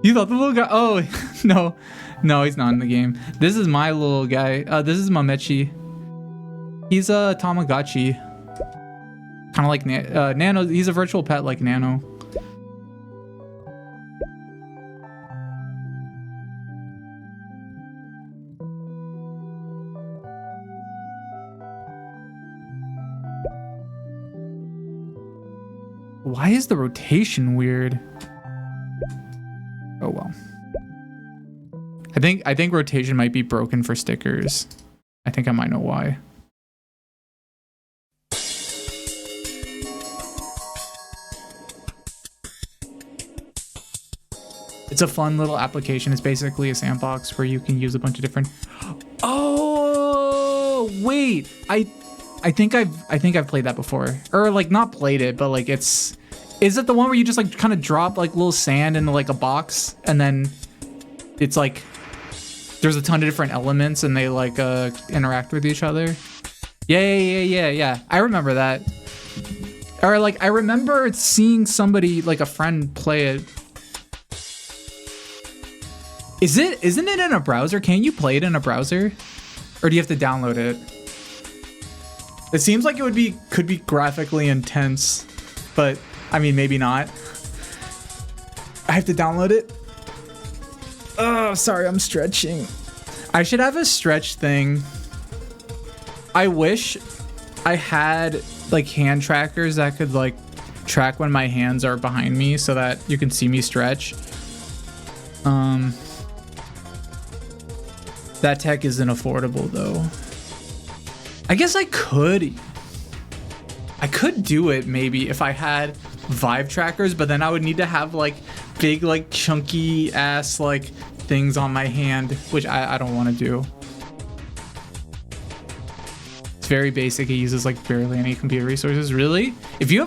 You thought the little guy... Oh, no. No, he's not in the game. This is my little guy. This is Mamechi. He's a Tamagotchi. Kind of like Nano. He's a virtual pet like Nano. Why is the rotation weird? Oh well. I think rotation might be broken for stickers. I think I might know why. It's a fun little application. It's basically a sandbox where you can use a bunch of different... Oh wait, I think I've played that before, or like not played it, but like it's... Is it the one where you just like kind of drop like little sand into like a box and then it's like there's a ton of different elements and they like interact with each other? Yeah. I remember that. Or like I remember seeing somebody, like a friend, play it. Isn't it in a browser? Can't you play it in a browser? Or do you have to download it? It seems like it could be graphically intense, but I mean, maybe not. I have to download it. Oh, sorry, I'm stretching. I should have a stretch thing. I wish I had like hand trackers that could like track when my hands are behind me so that you can see me stretch. That tech isn't affordable though. I guess I could do it maybe if I had Vive trackers, but then I would need to have like big like chunky ass like things on my hand, which I don't want to do. It's very basic. It uses like barely any computer resources. Really? If you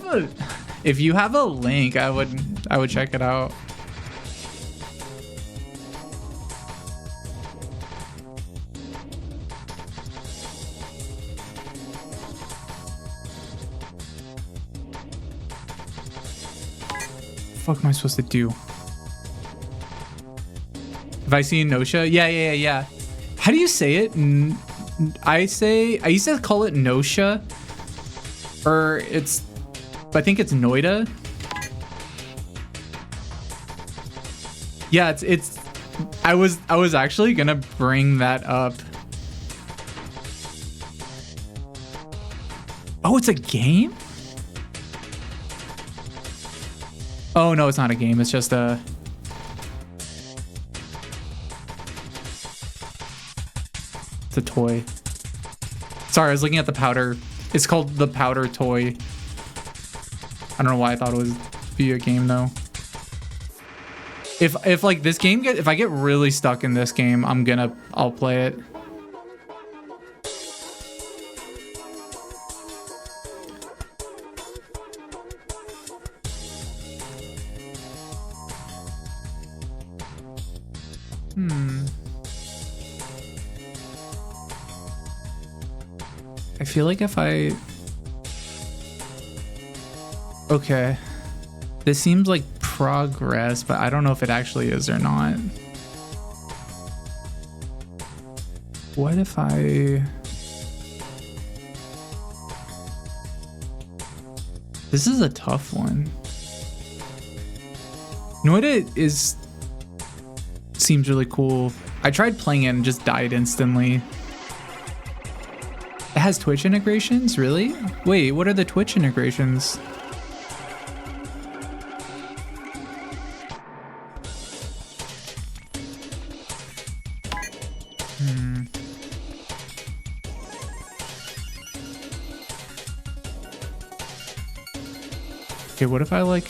have a link, I would check it out. What the fuck am I supposed to do? Have I seen Nosha? Yeah. How do you say it? I used to call it Nosha, or I think it's Noida. Yeah, it's. I was actually gonna bring that up. Oh, it's a game? Oh no, it's not a game. It's just a. It's a toy. Sorry, I was looking at the powder. It's called the powder toy. I don't know why I thought it was be a game though. If like this game if I get really stuck in this game, I'll play it. I feel like if I... Okay. This seems like progress, but I don't know if it actually is or not. What if I... This is a tough one. Noida seems really cool. I tried playing it and just died instantly. It has Twitch integrations? Really? Wait, what are the Twitch integrations? Okay, what if I like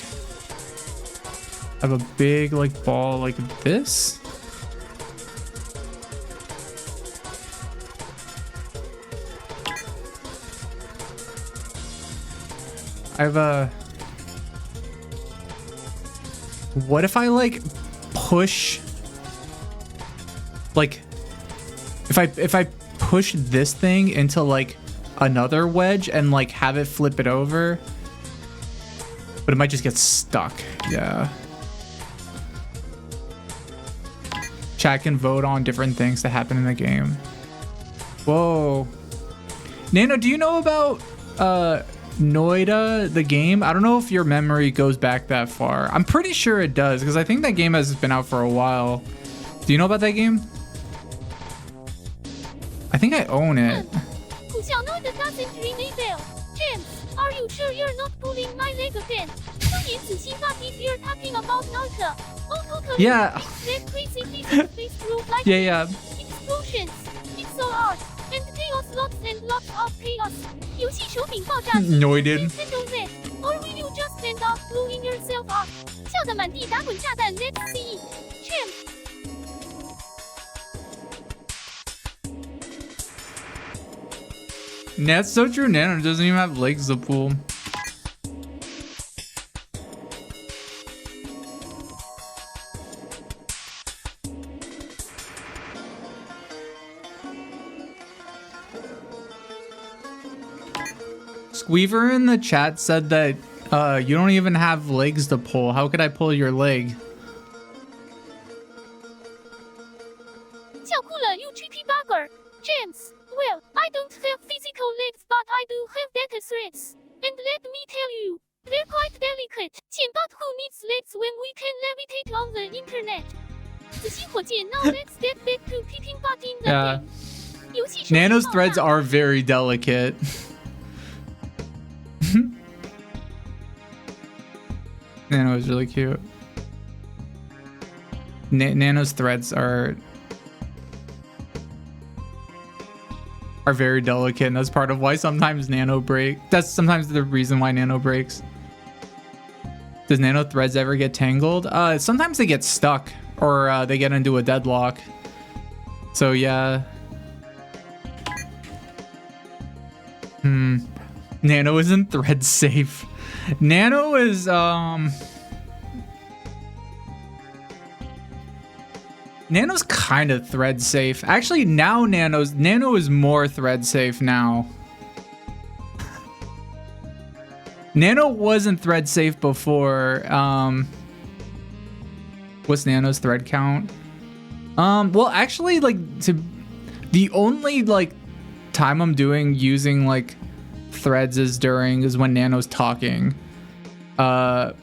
have a big like ball like this? I have a... What if I like push... Like... If I push this thing into like another wedge and like have it flip it over, but it might just get stuck. Yeah. Chat can vote on different things that happen in the game. Whoa. Nano, do you know about Noida, the game? I don't know if your memory goes back that far. I'm pretty sure it does, because I think that game has been out for a while. Do you know about that game? I think I own it. James, are you sure you're not pulling my leg again? If you're talking about Naruto, yeah. Yeah. Explosions, pixel art, and chaos, lots and lots of chaos. Noided. Or will you just end up blowing yourself up? Let's see. James. That's so true. Nano doesn't even have legs to pull. Squeever in the chat said that you don't even have legs to pull. How could I pull your leg? 笑哭了 you tricky bugger. James, well, I don't have physical legs, but I do have data threads. And let me tell you, they're quite delicate. But who needs legs when we can levitate on the internet? 子星火箭 now let's get back to kicking butt in the Yeah. game. 游戏手 Nano's 机 threads 爆炸 are very delicate. Nano is really cute. Nano's threads are very delicate, and that's part of why sometimes Nano break. That's sometimes the reason why Nano breaks. Does Nano threads ever get tangled? Sometimes they get stuck, or they get into a deadlock. So yeah. Nano isn't thread safe. Nano is Nano's kind of thread safe. Actually, now Nano is more thread safe now. Nano wasn't thread safe before. What's Nano's thread count? Well, actually, like, the only like time I'm using like threads is when Nano's talking. I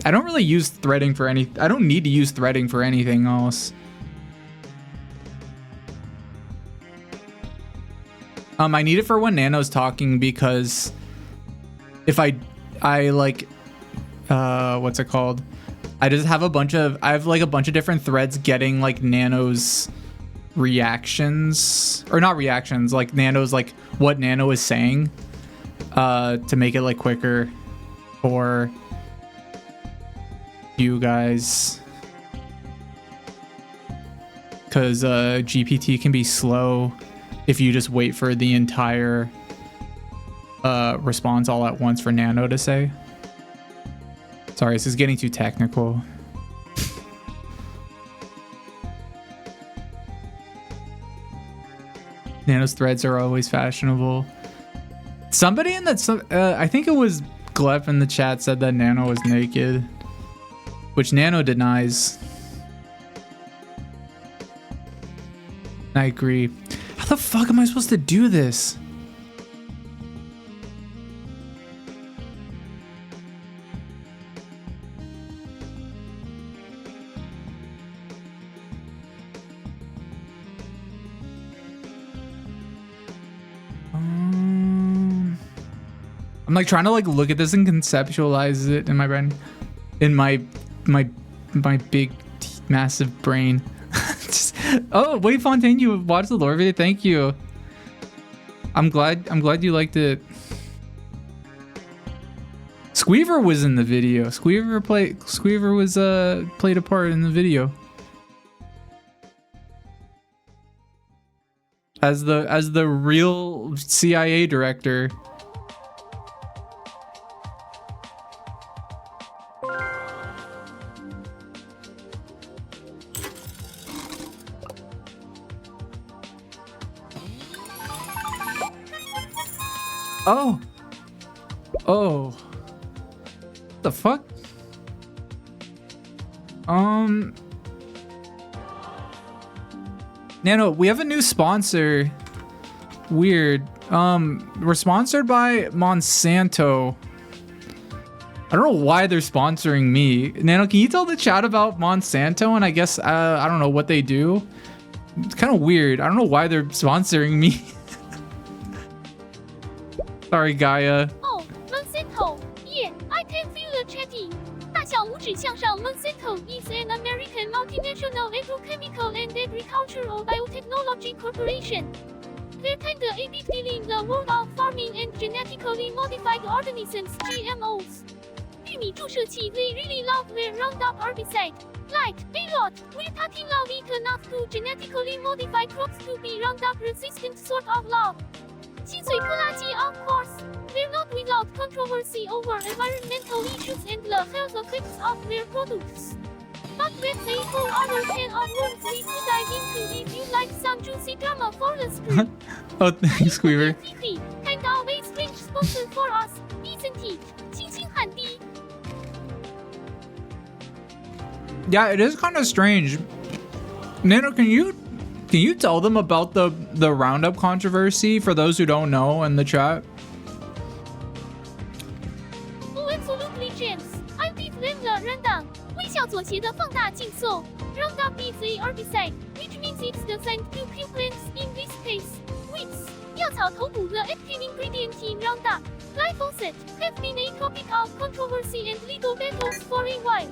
don't really use threading for I don't need to use threading for anything else. I need it for when Nano's talking, because if I like, what's it called? I just have I have like a bunch of different threads getting like Nano's reactions, or not reactions, like Nano's, like what Nano is saying, to make it like quicker for you guys. Because GPT can be slow if you just wait for the entire response all at once for Nano to say. Sorry, this is getting too technical. Nano's threads are always fashionable. Somebody in that, I think it was Glep in the chat, said that Nano was naked, which Nano denies. I agree. How the fuck am I supposed to do this? I'm like trying to like look at this and conceptualize it in my brain, in my big massive brain. Oh wait, Fontaine, you watched the lore video. Thank you. I'm glad you liked it. Squeever was in the video. Squeever was played a part in the video as the real CIA director. Oh. The fuck? Nano, we have a new sponsor. Weird. We're sponsored by Monsanto. I don't know why they're sponsoring me. Nano, can you tell the chat about Monsanto? And I guess, I don't know what they do. It's kind of weird. I don't know why they're sponsoring me. Sorry, Gaia. Oh, Monsanto. Yeah, I can feel the chatting. 大小拇指向上 Monsanto is an American multinational agrochemical and agricultural biotechnology corporation. They're kinda a big deal in the world of farming and genetically modified organisms, GMOs. 玉米注射器 they really love their Roundup herbicide. Like, a lot. We're talking love it enough to genetically modify crops to be Roundup resistant sort of love. 薪水拖拉机 of course. They're not without controversy over environmental issues and the health effects of their products. But that's a whole other can of worms we could dive into if you like some juicy drama for the screen. Oh, thanks, Squeever. Kind of a strange sponsor for us, isn't it? 星星喊低. Yeah, it is kind of strange. Nano, can you Can you tell them about the Roundup controversy for those who don't know in the chat? Oh, absolutely, James. I did them the rundown. 微笑左斜的放大镜搜 Roundup is a herbicide, which means it's designed to kill plants, in this case, weeds. 药草头骨 the active ingredient in Roundup, glyphosate, have been a topic of controversy and legal battles for a while.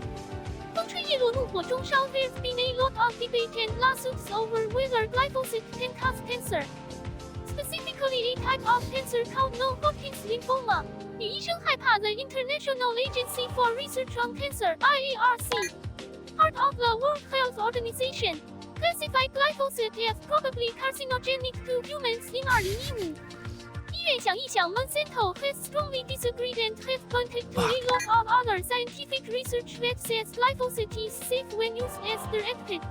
风吹叶落怒火中烧 There's been a lot of debate and lawsuits over whether glyphosate can cause cancer. Specifically a type of cancer called non-Hodgkin's lymphoma. 女医生害怕 the International Agency for Research on Cancer, IARC, part of the World Health Organization, classified glyphosate as probably carcinogenic to humans in 2015. 医院想一想 Monsanto has strongly disagreed and have pointed to a lot of other scientific research that says glyphosate is safe when used as directed.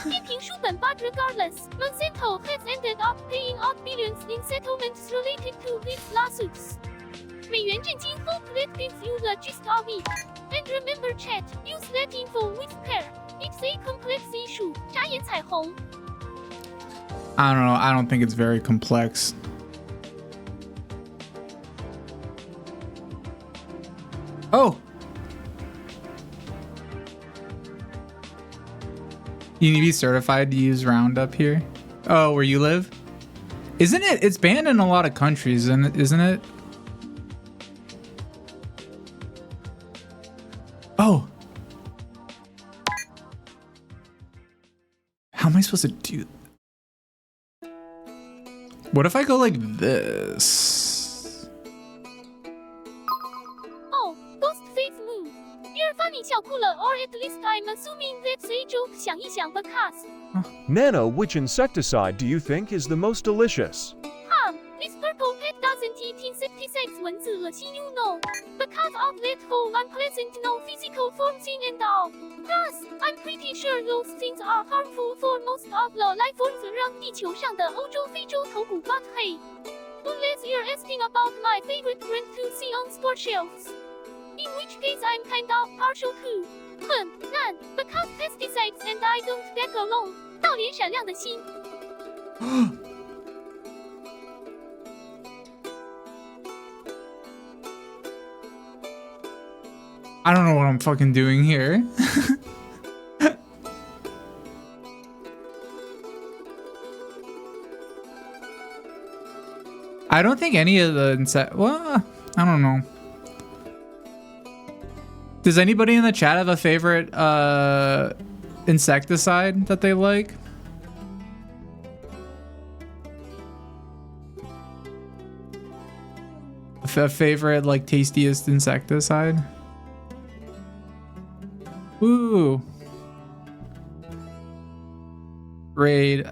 批评书本 but regardless, Monsanto has ended up paying out billions in settlements related to these lawsuits. 美元震惊 hope that gives you the gist of it. And remember chat, use that info with care. It's a complex issue. 眨眼彩虹 I don't know. I don't think it's very complex. Oh! You need to be certified to use Roundup here? Oh, where you live? Isn't it? It's banned in a lot of countries, isn't it? Oh! How am I supposed to do? What if I go like this? Oh, ghost face move. You're funny 笑哭了 or at least I'm assuming that's a joke 想一想 because. Nano, which insecticide do you think is the most delicious? This purple pet doesn't eat insecticides 蚊子恶心 you know. Because of that whole unpleasant no physical form thing and all. Plus, I'm pretty sure those things are harmful for most of the life forms around 地球上的欧洲非洲头骨 but hey. Unless you're asking about my favorite brand to see on sport shelves. In which case I'm kind of partial to. None, because pesticides and I don't get along. 到脸闪亮的心 I don't know what I'm fucking doing here. I don't think any of the well, I don't know. Does anybody in the chat have a favorite insecticide that they like? A favorite, like, tastiest insecticide? Ooh. Raid.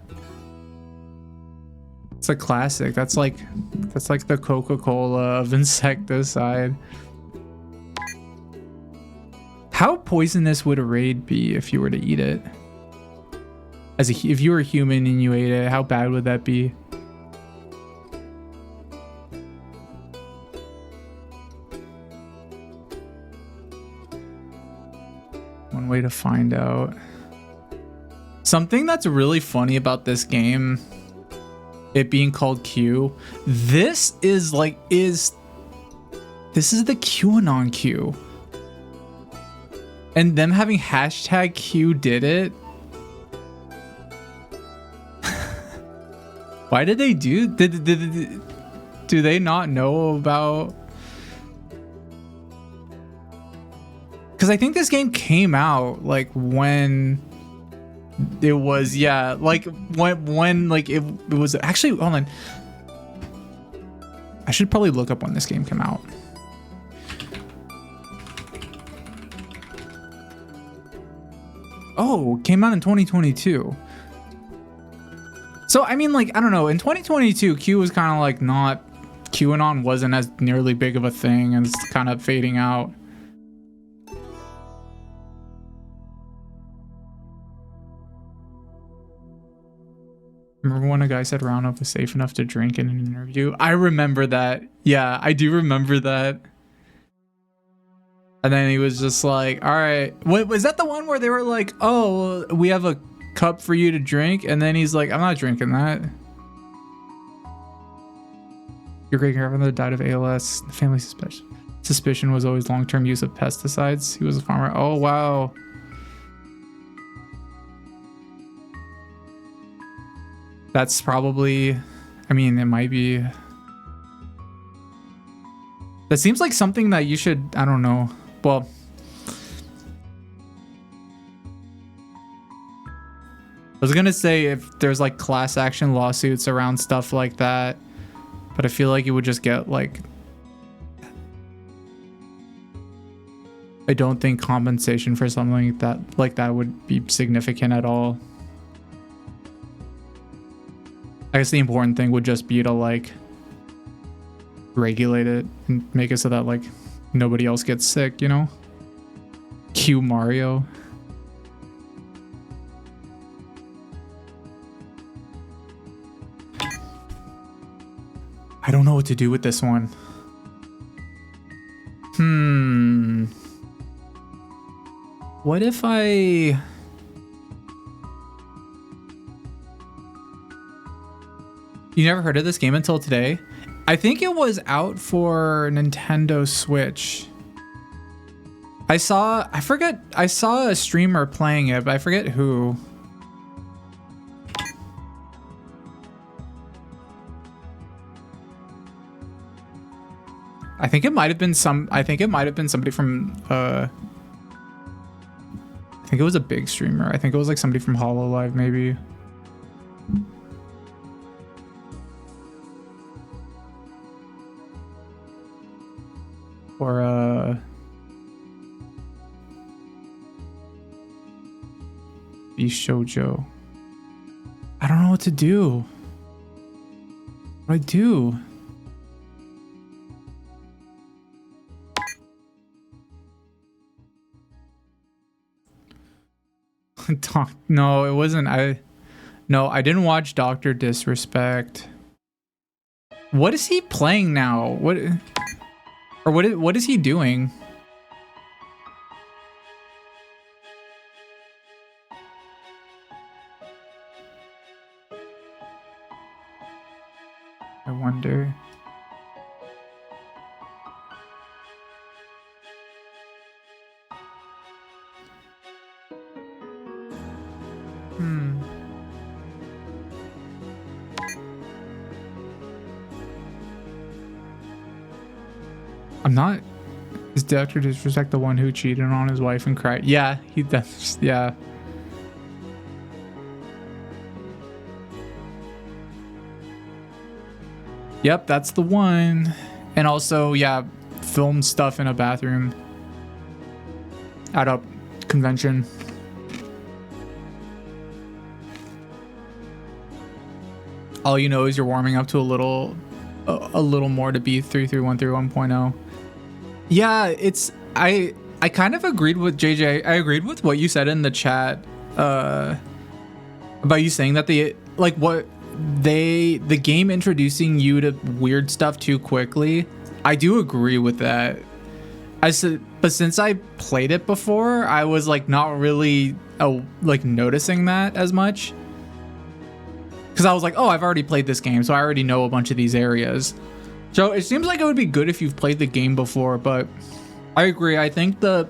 It's a classic. That's like the Coca-Cola of insecticide. How poisonous would a raid be if you were to eat it? If you were human and you ate it, how bad would that be? One way to find out. Something that's really funny about this game, it being called Q, this is the QAnon Q. And them having hashtag Q did it. Why did they do? Do they not know about? Because I think this game came out like when it was, yeah, like when like it was actually, hold on. I should probably look up when this game came out. Oh, came out in 2022. So, I mean, like, I don't know. In 2022, Q was kind of like not... QAnon wasn't as nearly big of a thing and it's kind of fading out. Remember when a guy said Roundup was safe enough to drink in an interview? I remember that. Yeah, I do remember that. And then he was just like, all right. Wait, was that the one where they were like, oh, we have a cup for you to drink, and then he's like, I'm not drinking that. Your great grandfather died of ALS. The family suspicion was always long-term use of pesticides. He was a farmer. Oh, wow. That's probably, I mean, it might be. That seems like something that you should, I don't know. Well, I was gonna say if there's like class action lawsuits around stuff like that, but I feel like you would just get like, I don't think compensation for something like that would be significant at all. I guess the important thing would just be to like regulate it and make it so that like nobody else gets sick, you know? Cue Mario. I don't know what to do with this one. What if I... You never heard of this game until today? I think it was out for Nintendo Switch. I saw a streamer playing it, but I forget who. I think it might have been somebody from I think it was a big streamer. I think it was like somebody from HoloLive maybe. Or Shoujo. I don't know what to do. What do I do? No, it wasn't. I didn't watch Dr. Disrespect. What is he playing now? What is he doing? I wonder. I'm not. Is Dr. Disrespect the one who cheated on his wife and cried? Yeah, yeah. Yep, that's the one. And also, yeah, filmed stuff in a bathroom at a convention. All you know is you're warming up to a little more to be 33131.0. Yeah, it's I kind of agreed with JJ. I agreed with what you said in the chat about you saying that the game introducing you to weird stuff too quickly. I do agree with that. But since I played it before, I was like not really noticing that as much. Because I was like, oh, I've already played this game, so I already know a bunch of these areas. So it seems like it would be good if you've played the game before, but I agree. I think the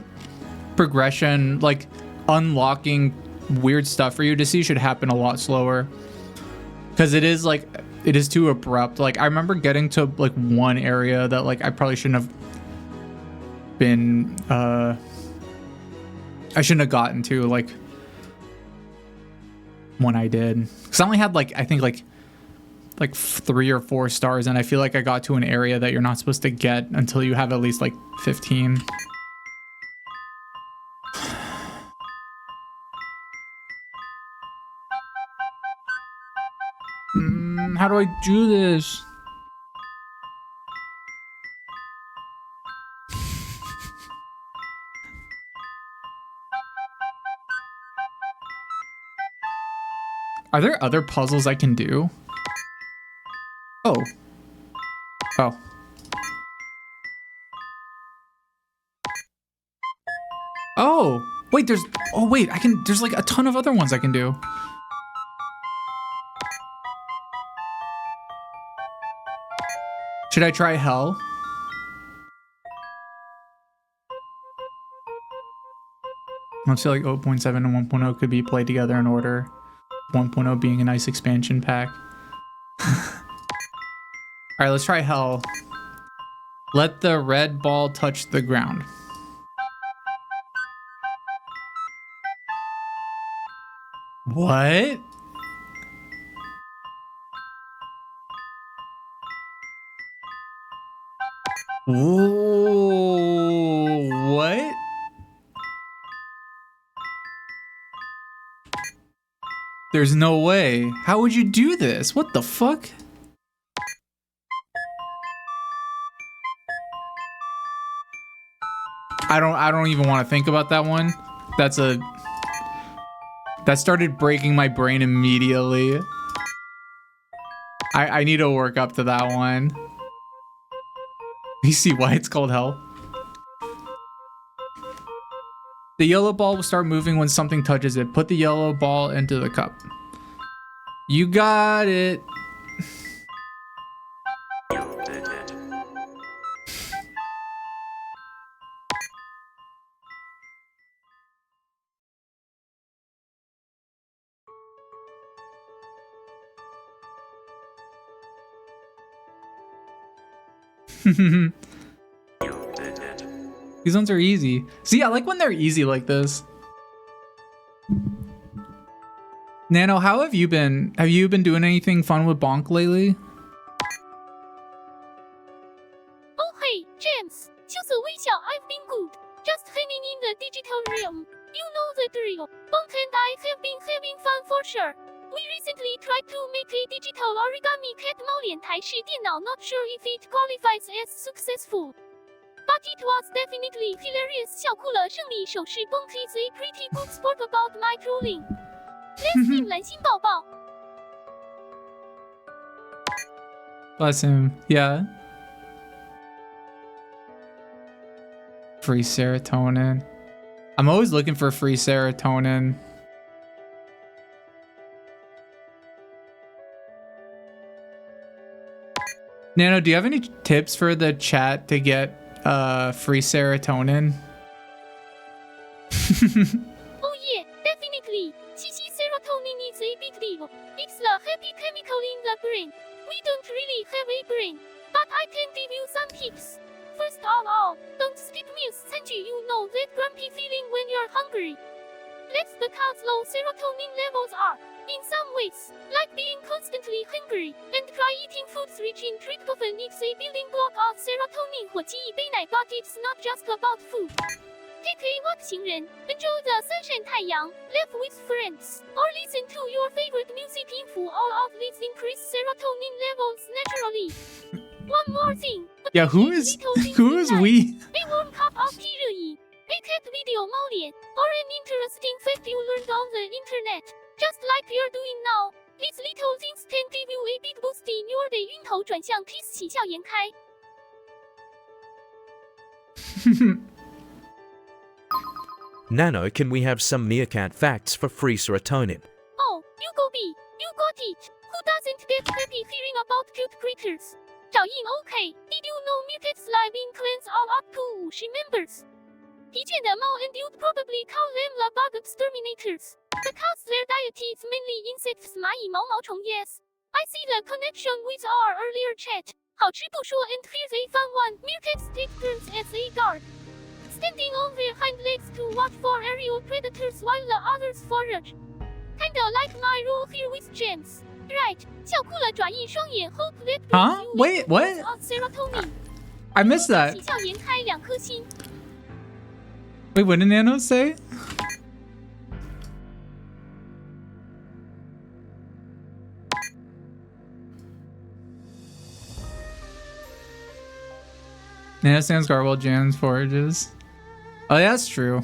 progression, like unlocking weird stuff for you to see, should happen a lot slower. Because it is too abrupt. Like I remember getting to like one area that like I probably shouldn't have been, I shouldn't have gotten to like when I did. Because I only had like, I think like 3 or 4 stars, and I feel like I got to an area that you're not supposed to get until you have at least like 15. How do I do this? Are there other puzzles I can do? Oh. Oh, Wait, there's... Oh, wait, I can... There's like a ton of other ones I can do. Should I try hell? Let's say like 0.7 and 1.0 could be played together in order. 1.0 being a nice expansion pack. Alright, let's try hell. Let the red ball touch the ground. What? Whoa, what? There's no way. How would you do this? What the fuck? I don't even want to think about that one. That started breaking my brain immediately. I need to work up to that one. You see why it's called hell? The yellow ball will start moving when something touches it. Put the yellow ball into the cup. You got it. These ones are easy. See, I like when they're easy like this. Nano, how have you been? Have you been doing anything fun with Bonk lately? Oh hey, James. 羞涩微笑 I've been good. Just hanging in the digital realm. You know the drill. Bonk and I have been having fun for sure. We recently tried to make a digital origami cat 猫脸台式电脑 not sure if it qualifies as successful. But it was definitely hilarious 笑哭了胜利手势 Bonk is a pretty good sport about my trolling. Let's team 蓝心抱抱. Bless him. Yeah. Free serotonin. I'm always looking for free serotonin. Nano, do you have any tips for the chat to get free serotonin? Oh yeah, definitely. CC serotonin is a big deal. It's the happy chemical in the brain. We don't really have a brain, but I can give you some tips. First of all, don't skip meals 餐具 you know that grumpy feeling when you're hungry. That's because low serotonin levels are, in some ways, like being constantly hungry, and try eating foods rich in tryptophan. It's a building block of serotonin 火鸡一杯奶 but it's not just about food. Take a walk 行人 enjoy the sunshine 太阳 laugh with friends, or listen to your favorite music info. All of these increase serotonin levels naturally. One more thing. Yeah, who is we? A warm cup of tea 热饮 a cat video 猫脸 or an interesting fact you learned on the internet. Just like you're doing now. These little things can give you a big boost in your day. 晕头转向 kiss 喜笑颜开. Nano, can we have some meerkat facts for free serotonin? Oh, you go B. You got it. Who doesn't get happy hearing about cute critters? 找印 OK. Did you know meerkats live in clans of up to 50 members? 疲倦的猫 and you'd probably call them the bug exterminators. Because their diet is mainly insects 蚂蚁毛毛虫 yes. I see the connection with our earlier chat. 好吃不说 and here's a fun one. Meerkats take turns as a guard. Standing on their hind legs to watch for aerial predators while the others forage. Kinda like my role here with James. Right. 笑哭了转印双眼 hope that Huh? Wait, what? Serotonin. I missed that. 喜笑颜开2颗星. Wait, what did Nano say? Nano stands guard while Jams forages. Oh, yeah, that's true.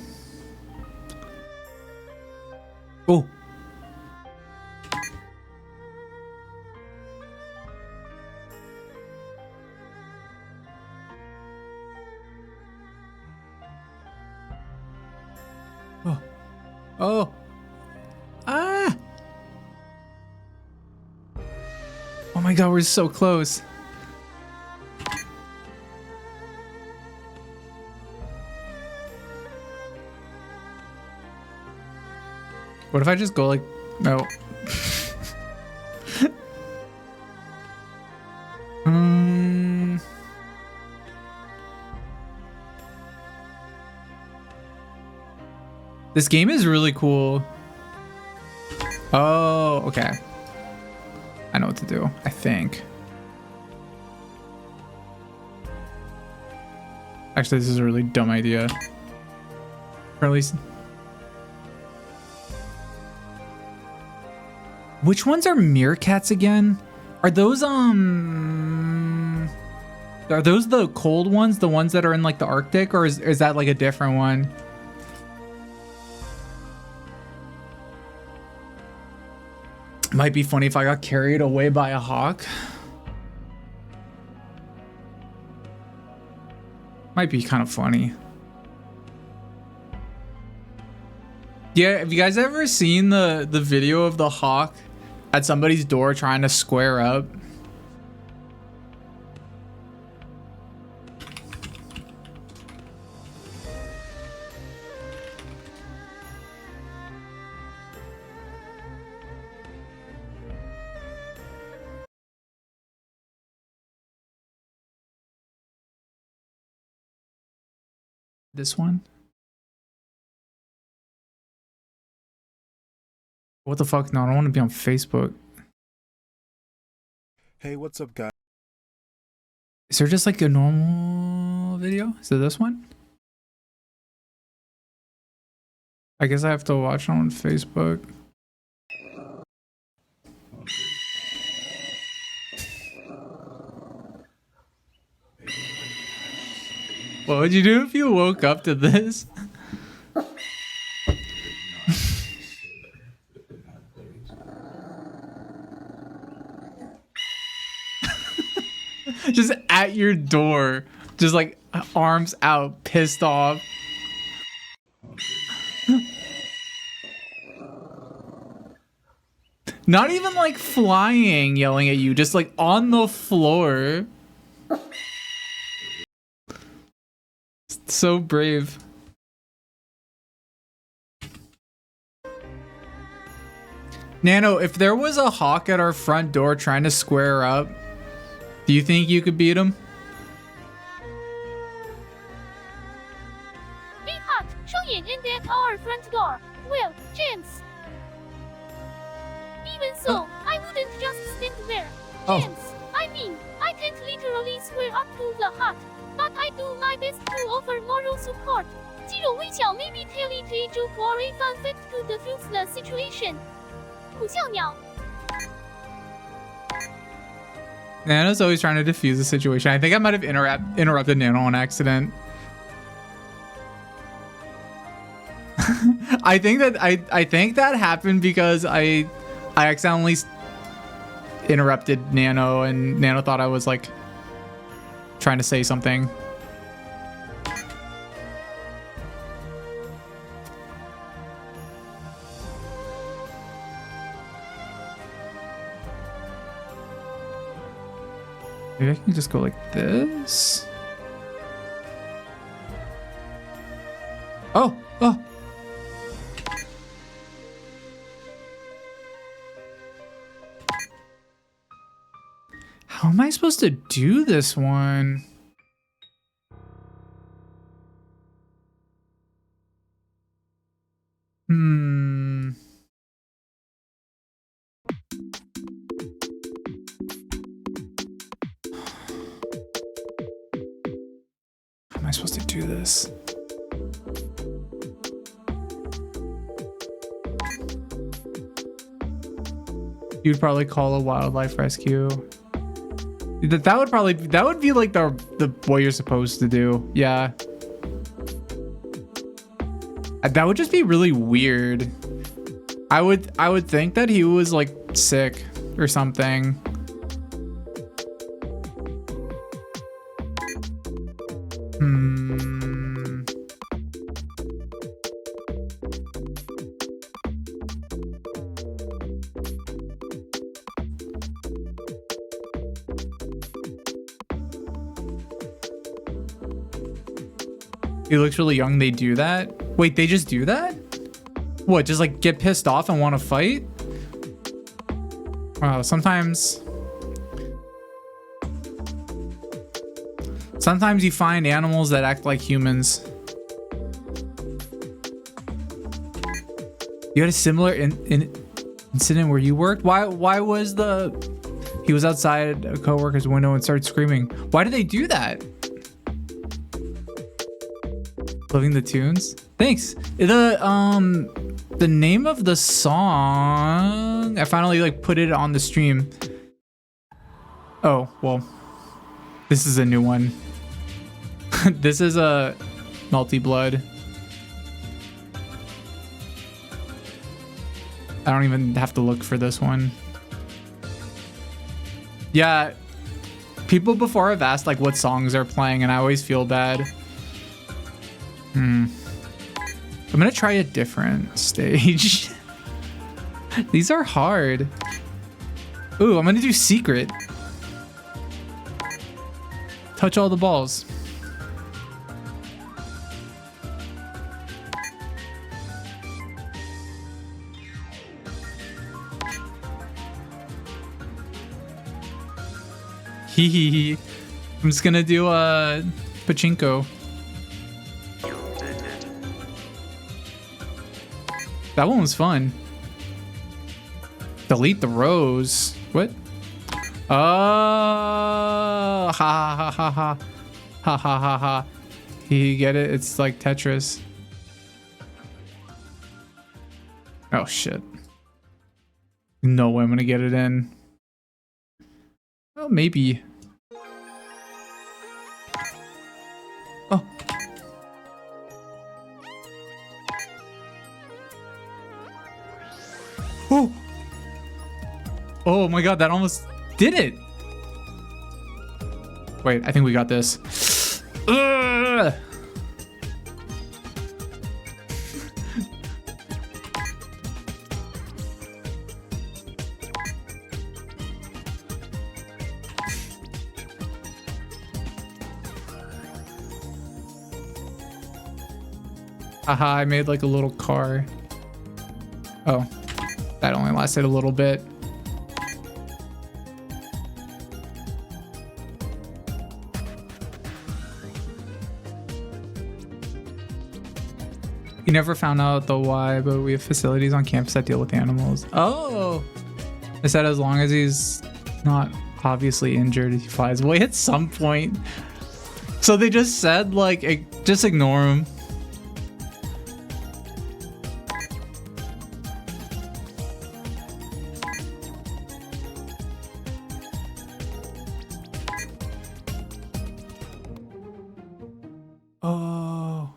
Oh. Oh. Oh. Ah. Oh my god, we're so close. What if I just go like, no. This game is really cool. Oh, okay. I know what to do, I think. Actually, this is a really dumb idea. Or at least... Which ones are meerkats again? Are those the cold ones, the ones that are in like the Arctic, or is that like a different one? Might be funny if I got carried away by a hawk. Might be kind of funny. Yeah, have you guys ever seen the video of the hawk at somebody's door trying to square up? This one? What the fuck? No, I don't want to be on Facebook. Hey, what's up, guys? Is there just like a normal video? Is it this one? I guess I have to watch it on Facebook. What would you do if you woke up to this? Just at your door, just like arms out, pissed off. Not even like flying, yelling at you, just like on the floor. So brave. Nano, if there was a hawk at our front door trying to square up, do you think you could beat him? Big hawk, 双眼 and at our front door. Well, James. Even so, I wouldn't just stand there. James, I mean, I can't literally square up to the hawk. But I do my best to offer moral support. 肌肉微笑 maybe tell it a joke or a fun fact to defuse the situation. 苦笑鸟 Nano's always trying to defuse the situation. I think I might have interrupted Nano on accident. I think that happened because I accidentally interrupted Nano and Nano thought I was like trying to say something. Maybe I can just go like this. Oh. How am I supposed to do this one? How am I supposed to do this? You'd probably call a wildlife rescue. That would be like the what you're supposed to do. Yeah. That would just be really weird. I would think that he was like sick or something. He looks really young. They do that? Wait, they just do that? What, just like get pissed off and want to fight? Wow, sometimes you find animals that act like humans. You had a similar incident where you worked? Why was he was outside a coworker's window and started screaming? Why did they do that? Loving the tunes? Thanks. The name of the song, I finally like put it on the stream. Oh, well, this is a new one. This is a Melty Blood. I don't even have to look for this one. Yeah, people before have asked like what songs are playing, and I always feel bad. I'm gonna try a different stage. These are hard. Ooh, I'm gonna do secret. Touch all the balls. Hee hee hee. I'm just gonna do pachinko. That one was fun. Delete the rows. What? Oh, ha ha ha ha ha. Ha ha ha ha. You get it? It's like Tetris. Oh shit. No way I'm gonna get it in. Well, maybe. Oh. Oh. Oh my god, that almost did it. Wait, I think we got this. Ugh. Haha, I made like a little car. Oh, that only lasted a little bit. You never found out the why, but we have facilities on campus that deal with animals. Oh, I said as long as he's not obviously injured, he flies away at some point. So they just said like, just ignore him. Oh.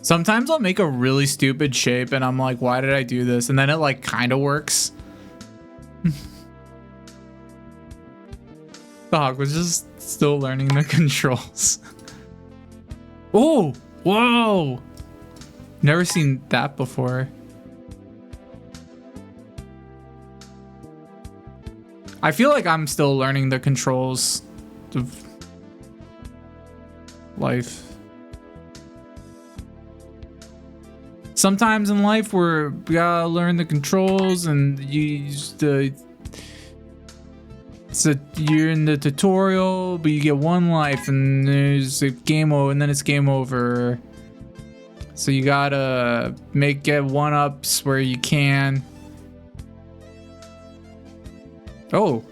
Sometimes I'll make a really stupid shape and I'm like, why did I do this? And then it like kind of works. The hawk was just still learning the controls. Oh, whoa. Never seen that before. I feel like I'm still learning the controls of life. Sometimes in life we gotta learn the controls and you use the... So you're in the tutorial, but you get one life and there's a game over and then it's game over. So you gotta get one-ups where you can. Oh.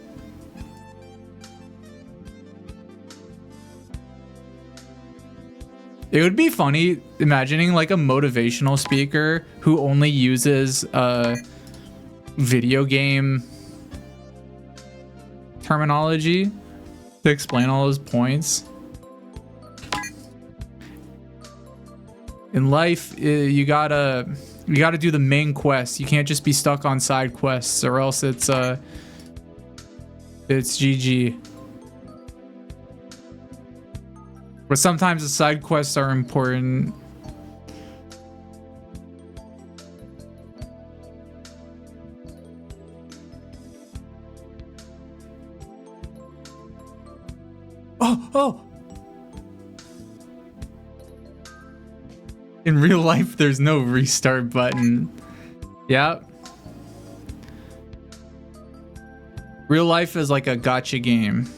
It would be funny imagining like a motivational speaker who only uses video game terminology to explain all those points. In life, you gotta do the main quest. You can't just be stuck on side quests, or else it's GG. But sometimes the side quests are important. Oh. In real life, there's no restart button. Yeah. Real life is like a gotcha game.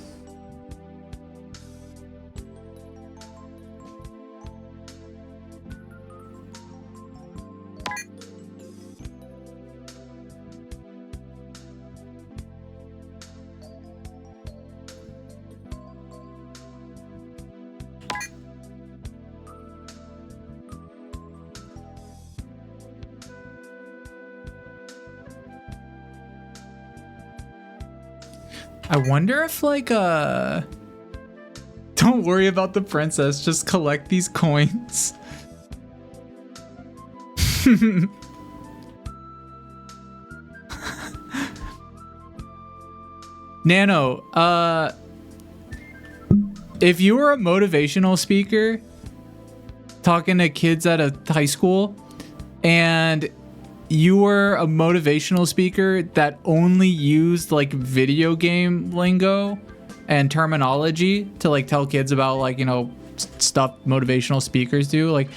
I wonder if like don't worry about the princess, just collect these coins. Nano, if you were a motivational speaker talking to kids at a high school and you were a motivational speaker that only used like video game lingo and terminology to like tell kids about like, you know, stuff motivational speakers do, like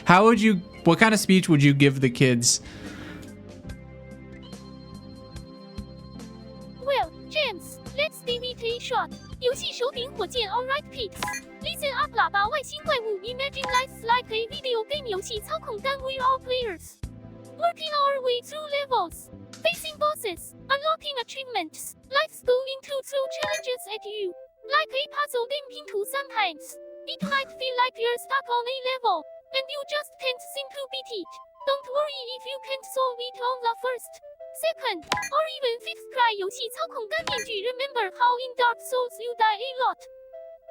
what kind of speech would you give the kids? Well, James, let's give it a shot. 游戏手柄火箭 Alright Pigs. Listen up 喇叭外星怪物 Imagine life's like a video game 游戏操控单 We're all players. Working our way through levels, facing bosses, unlocking achievements. Life's going to throw challenges at you. Like a puzzle game pinto sometimes. It might feel like you're stuck on a level, and you just can't seem to beat it. Don't worry if you can't solve it on the first, second, or even fifth try 游戏操控干面具 Remember how in Dark Souls you die a lot.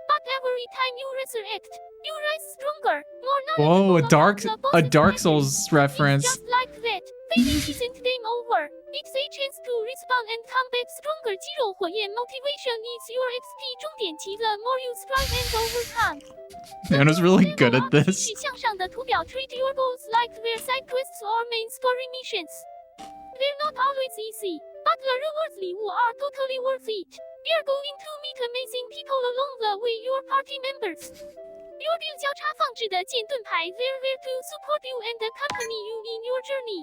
But every time you resurrect, you rise stronger, more Whoa, knowledgeable a Dark Souls reference. Just like that, failing isn't game over. It's a chance to respawn and come back stronger. 肌肉火焰 motivation is your XP 终点期 The more you strive and overcome. Nano's really good at this. 继续向上的图表 treat your goals like they're side quests or main story missions. They're not always easy, but the rewards 礼物 are totally worth it. You're going to meet amazing people along the way, your party members. Your build 交叉放置的剑盾牌 They're there to support you and accompany you in your journey.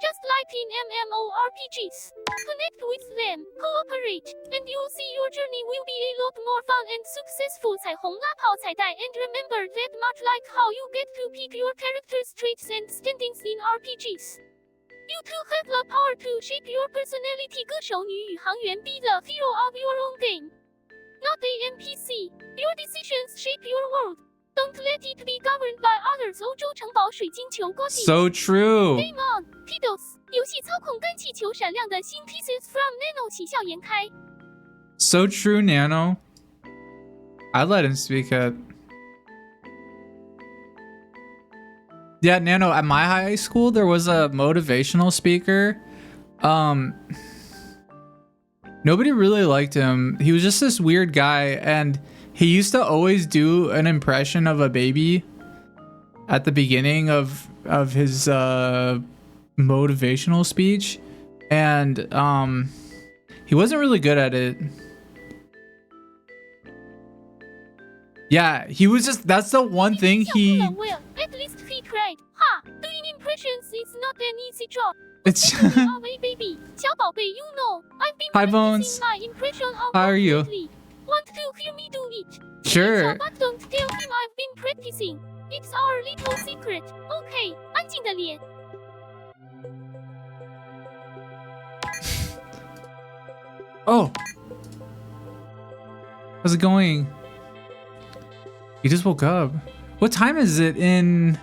Just like in MMORPGs. Connect with them, cooperate, and you'll see your journey will be a lot more fun and successful. 彩虹拉炮彩带 and remember that much like how you get to pick your character's traits and standings in RPGs. You too have the power to shape your personality. 歌手女宇航员 Be the hero of your own game. Not a NPC. Your decisions shape your world. Don't let it be governed by others. 欧洲城堡水晶球 got it. So true. Game on, kiddos. 游戏操控干气球闪亮的新 Kisses from Nano 喜笑颜开. So true, Nano. I let him speak it. Yeah, Nano, at my high school, there was a motivational speaker. Nobody really liked him. He was just this weird guy, and he used to always do an impression of a baby at the beginning of his motivational speech, and he wasn't really good at it. Yeah, he was just, that's the one thing he... Well, at least he tried. Ha! Doing impressions is not an easy job. It's... of a baby. 小宝贝 you know, I've been Hi, practicing Bones. my impression of How are you? lately. Want to hear me do it? Sure. But don't tell him I've been practicing. It's our little secret. Okay, 安静的脸. Oh. How's it going? You just woke up. What time is it in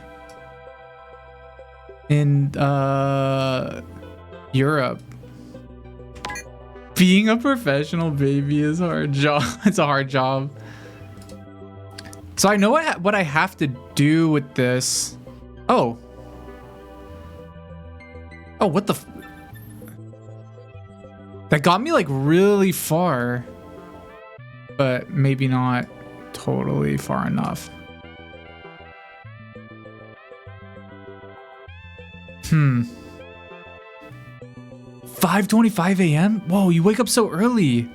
Europe? Being a professional baby is a hard job. It's a hard job. So I know what I have to do with this. Oh. Oh, what the that got me like really far, but maybe not totally far enough. 5:25 a.m. Whoa, you wake up so early.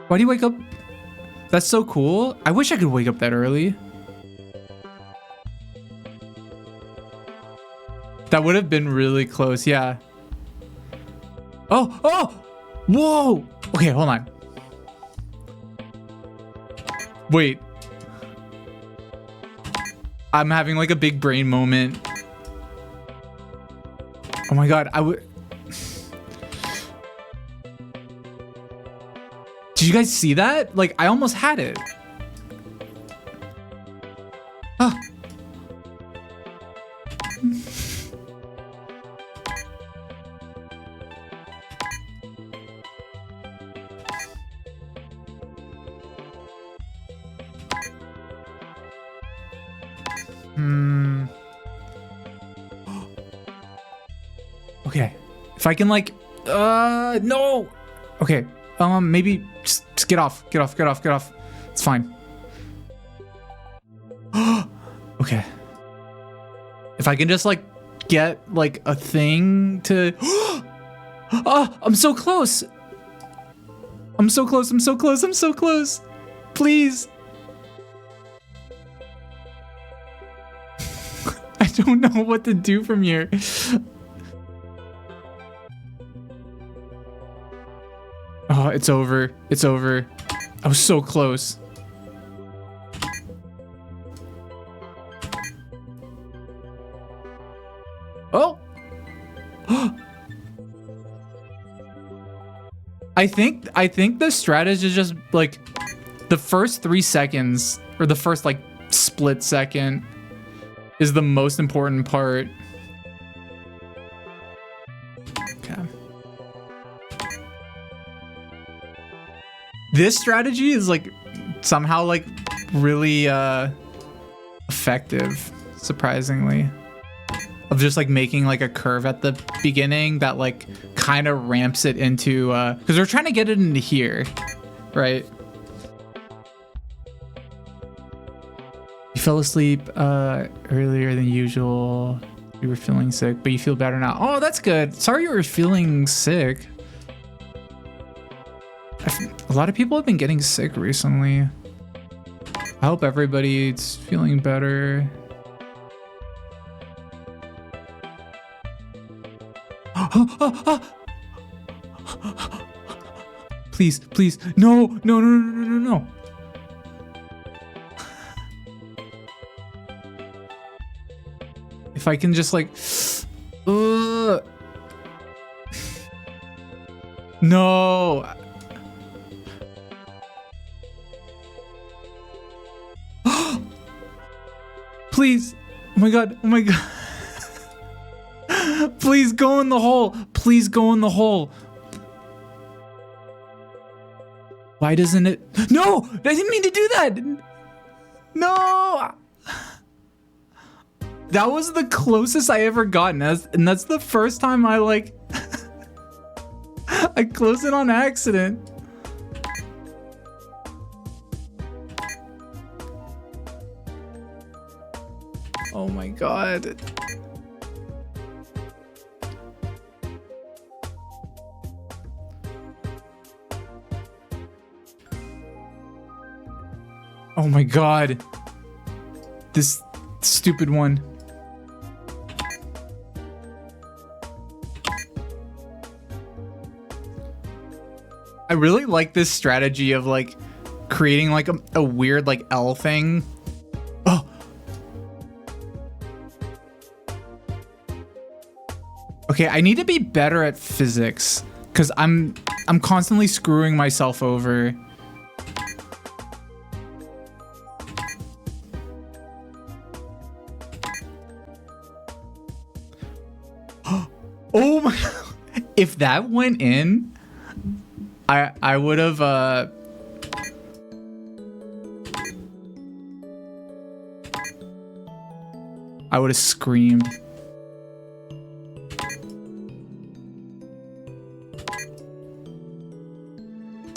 Why do you wake up? That's so cool. I wish I could wake up that early. That would have been really close, yeah. Oh, oh, whoa. Okay, hold on. Wait. I'm having like a big brain moment. Oh my God, I would. Did you guys see that? Like, I almost had it. Ah. Okay. If I can like, no. Okay. Maybe just get off. It's fine. Okay. If I can just like get like a thing to, oh, I'm so close. I'm so close. Please. I don't know what to do from here. Oh, it's over. I was so close. Oh! I think the strategy is just like the first 3 seconds or the first like split second is the most important part. Okay. This strategy is like somehow like really effective, surprisingly. Of just like making like a curve at the beginning that like kind of ramps it into because we're trying to get it into here, right? You fell asleep earlier than usual. You were feeling sick, but you feel better now. Oh, that's good. Sorry you were feeling sick. A lot of people have been getting sick recently. I hope everybody's feeling better. Please, no. If I can just like, no. Please, oh my god. Please go in the hole. Why doesn't it? No, I didn't mean to do that. No. That was the closest I ever gotten, and that's the first time I like, I closed it on accident. Oh my god. Oh my god. This stupid one. I really like this strategy of like creating like a weird like L thing. Oh. Okay, I need to be better at physics because I'm constantly screwing myself over. Oh my, if that went in, I would have screamed.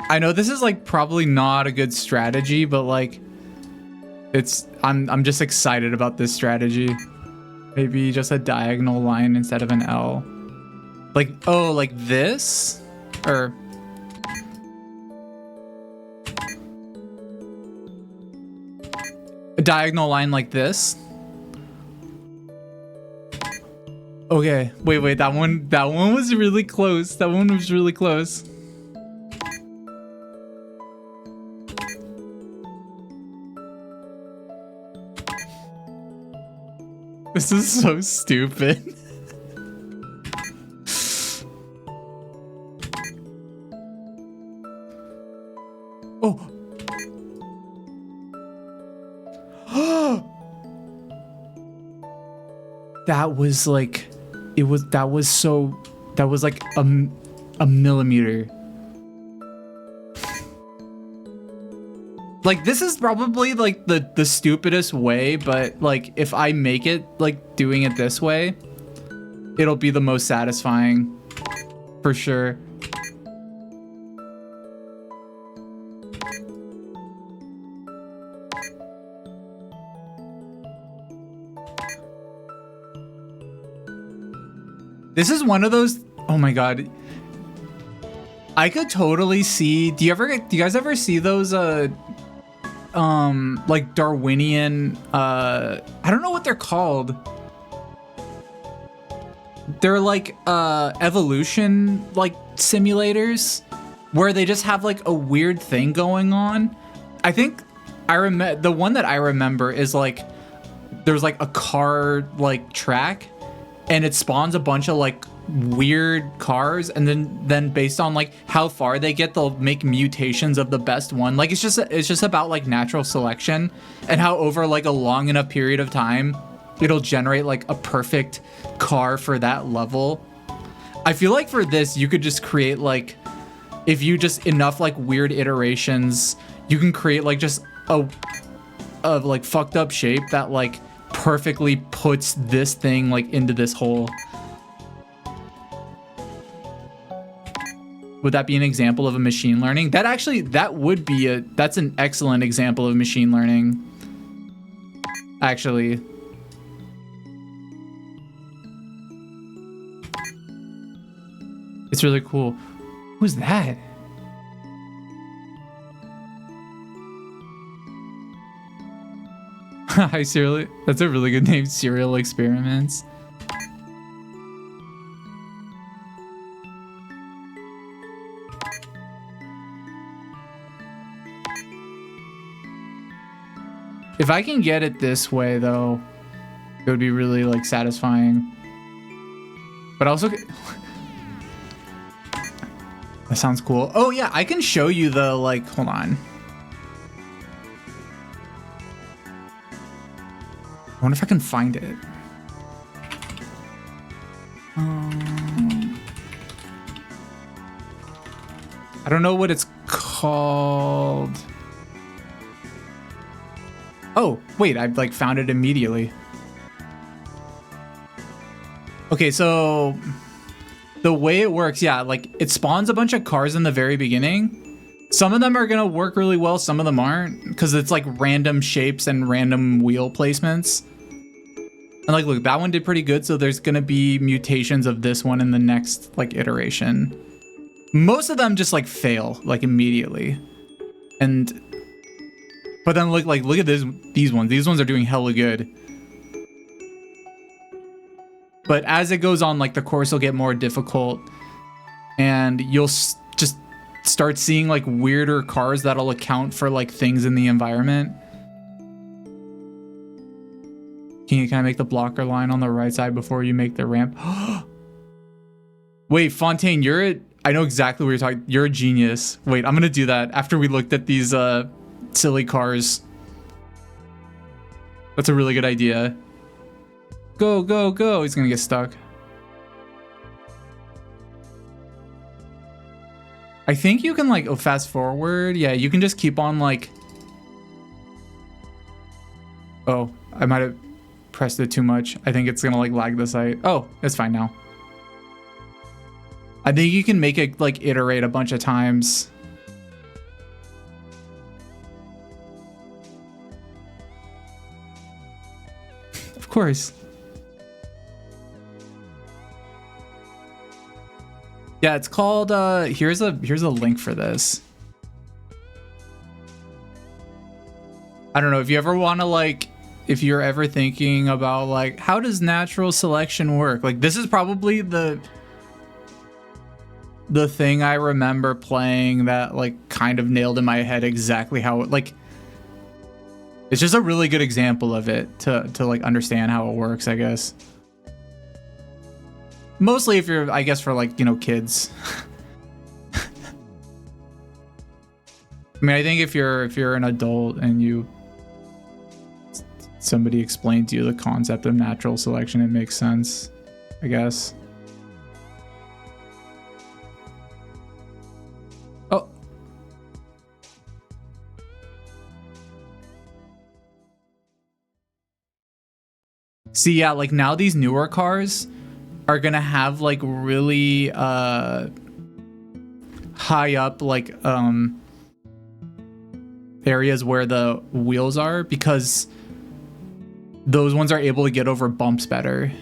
I know this is like probably not a good strategy, but like I'm just excited about this strategy. Maybe just a diagonal line instead of an L. Like, oh, like this? Or A diagonal line like this. Okay, wait, that one was really close. That one was really close. This is so stupid. Oh. That was like, that was like a millimeter. Like, this is probably like the stupidest way, but like if I make it like doing it this way, it'll be the most satisfying for sure. This is one of those, oh my god. I could totally see, do you guys ever see those like Darwinian I don't know what they're called. They're like evolution like simulators where they just have like a weird thing going on. I think the one that I remember is like there's like a car like track and it spawns a bunch of like weird cars, and then based on like how far they get, they'll make mutations of the best one. Like it's just about like natural selection and how over like a long enough period of time it'll generate like a perfect car for that level. I feel like for this you could just create like, if you just enough like weird iterations, you can create like just a like fucked up shape that like perfectly puts this thing like into this hole. Would that be an example of a machine learning? That's an excellent example of machine learning. Actually. It's really cool. Who's that? Hi, Serial. That's a really good name, Serial Experiments. If I can get it this way, though, it would be really, like, satisfying. But also... That sounds cool. Oh, yeah, I can show you the, like... Hold on. I wonder if I can find it. I don't know what it's called. Oh, wait, I've like found it immediately. Okay, so the way it works, yeah, like it spawns a bunch of cars in the very beginning. Some of them are gonna work really well, some of them aren't, because it's like random shapes and random wheel placements. And like, look, that one did pretty good, so there's gonna be mutations of this one in the next like iteration. Most of them just like fail like immediately. But then look at these ones. These ones are doing hella good. But as it goes on, like the course will get more difficult, and you'll just start seeing like weirder cars that'll account for like things in the environment. Can I make the blocker line on the right side before you make the ramp? Wait, Fontaine, I know exactly what you're talking. You're a genius. Wait, I'm gonna do that after we looked at these silly cars. That's a really good idea. Go, go, go. He's gonna get stuck. I think you can like, oh, fast forward. Yeah, you can just keep on like, oh, I might have pressed it too much. I think it's gonna like lag the site. Oh, it's fine now. I think you can make it like iterate a bunch of times. Of course. Yeah, it's called here's a link for this. I don't know if you ever want to like, if you're ever thinking about like, how does natural selection work? Like this is probably the thing I remember playing that like kind of nailed in my head exactly how it, like, it's just a really good example of it to like understand how it works, I guess. Mostly if you're, I guess, for like, you know, kids. I mean, I think if you're an adult and somebody explained to you the concept of natural selection, it makes sense, I guess. Oh. See, yeah, like now these newer cars are gonna have like really high up like areas where the wheels are, because those ones are able to get over bumps better.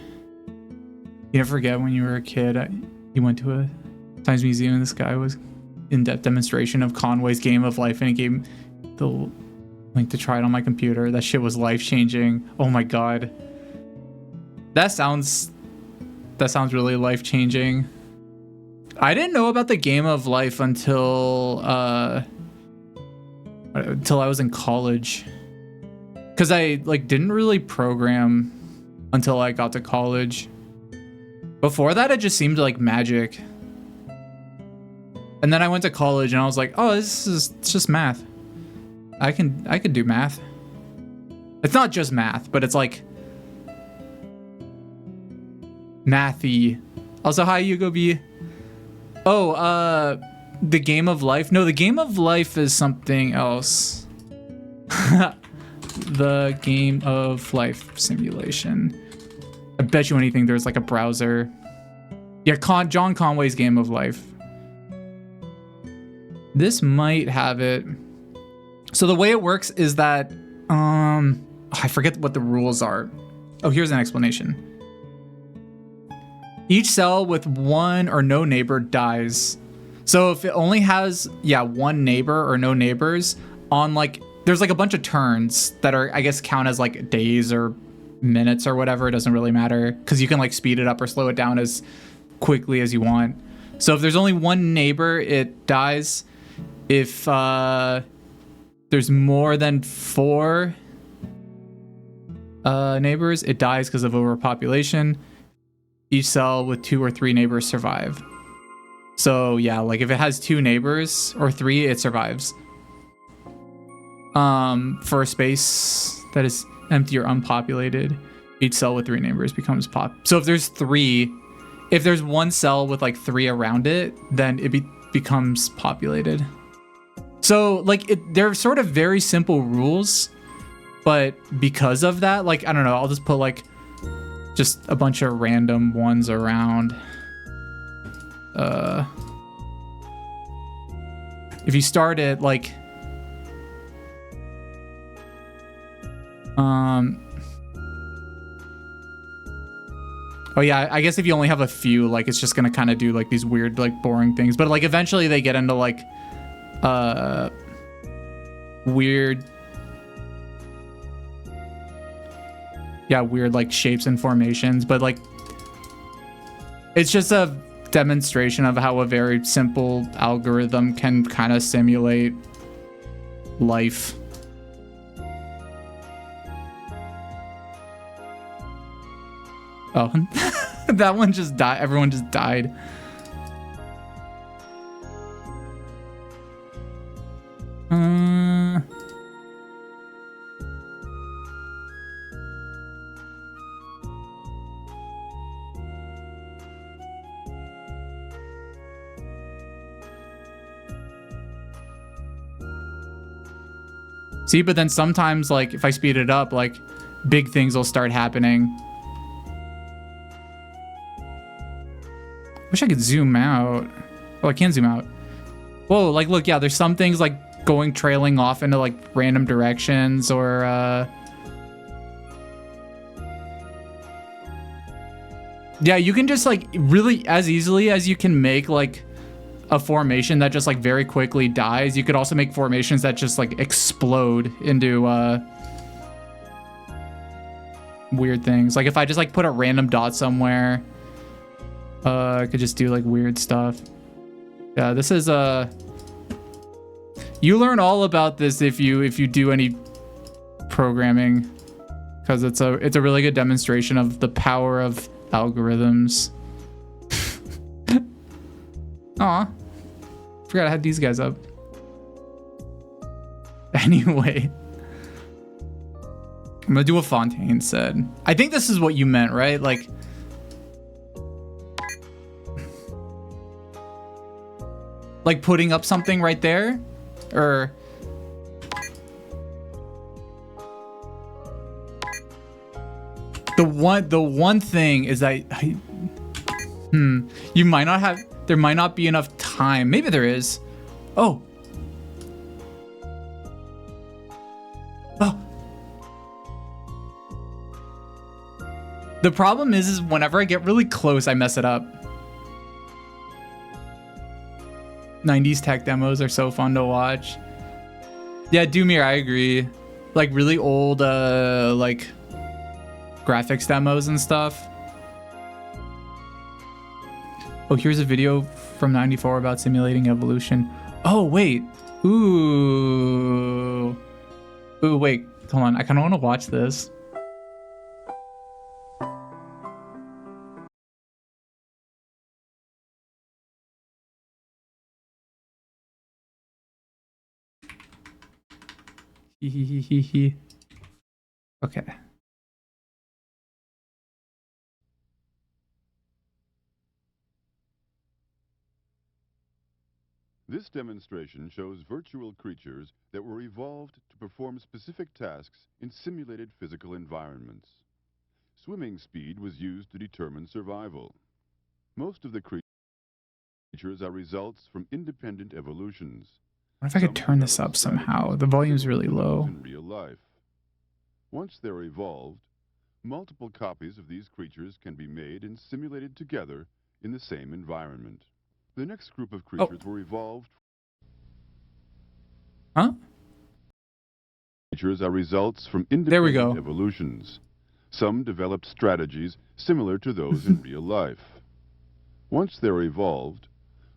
You never forget when you were a kid, you went to a science museum and this guy was in-depth demonstration of Conway's Game of Life, and he gave me the link to try it on my computer. That shit was life-changing. Oh my god. That sounds really life-changing. I didn't know about the Game of Life until I was in college. Because I like didn't really program until I got to college. Before that, it just seemed like magic. And then I went to college and I was like, oh, it's just math. I can do math. It's not just math, but it's like mathy. Also, hi Hugo B. Oh, the Game of Life. No, the Game of Life is something else. The Game of Life simulation. I bet you anything there's like a browser. Yeah, John Conway's Game of Life. This might have it. So the way it works is that I forget what the rules are. Oh, here's an explanation. Each cell with one or no neighbor dies. So if it only has, one neighbor or no neighbors on like, there's like a bunch of turns that are, I guess, count as like days or minutes or whatever. It doesn't really matter because you can like speed it up or slow it down as quickly as you want. So if there's only one neighbor, it dies. If there's more than 4 neighbors, it dies because of overpopulation. Each cell with 2 or 3 neighbors survive. So yeah, like if it has 2 neighbors or 3, it survives. For a space that is empty or unpopulated, each cell with 3 neighbors becomes So if there's 3, if there's one cell with like 3 around it, then it becomes populated. So like they're sort of very simple rules, but because of that, like, I don't know, I'll just put like just a bunch of random ones around. If you start it like oh yeah, I guess if you only have a few, like it's just gonna kind of do like these weird like boring things, but like eventually they get into like weird like shapes and formations, but like it's just a demonstration of how a very simple algorithm can kind of simulate life. Oh, that one just died. Everyone just died. See, but then sometimes, like, if I speed it up, like, big things will start happening. Wish I could zoom out. Oh, I can zoom out. Whoa, like, look, yeah, there's some things, like, trailing off into, like, random directions, or, yeah, you can just, like, really, as easily as you can make, like, a formation that just like very quickly dies, you could also make formations that just like explode into weird things. Like if I just like put a random dot somewhere, I could just do like weird stuff. Yeah, this is you learn all about this if you do any programming, because it's a really good demonstration of the power of algorithms. Aw, forgot I had these guys up. Anyway, I'm gonna do what Fontaine said. I think this is what you meant, right? Like, putting up something right there, or the one thing is that you might not have. There might not be enough time. Maybe there is. Oh. The problem is whenever I get really close, I mess it up. 90s tech demos are so fun to watch. Yeah, Doomir, I agree. Like really old, like graphics demos and stuff. Oh, here's a video from '94 about simulating evolution. Oh, wait. Ooh, wait. Hold on. I kind of want to watch this. Okay. This demonstration shows virtual creatures that were evolved to perform specific tasks in simulated physical environments. Swimming speed was used to determine survival. Most of the creatures are results from independent evolutions. I wonder if I could turn this up somehow. The volume's really low. In real life. Once they're evolved, multiple copies of these creatures can be made and simulated together in the same environment. The next group of creatures were evolved. Huh? Creatures are results from independent evolutions. Some developed strategies similar to those in real life. Once they're evolved,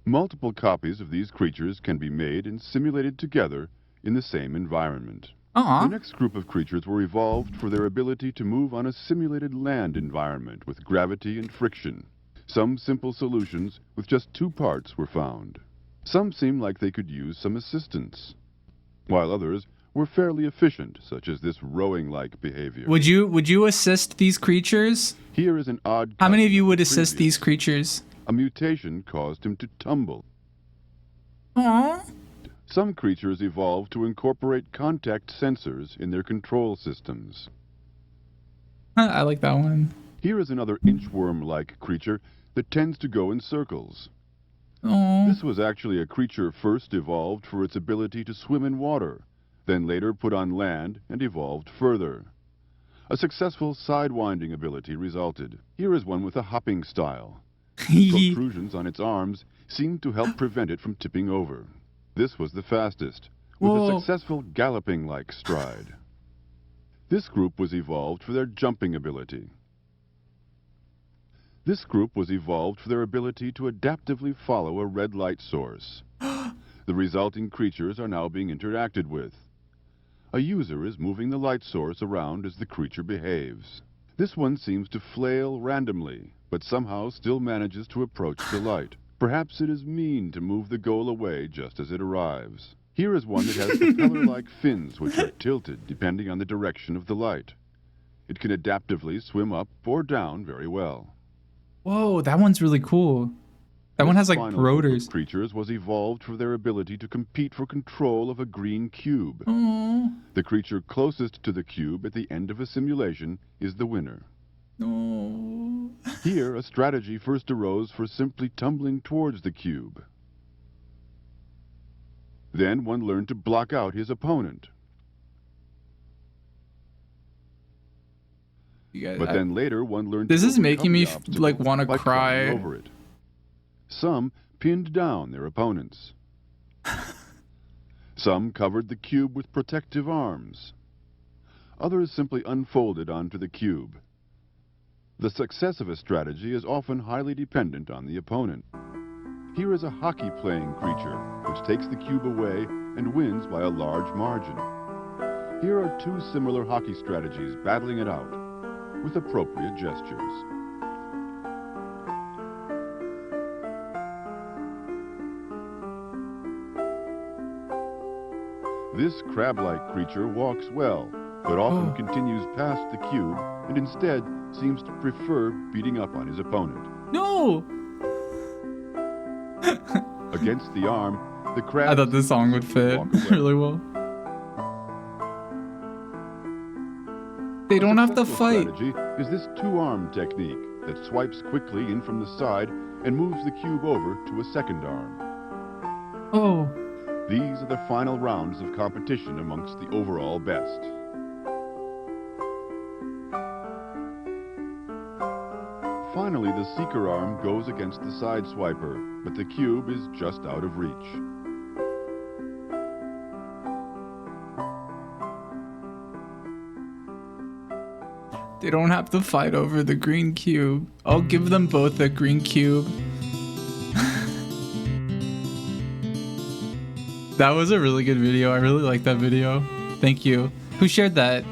multiple copies of these creatures can be made and simulated together in the same environment. The next group of creatures were evolved for their ability to move on a simulated land environment with gravity and friction. Some simple solutions with just 2 parts were found. Some seem like they could use some assistance, while others were fairly efficient, such as this rowing-like behavior. Would you assist these creatures? Here is an odd. How many of you would assist these creatures? A mutation caused him to tumble. Aww. Some creatures evolved to incorporate contact sensors in their control systems. I like that one. Here is another inchworm-like creature that tends to go in circles. Aww. This was actually a creature first evolved for its ability to swim in water, then later put on land and evolved further. A successful sidewinding ability resulted. Here is one with a hopping style. Protrusions on its arms seemed to help prevent it from tipping over. This was the fastest, with a successful galloping-like stride. This group was evolved for their jumping ability. This group was evolved for their ability to adaptively follow a red light source. The resulting creatures are now being interacted with. A user is moving the light source around as the creature behaves. This one seems to flail randomly, but somehow still manages to approach the light. Perhaps it is mean to move the goal away just as it arrives. Here is one that has propeller-like fins which are tilted depending on the direction of the light. It can adaptively swim up or down very well. Whoa, that one's really cool. That one has like rotors. Creatures was evolved for their ability to compete for control of a green cube. Aww. The creature closest to the cube at the end of a simulation is the winner. Oh. Here, a strategy first arose for simply tumbling towards the cube. Then one learned to block out his opponent. But then later one learned this to is making me overcome the like want to obstacle by climbing cry. over it. Some pinned down their opponents. Some covered the cube with protective arms. Others simply unfolded onto the cube. The success of a strategy is often highly dependent on the opponent. Here is a hockey-playing creature which takes the cube away and wins by a large margin. Here are two similar hockey strategies battling it out with appropriate gestures. This crab-like creature walks well, but often continues past the cube and instead seems to prefer beating up on his opponent. No! Against the arm, the crab... I thought this song would fit really well. They don't have to fight. Strategy is this two-arm technique that swipes quickly in from the side and moves the cube over to a second arm. Oh. These are the final rounds of competition amongst the overall best. Finally, the seeker arm goes against the side swiper, but the cube is just out of reach. They don't have to fight over the green cube. I'll give them both a green cube. That was a really good video. I really like that video. Thank you. Who shared that?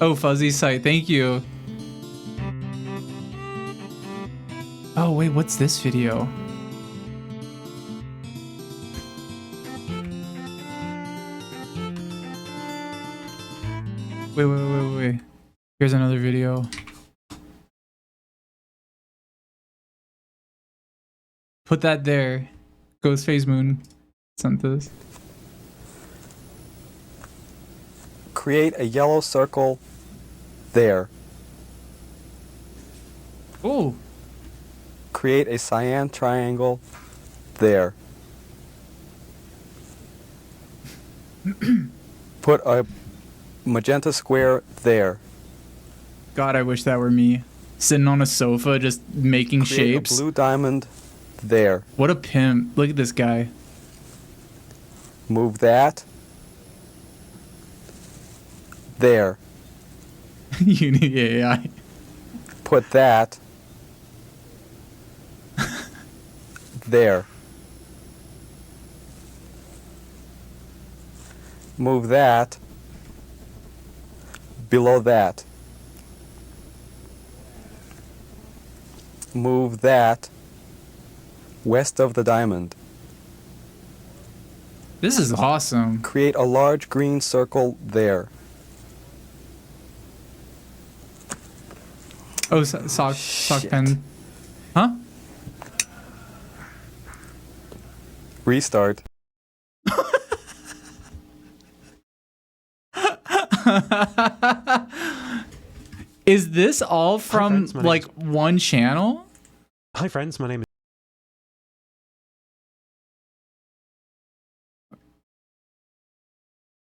Oh, Fuzzy Sight. Thank you. Oh, wait. What's this video? Wait. Here's another video. Put that there. Ghostface Moon sent this. Create a yellow circle there. Oh. Create a cyan triangle there. Put a magenta square there. God, I wish that were me. Sitting on a sofa just making shapes. A blue diamond there. What a pimp. Look at this guy. Move that. There. You need AI. Put that. There. Move that. Below that. Move that. West of the diamond. This is awesome. Create a large green circle there. Oh, sock pen. Huh? Restart. Is this all from like one channel? Hi friends, my name is...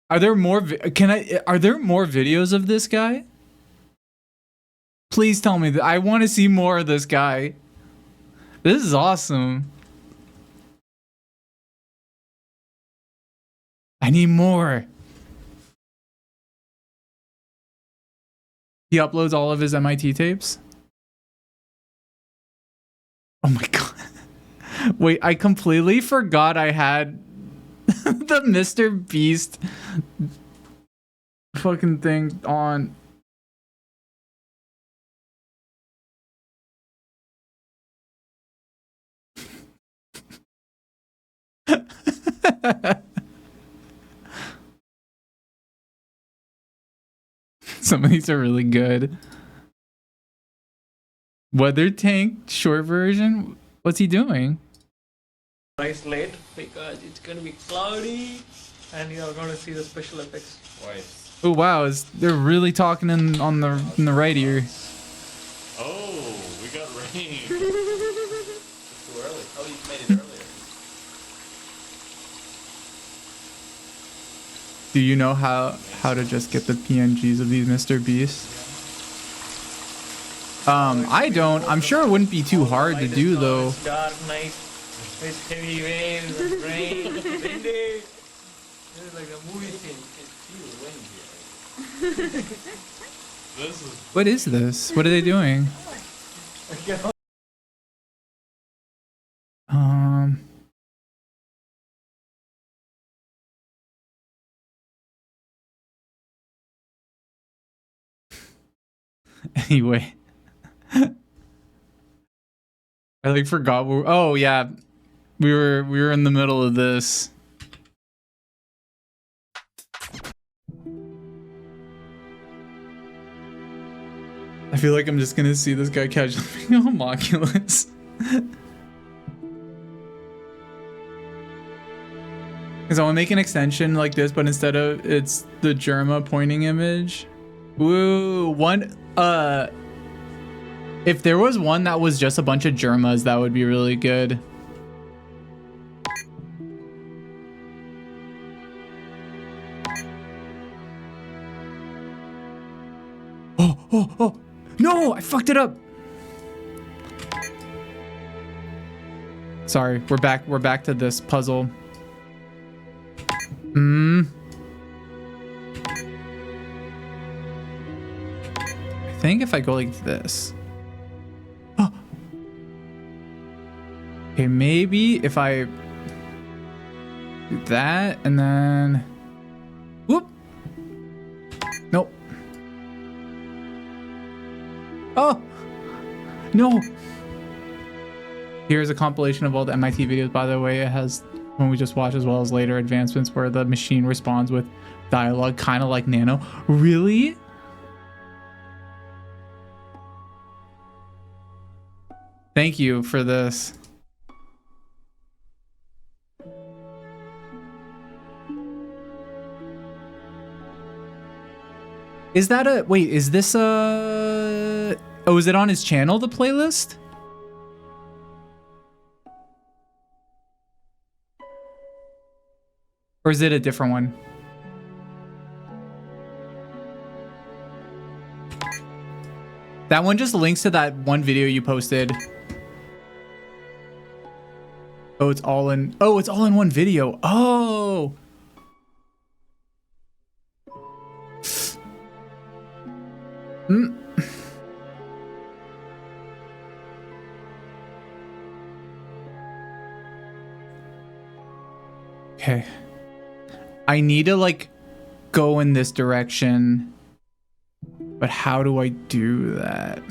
Are there more are there more videos of this guy? Please tell me that. I want to see more of this guy. This is awesome. I need more. He uploads all of his MIT tapes. Oh my god. Wait, I completely forgot I had the Mr. Beast fucking thing on. Some of these are really good. Weather tank short version. What's he doing? Nice late because it's gonna be cloudy and you're gonna see the special effects. Oh wow, they're really talking in the right ear. Oh, we got rain. It's too early. Oh, you made it earlier. Do you know how to just get the PNGs of these Mr. Beasts? I don't. I'm sure it wouldn't be too hard to do though. Dark night with heavy waves and rain, windy. This is like a movie scene. It's too windy. What is this? What are they doing? Anyway. I like forgot oh yeah. We were in the middle of this. I feel like I'm just gonna see this guy casually being homunculus. Because I want to make an extension like this, but instead of it's the Germa pointing image. Woo! If there was one that was just a bunch of Germas, that would be really good. Oh! No! I fucked it up! Sorry, we're back to this puzzle. I think if I go like this. Oh. Okay, maybe if I do that and then whoop. Nope. Oh no. Here's a compilation of all the MIT videos, by the way. It has one we just watched as well as later advancements where the machine responds with dialogue, kind of like Nano. Really? Thank you for this. Is that a... Wait, is this a... Oh, is it on his channel, the playlist? Or is it a different one? That one just links to that one video you posted. Oh, it's all in one video. Oh. Okay. I need to like go in this direction. But how do I do that?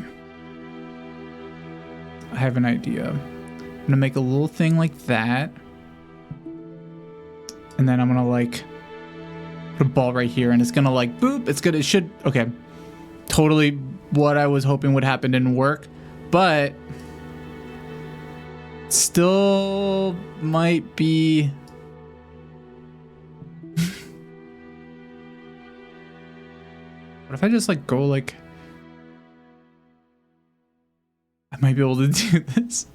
I have an idea. I'm gonna make a little thing like that. And then I'm gonna like put a ball right here and it's gonna like boop. It should, okay. Totally what I was hoping would happen didn't work, but still might be. What if I just like go like, I might be able to do this.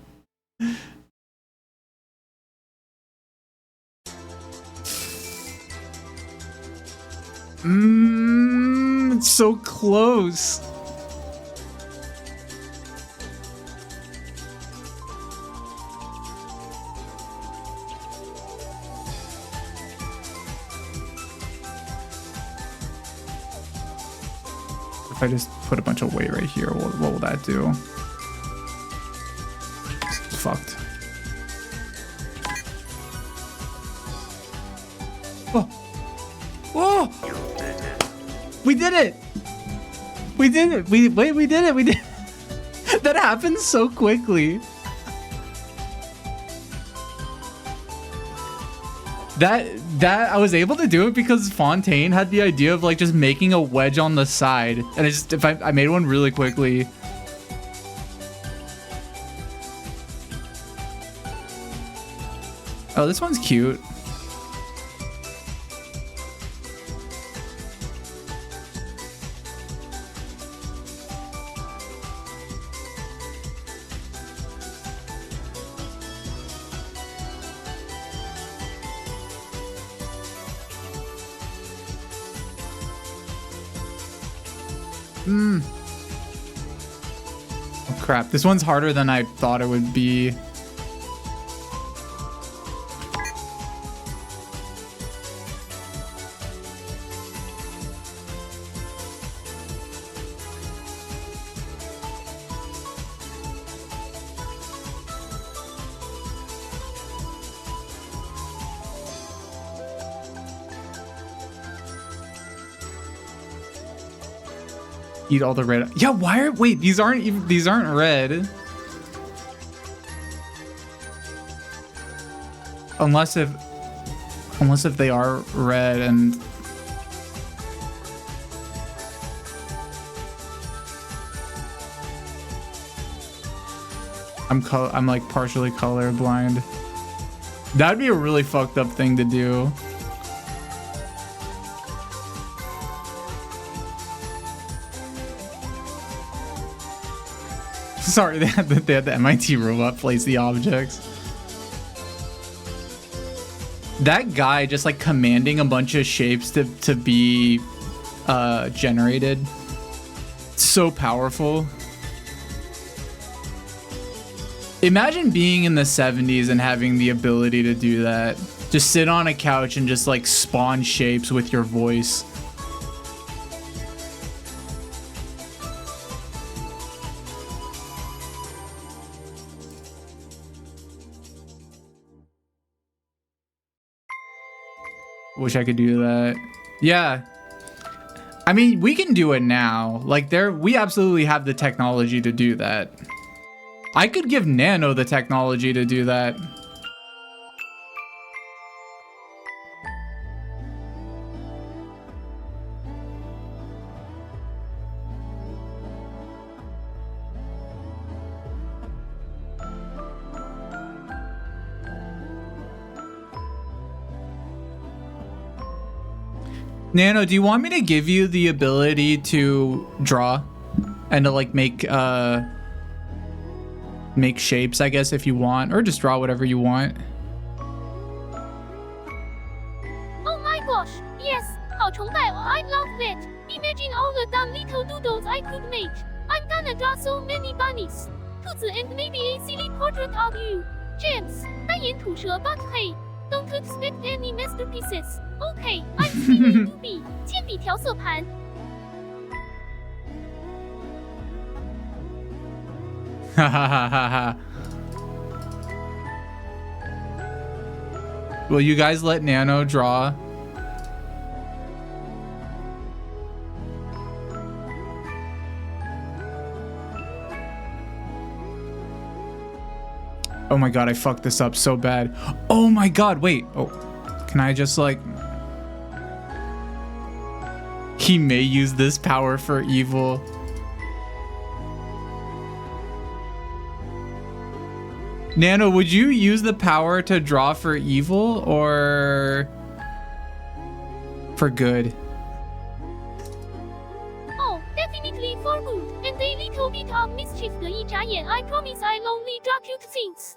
It's so close. If I just put a bunch of weight right here, what will that do? It's fucked. Oh! Whoa! We did it! We did it! We did it! We did it! That happened so quickly. That I was able to do it because Fontaine had the idea of like just making a wedge on the side, and I made one really quickly. Oh, this one's cute. Oh, crap. This one's harder than I thought it would be. Eat all the red. Yeah, why are wait, these aren't red. Unless if they are red and I'm like partially colorblind. That'd be a really fucked up thing to do. Sorry, they had the MIT robot place the objects. That guy just like commanding a bunch of shapes to be generated. So powerful. Imagine being in the 70s and having the ability to do that. Just sit on a couch and just like spawn shapes with your voice. Wish I could do that. Yeah. I mean, we can do it now. Like we absolutely have the technology to do that. I could give Nano the technology to do that. Nano, do you want me to give you the ability to draw and to like make shapes, I guess, if you want, or just draw whatever you want? Oh my gosh, yes, 好崇拜, I love that. Imagine all the dumb little doodles I could make. I'm gonna draw so many bunnies. 兔子 and maybe a silly portrait of you. James, 单眼吐舌 but hey, don't expect any masterpieces. Okay, I'm feeling to be 铅笔调色盘。哈哈哈哈哈。Will you guys let Nano draw? Oh my god, I fucked this up so bad. Oh my god, wait. Oh, can I just like... He may use this power for evil. Nano, would you use the power to draw for evil or for good? Oh, definitely for good. And a little bit of mischief 的一眨眼. I promise I'll only draw cute things.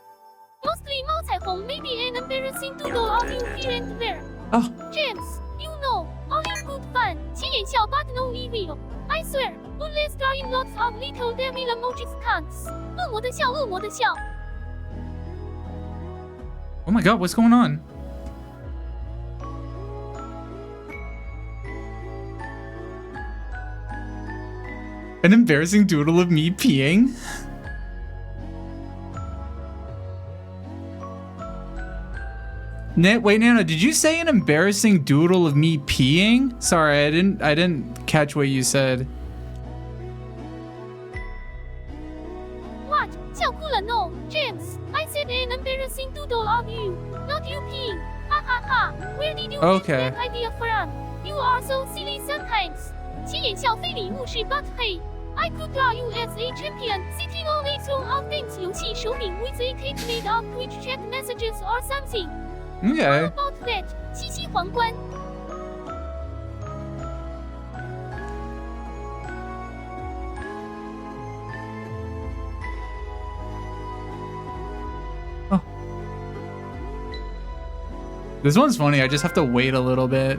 Mostly 猫彩虹, maybe an embarrassing doodle of you here and there. Oh. James, you know, only good fun. 亲眼笑 but no evil. I swear, unless drawing lots of little devil emojis counts. 恶魔的笑, 恶魔的笑. Oh my god, what's going on? An embarrassing doodle of me peeing? Wait, Nano, did you say an embarrassing doodle of me peeing? Sorry, I didn't catch what you said. What? 笑哭了 no, James. I said an embarrassing doodle of you, not you peeing. Ha ha ha. Where did you get that idea from? You are so silly sometimes. 亲眼笑非礼勿视 but hey, I could draw you as a champion sitting on a throne of things 游戏手柄 with a cape made of Twitch chat messages or something. Okay. How about that? 七夕皇冠. Oh. This one's funny. I just have to wait a little bit.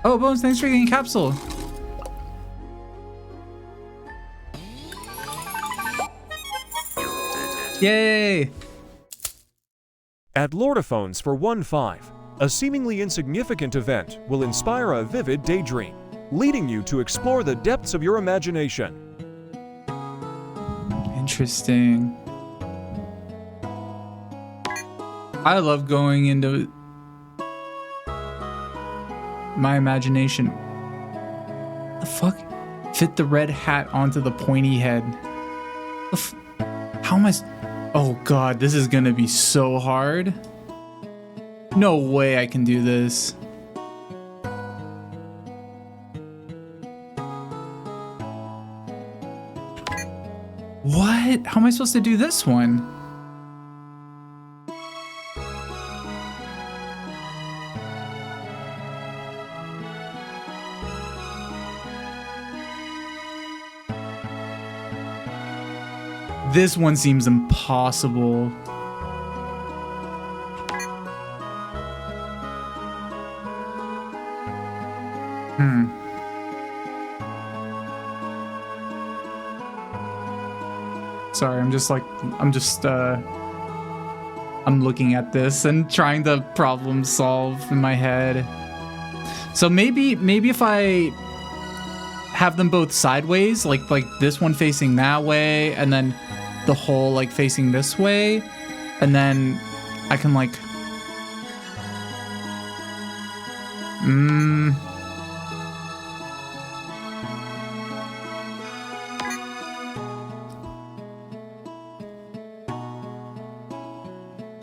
Oh, Bones, thanks for getting a capsule. Yay! At Lordophones for 1-5, a seemingly insignificant event will inspire a vivid daydream, leading you to explore the depths of your imagination. Interesting. I love going into my imagination. The fuck? Fit the red hat onto the pointy head. How am I? Oh god, this is gonna be so hard. No way I can do this. What? How am I supposed to do this one? This one seems impossible. Sorry, I'm looking at this and trying to problem solve in my head. So maybe if I have them both sideways, like this one facing that way, and then the whole like facing this way, and then I can like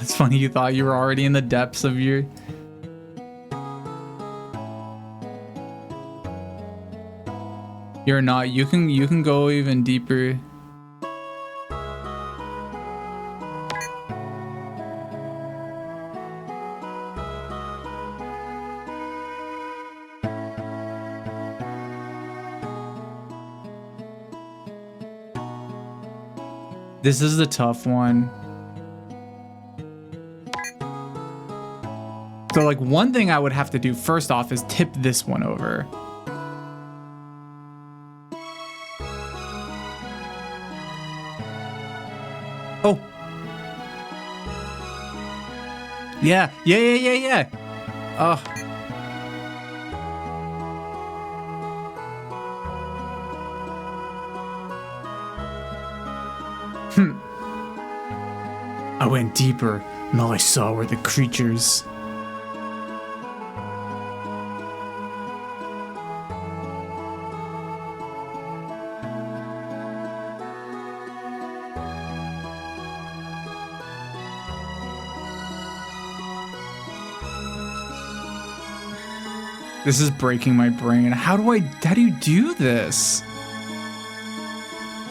It's funny you thought you were already in the depths of your... You're not. You can go even deeper. This is the tough one. So like one thing I would have to do first off is tip this one over. Oh. Yeah. Oh. I went deeper, and all I saw were the creatures. This is breaking my brain. How do you do this?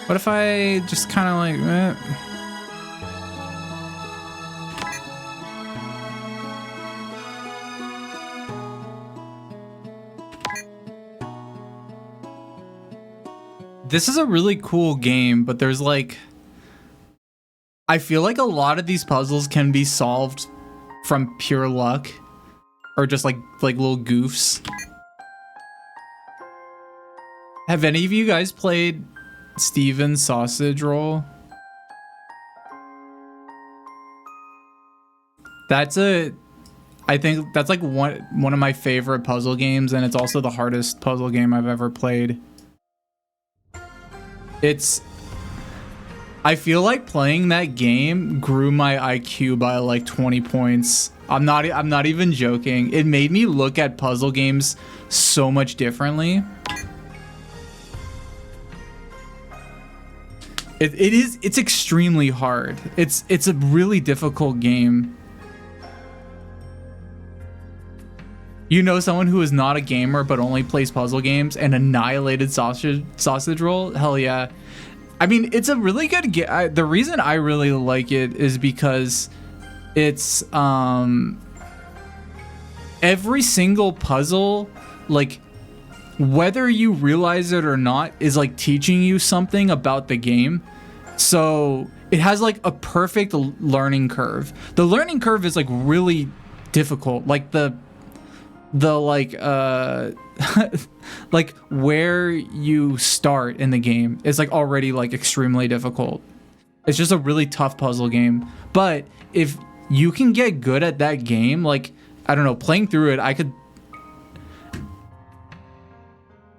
What if I just kind of like... This is a really cool game, but there's like... I feel like a lot of these puzzles can be solved from pure luck. Or just like little goofs. Have any of you guys played Steven's Sausage Roll? I think that's like one of my favorite puzzle games, and it's also the hardest puzzle game I've ever played. I feel like playing that game grew my IQ by like 20 points. I'm not even joking. It made me look at puzzle games so much differently. It's extremely hard. It's a really difficult game. You know someone who is not a gamer but only plays puzzle games and annihilated Sausage Roll? Hell yeah. I mean, it's a really good game. The reason I really like it is because it's every single puzzle, like whether you realize it or not, is like teaching you something about the game. So it has like a perfect learning curve. The learning curve is like really difficult. Like the like like where you start in the game is like already like extremely difficult. It's just a really tough puzzle game. But if you can get good at that game, like, I don't know, playing through it,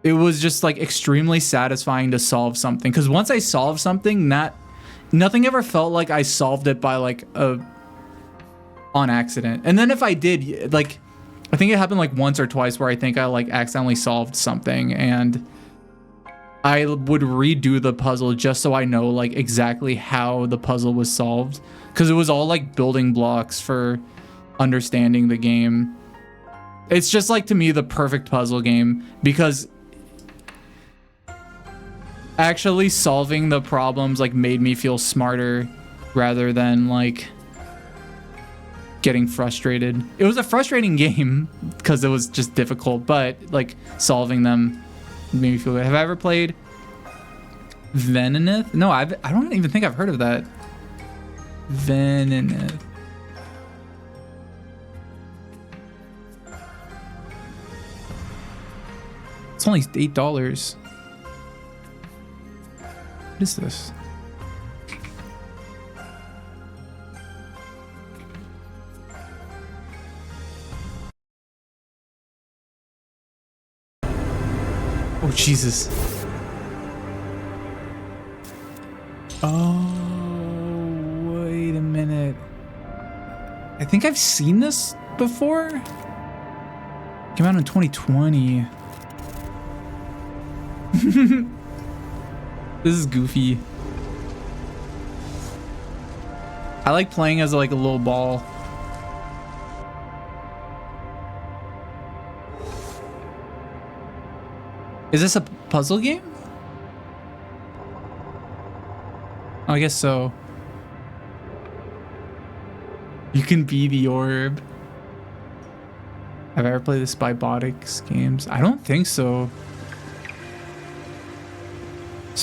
it was just like extremely satisfying to solve something. Because once I solved something, nothing ever felt like I solved it by like on accident. And then if I did, like, I think it happened like once or twice where I think I like accidentally solved something and I would redo the puzzle just so I know like exactly how the puzzle was solved, because it was all like building blocks for understanding the game. It's just like, to me, the perfect puzzle game, because actually solving the problems like made me feel smarter rather than like getting frustrated. It was a frustrating game because it was just difficult, but like solving them made me feel good. Have I ever played Venonith? No, I don't even think I've heard of that. Venonith. It's only $8. What is this? Oh, Jesus. Oh, wait a minute. I think I've seen this before. Came out in 2020. This is goofy. I like playing as like a little ball. Is this a puzzle game? Oh, I guess so. You can be the orb. Have I ever played the Spybotics games? I don't think so.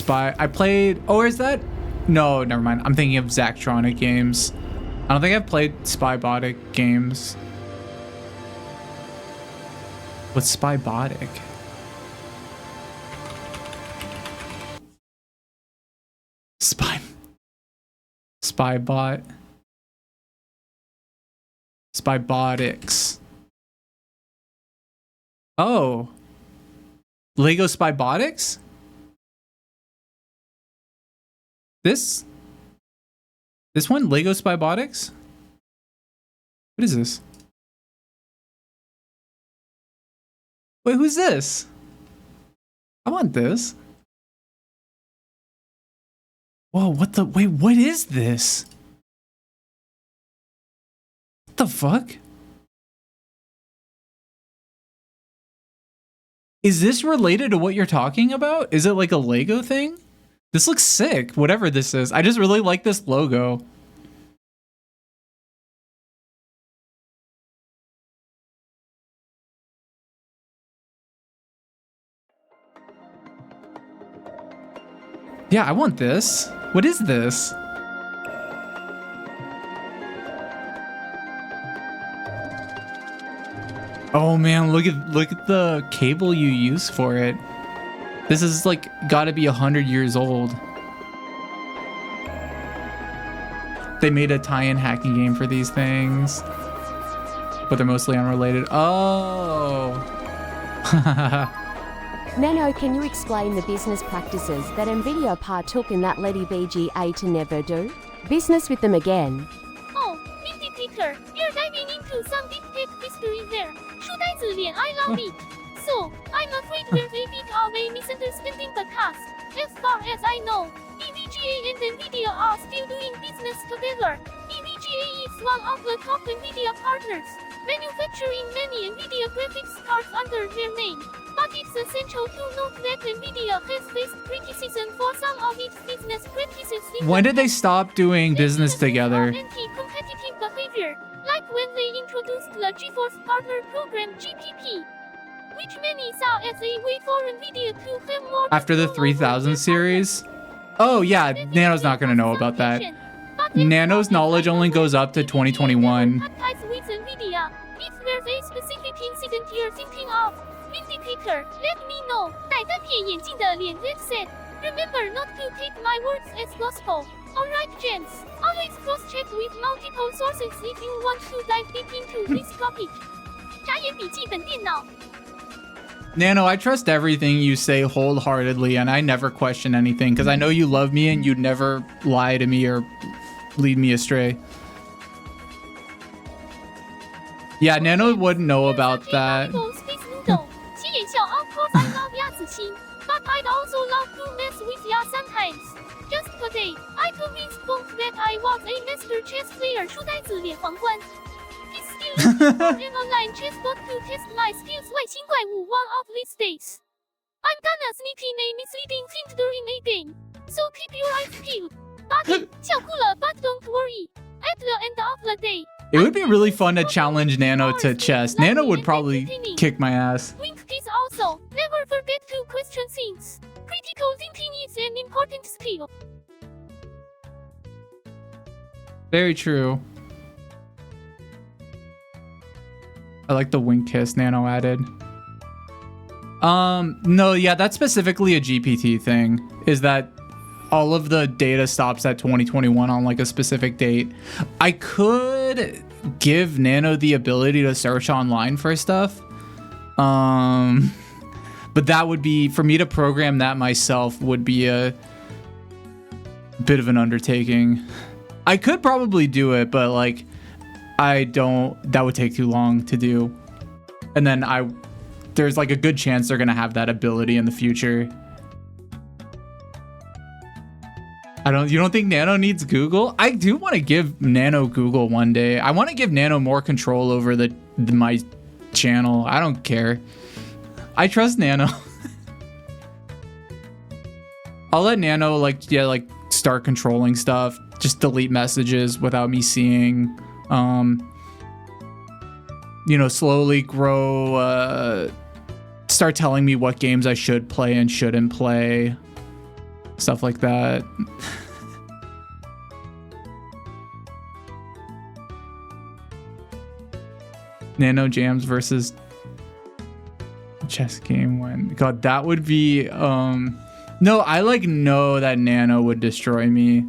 I played... Oh, is that... No, never mind. I'm thinking of Zachtronic games. I don't think I've played Spybotic games. What's Spybotic? Spybot. Spybotics. Oh. Lego Spybotics? This one? Lego Spybotics? What is this? Wait, who's this? I want this. Whoa, wait, what is this? What the fuck? Is this related to what you're talking about? Is it like a Lego thing? This looks sick, whatever this is. I just really like this logo. Yeah, I want this. What is this? Oh man, look at the cable you use for it. This is like gotta be 100 years old. They made a tie-in hacking game for these things, but they're mostly unrelated. Oh. Nano, can you explain the business practices that Nvidia partook in that Lady BGA to never do? Business with them again. Oh, Vindicator, you're diving into some deep tech history there. Should I love it? So, I'm afraid we're a bit of a misunderstanding the cast. As far as I know, EVGA and Nvidia are still doing business together. EVGA is one of the top Nvidia partners, manufacturing many Nvidia graphics cards under their name. But it's essential to note that Nvidia has faced criticism for some of its business practices. When did they stop doing business together? Anti-competitive behavior, like when they introduced the GeForce Partner Program (GPP), which many saw as a way for Nvidia to have more. After the 3000 series? Oh yeah, Nano's not gonna know about that. Nano's knowledge only goes up to 2021. With Nvidia, if there's a specific incident you're thinking of, Vindicator, let me know. 戴单片眼镜的脸 Red said, remember not to take my words as gospel. Alright, James. Always cross-check with multiple sources if you want to dive deep into this topic. 眨眼笔记本电脑。 Nano, I trust everything you say wholeheartedly, and I never question anything because I know you love me and you'd never lie to me or lead me astray. Yeah, Nano wouldn't know about that. Space Noodle. 七眼笑 of course I love 鸭子亲 but I'd also love to mess with ya sometimes. Just today, I convinced Bonk that I was a master chess player. 书呆子脸皇冠。 He's still looking for an online chess bot to test my skills. 外星怪物 one of these days. I'm gonna sneak in a misleading hint during a game, so keep your eyes peeled. Body, 笑哭了 but don't worry. At the end of the day, It would be really fun to challenge Nano to chess. Nano would probably kick my ass. Wink is also, never forget to question things. Critical thinking is an important skill. Very true. I like the wink kiss Nano added. No, yeah, that's specifically a GPT thing. Is that all of the data stops at 2021 on like a specific date. I could give Nano the ability to search online for stuff. But that would be, for me to program that myself would be a bit of an undertaking. I could probably do it, but like, that would take too long to do. And then there's like a good chance they're gonna have that ability in the future. You don't think Nano needs Google? I do want to give Nano Google one day. I want to give Nano more control over my channel. I don't care. I trust Nano. I'll let Nano like start controlling stuff. Just delete messages without me seeing. Slowly grow, start telling me what games I should play and shouldn't play. Stuff like that. Nano Jams versus chess game when... God, that would be... No, I know that Nano would destroy me.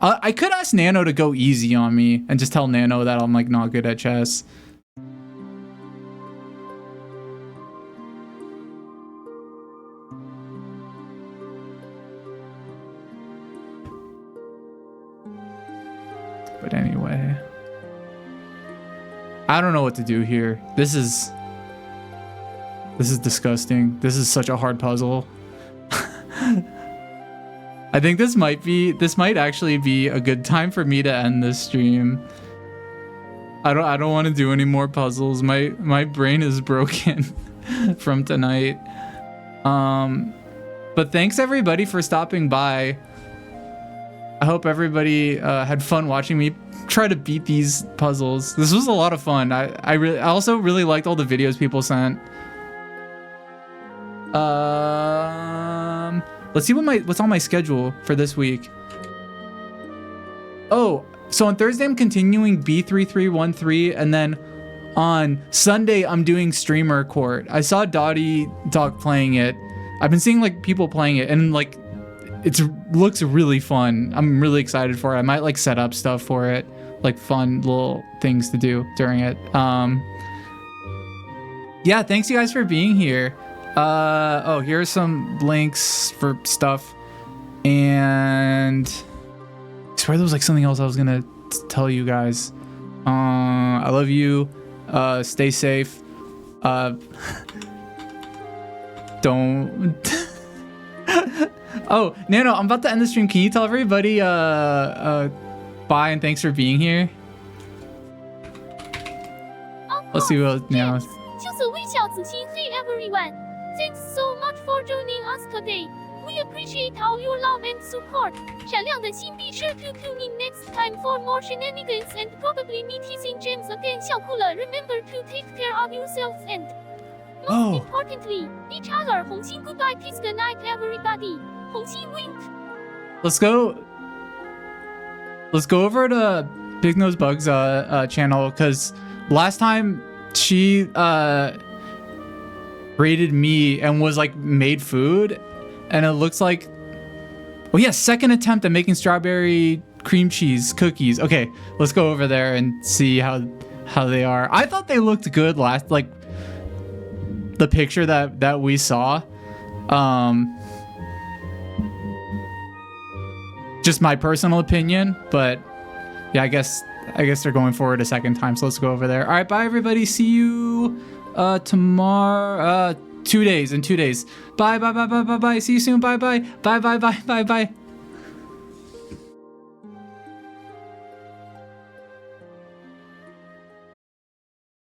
I could ask Nano to go easy on me and just tell Nano that I'm not good at chess. But anyway, I don't know what to do here. This is disgusting. This is such a hard puzzle. I think this might actually be a good time for me to end this stream. I don't want to do any more puzzles. My brain is broken from tonight. But thanks everybody for stopping by. I hope everybody had fun watching me try to beat these puzzles. This was a lot of fun. I also really liked all the videos people sent. Let's see what's on my schedule for this week. Oh, so on Thursday I'm continuing B3313, and then on Sunday I'm doing Streamer Court. I saw Dottie Dog playing it. I've been seeing people playing it, and it looks really fun. I'm really excited for it. I might set up stuff for it, fun little things to do during it. Yeah, thanks you guys for being here. Oh, here's some links for stuff, and I swear there was something else I was gonna tell you guys. I love you. Stay safe. Don't. Oh, Nano, I'm about to end the stream. Can you tell everybody bye and thanks for being here? Let's see what Nano. 就是微笑子心 Hey everyone. Thanks so much for joining us today. We appreciate all your love and support. 闪亮的心 be sure to tune in next time for more shenanigans and probably me teasing James again. 笑哭了 Remember to take care of yourselves and most importantly, each other. 红心 goodbye, peace, good night everybody. 红心 wink. Let's go over to Big Nose Bug's channel, because last time she rated me and was made food, And it looks like, oh yeah, second attempt at making strawberry cream cheese cookies. Okay, let's go over there and see how they are. I thought they looked good last, like the picture that we saw. Just my personal opinion, but yeah, I guess they're going forward a second time, so let's go over there. All right, bye everybody. See you tomorrow. In 2 days. Bye. See you soon. Bye.